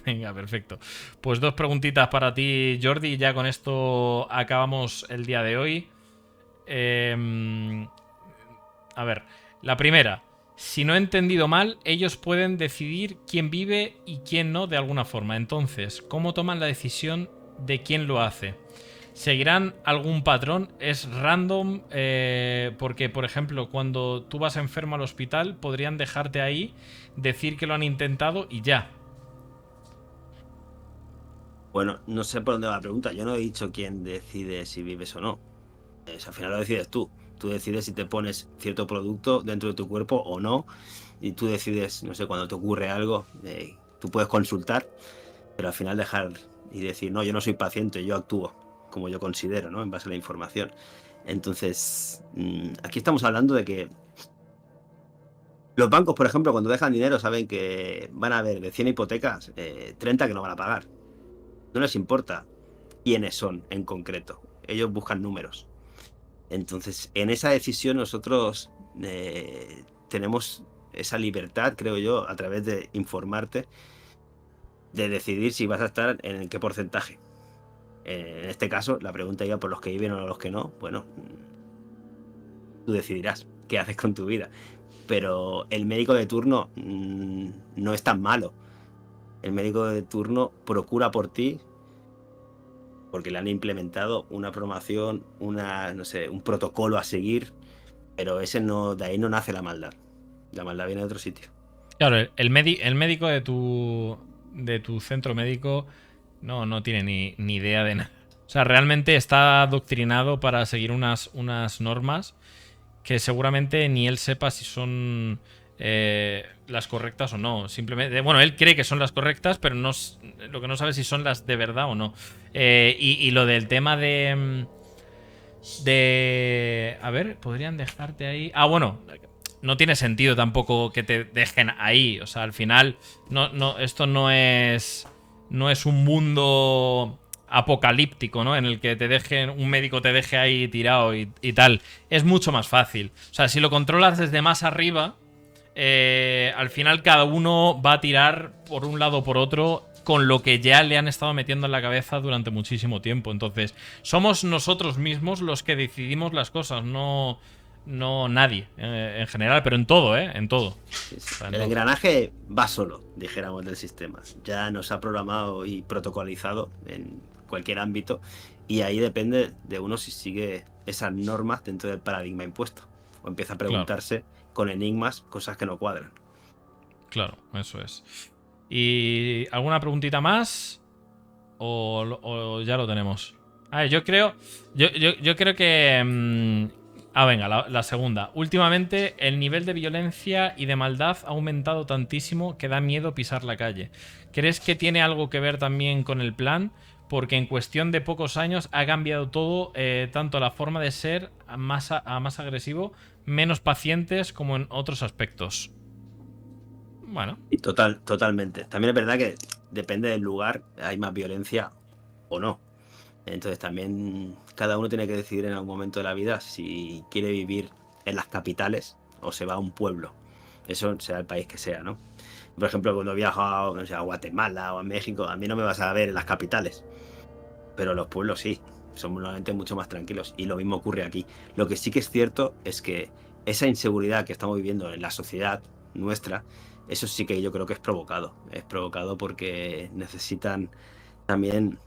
venga, perfecto. Pues dos preguntitas para ti, Jordi, y ya con esto acabamos el día de hoy. A ver, la primera. Si no he entendido mal, ellos pueden decidir quién vive y quién no de alguna forma. Entonces, ¿cómo toman la decisión de quién lo hace? ¿Seguirán algún patrón? ¿Es random? Porque, por ejemplo, cuando tú vas enfermo al hospital, podrían dejarte ahí, decir que lo han intentado y ya. Bueno, no sé por dónde va la pregunta. Yo no he dicho quién decide si vives o no. Al final lo decides tú. Tú decides si te pones cierto producto dentro de tu cuerpo o no, y tú decides, no sé, cuando te ocurre algo, tú puedes consultar, pero al final dejar y decir, no, yo no soy paciente, yo actúo como yo considero, ¿no? En base a la información. Entonces, aquí estamos hablando de que los bancos, por ejemplo, cuando dejan dinero, saben que van a haber de 100 hipotecas, 30 que no van a pagar. No les importa quiénes son en concreto. Ellos buscan números. Entonces, en esa decisión nosotros tenemos esa libertad, creo yo, a través de informarte, de decidir si vas a estar en qué porcentaje. En este caso, la pregunta iba por los que viven o los que no. Bueno, tú decidirás qué haces con tu vida. Pero el médico de turno no es tan malo. El médico de turno procura por ti porque le han implementado una programación, no sé, un protocolo a seguir, pero de ahí no nace la maldad. La maldad viene de otro sitio. Claro, el médico de tu centro médico no tiene ni idea de nada. O sea, realmente está adoctrinado para seguir unas normas que seguramente ni él sepa si son las correctas o no. Simplemente, bueno, él cree que son las correctas, pero lo que no sabe es si son las de verdad o no. Y lo del tema de... A ver, podrían dejarte ahí... Ah, bueno, no tiene sentido tampoco que te dejen ahí. O sea, al final, esto no es un mundo apocalíptico, ¿no? En el que un médico te deje ahí tirado y tal. Es mucho más fácil. O sea, si lo controlas desde más arriba, al final cada uno va a tirar por un lado o por otro con lo que ya le han estado metiendo en la cabeza durante muchísimo tiempo. Entonces, somos nosotros mismos los que decidimos las cosas, no nadie en general, pero en todo, en todo. Sí, sí. O sea, en El todo. engranaje va solo, dijéramos, del sistema. Ya nos ha programado y protocolizado en cualquier ámbito, y ahí depende de uno si sigue esas normas dentro del paradigma impuesto o empieza a preguntarse con enigmas cosas que no cuadran. Claro, eso es. ¿Y alguna preguntita más? ¿O ya lo tenemos? A ver, yo creo que... venga, la segunda. Últimamente el nivel de violencia y de maldad ha aumentado tantísimo que da miedo pisar la calle. ¿Crees que tiene algo que ver también con el plan? Porque en cuestión de pocos años ha cambiado todo, tanto la forma de ser a más agresivo, menos pacientes, como en otros aspectos. Bueno. Y totalmente. También es verdad que depende del lugar, hay más violencia o no. Entonces también cada uno tiene que decidir en algún momento de la vida si quiere vivir en las capitales o se va a un pueblo. Eso sea el país que sea, ¿no? Por ejemplo, cuando viajo no sé, a Guatemala o a México, a mí no me vas a ver en las capitales, pero los pueblos sí, son normalmente mucho más tranquilos, y lo mismo ocurre aquí. Lo que sí que es cierto es que esa inseguridad que estamos viviendo en la sociedad nuestra, eso sí que yo creo que es provocado porque necesitan también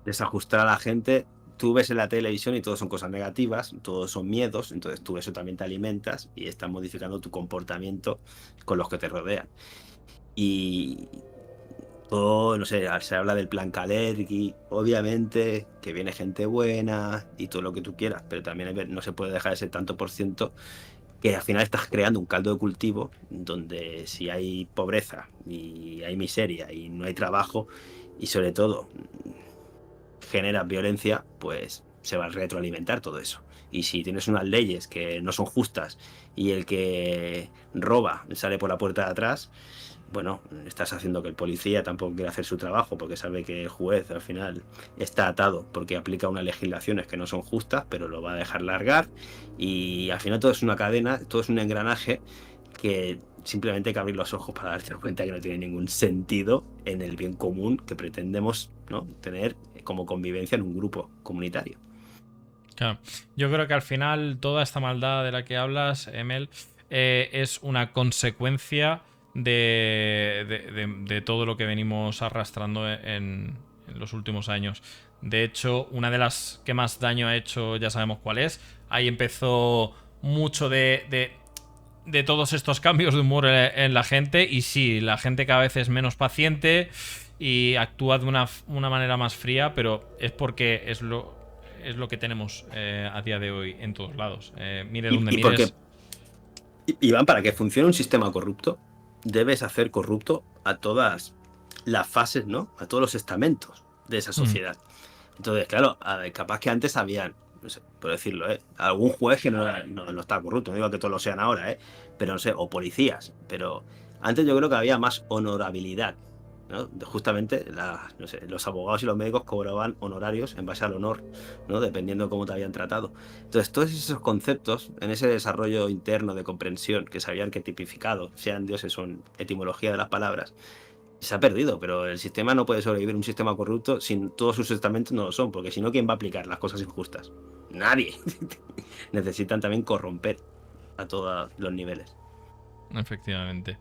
desajustar a la gente. Tú ves en la televisión y todo son cosas negativas, todos son miedos, entonces tú eso también te alimentas y estás modificando tu comportamiento con los que te rodean. Y todo, no sé, se habla del plan Kalergi, obviamente que viene gente buena y todo lo que tú quieras, pero también no se puede dejar ese tanto por ciento que al final estás creando un caldo de cultivo donde si hay pobreza y hay miseria y no hay trabajo y sobre todo generas violencia, pues se va a retroalimentar todo eso. Y si tienes unas leyes que no son justas y el que roba sale por la puerta de atrás, bueno, estás haciendo que el policía tampoco quiera hacer su trabajo porque sabe que el juez al final está atado porque aplica unas legislaciones que no son justas, pero lo va a dejar largar, y al final todo es una cadena, todo es un engranaje que simplemente hay que abrir los ojos para darte cuenta que no tiene ningún sentido en el bien común que pretendemos, ¿no?, tener como convivencia en un grupo comunitario. Claro. Yo creo que al final toda esta maldad de la que hablas, Emel, es una consecuencia de todo lo que venimos arrastrando en los últimos años. De hecho, una de las que más daño ha hecho, ya sabemos cuál es. Ahí empezó mucho de todos estos cambios de humor en la gente. Y sí, la gente cada vez es menos paciente y actúa de una manera más fría, pero es porque es es lo que tenemos a día de hoy en todos lados. Mire Y, donde y porque, mires. Iván, para que funcione un sistema corrupto, debes hacer corrupto a todas las fases, ¿no? A todos los estamentos de esa sociedad. Entonces, claro, capaz que antes habían, no sé, por decirlo, algún juez que no estaba corrupto, no digo que todos lo sean ahora, pero no sé, o policías, pero antes yo creo que había más honorabilidad, ¿no? Justamente no sé, los abogados y los médicos cobraban honorarios en base al honor, ¿no? Dependiendo de cómo te habían tratado. Entonces, todos esos conceptos, en ese desarrollo interno de comprensión que se habían tipificado, sean dioses o en etimología de las palabras, se ha perdido, pero el sistema no puede sobrevivir, un sistema corrupto sin todos sus estamentos no lo son, porque si no, ¿quién va a aplicar las cosas injustas? Nadie. Necesitan también corromper a todos los niveles. Efectivamente.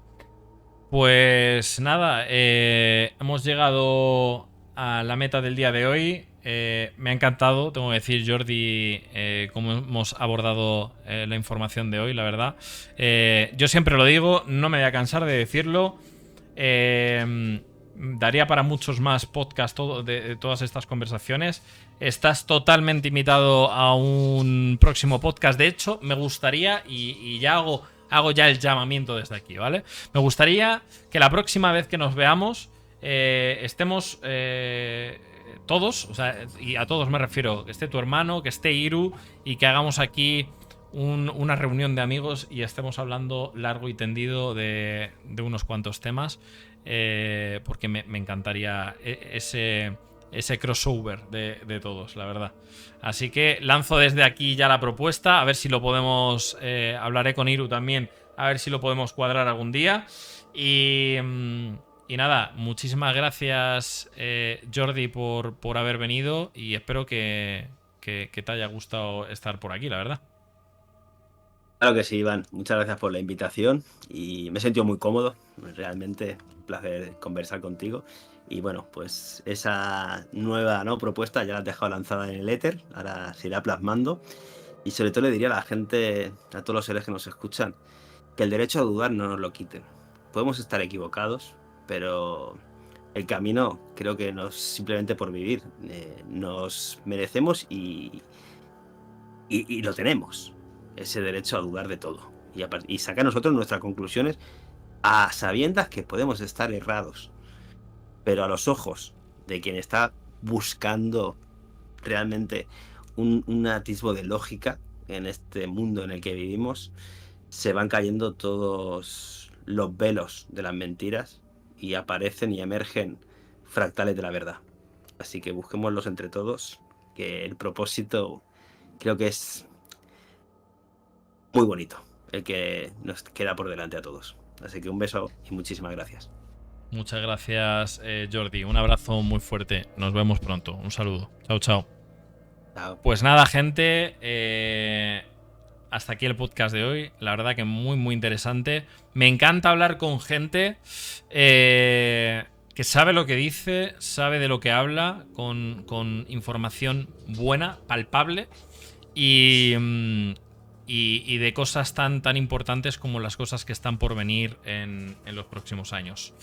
Pues nada, hemos llegado a la meta del día de hoy. Me ha encantado, tengo que decir, Jordi, cómo hemos abordado la información de hoy, la verdad. Yo siempre lo digo, no me voy a cansar de decirlo. Daría para muchos más podcasts de todas estas conversaciones. Estás totalmente invitado a un próximo podcast. De hecho, me gustaría, y ya hago ya el llamamiento desde aquí, ¿vale? Me gustaría que la próxima vez que nos veamos estemos todos, o sea, y a todos me refiero, que esté tu hermano, que esté Iru, y que hagamos aquí una reunión de amigos y estemos hablando largo y tendido de unos cuantos temas, porque me encantaría ese crossover de todos, la verdad. Así que lanzo desde aquí ya la propuesta, a ver si lo podemos, hablaré con Iru también, a ver si lo podemos cuadrar algún día. Y nada, muchísimas gracias, Jordi, por haber venido, y espero que te haya gustado estar por aquí, la verdad. Claro que sí, Iván. Muchas gracias por la invitación y me he sentido muy cómodo. Realmente un placer conversar contigo. Y bueno, pues esa nueva, ¿no?, propuesta ya la has dejado lanzada en el éter, ahora se irá plasmando. Y sobre todo le diría a la gente, a todos los seres que nos escuchan, que el derecho a dudar no nos lo quiten. Podemos estar equivocados, pero el camino creo que no es simplemente por vivir. Nos merecemos y lo tenemos, ese derecho a dudar de todo. Y sacar nosotros nuestras conclusiones a sabiendas que podemos estar errados, pero a los ojos de quien está buscando realmente un atisbo de lógica en este mundo en el que vivimos, se van cayendo todos los velos de las mentiras y aparecen y emergen fractales de la verdad. Así que busquémoslos entre todos, que el propósito creo que es muy bonito, el que nos queda por delante a todos. Así que un beso y muchísimas gracias. Muchas gracias, Jordi. Un abrazo muy fuerte. Nos vemos pronto. Un saludo. Chao, chao. Chao. Pues nada, gente. Hasta aquí el podcast de hoy. La verdad que muy, muy interesante. Me encanta hablar con gente que sabe lo que dice, sabe de lo que habla, con información buena, palpable y de cosas tan importantes como las cosas que están por venir en los próximos años.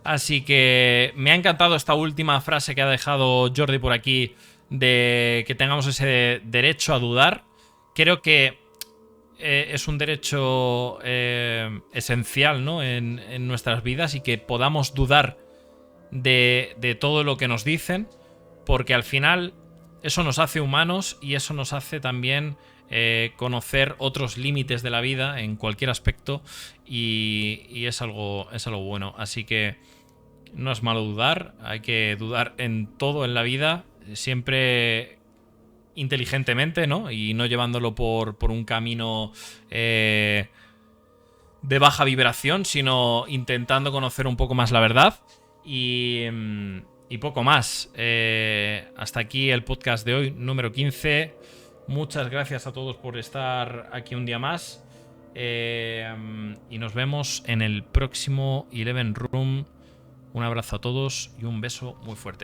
Así que me ha encantado esta última frase que ha dejado Jordi por aquí, de que tengamos ese derecho a dudar. Creo que es un derecho esencial, ¿no?, en nuestras vidas, y que podamos dudar de todo lo que nos dicen, porque al final eso nos hace humanos y eso nos hace también conocer otros límites de la vida en cualquier aspecto, y es algo bueno. Así que no es malo dudar, hay que dudar en todo en la vida, siempre inteligentemente, ¿no? Y no llevándolo por un camino de baja vibración, sino intentando conocer un poco más la verdad. Y poco más. Hasta aquí el podcast de hoy, número 15. Muchas gracias a todos por estar aquí un día más. Y nos vemos en el próximo Eleven Room. Un abrazo a todos y un beso muy fuerte.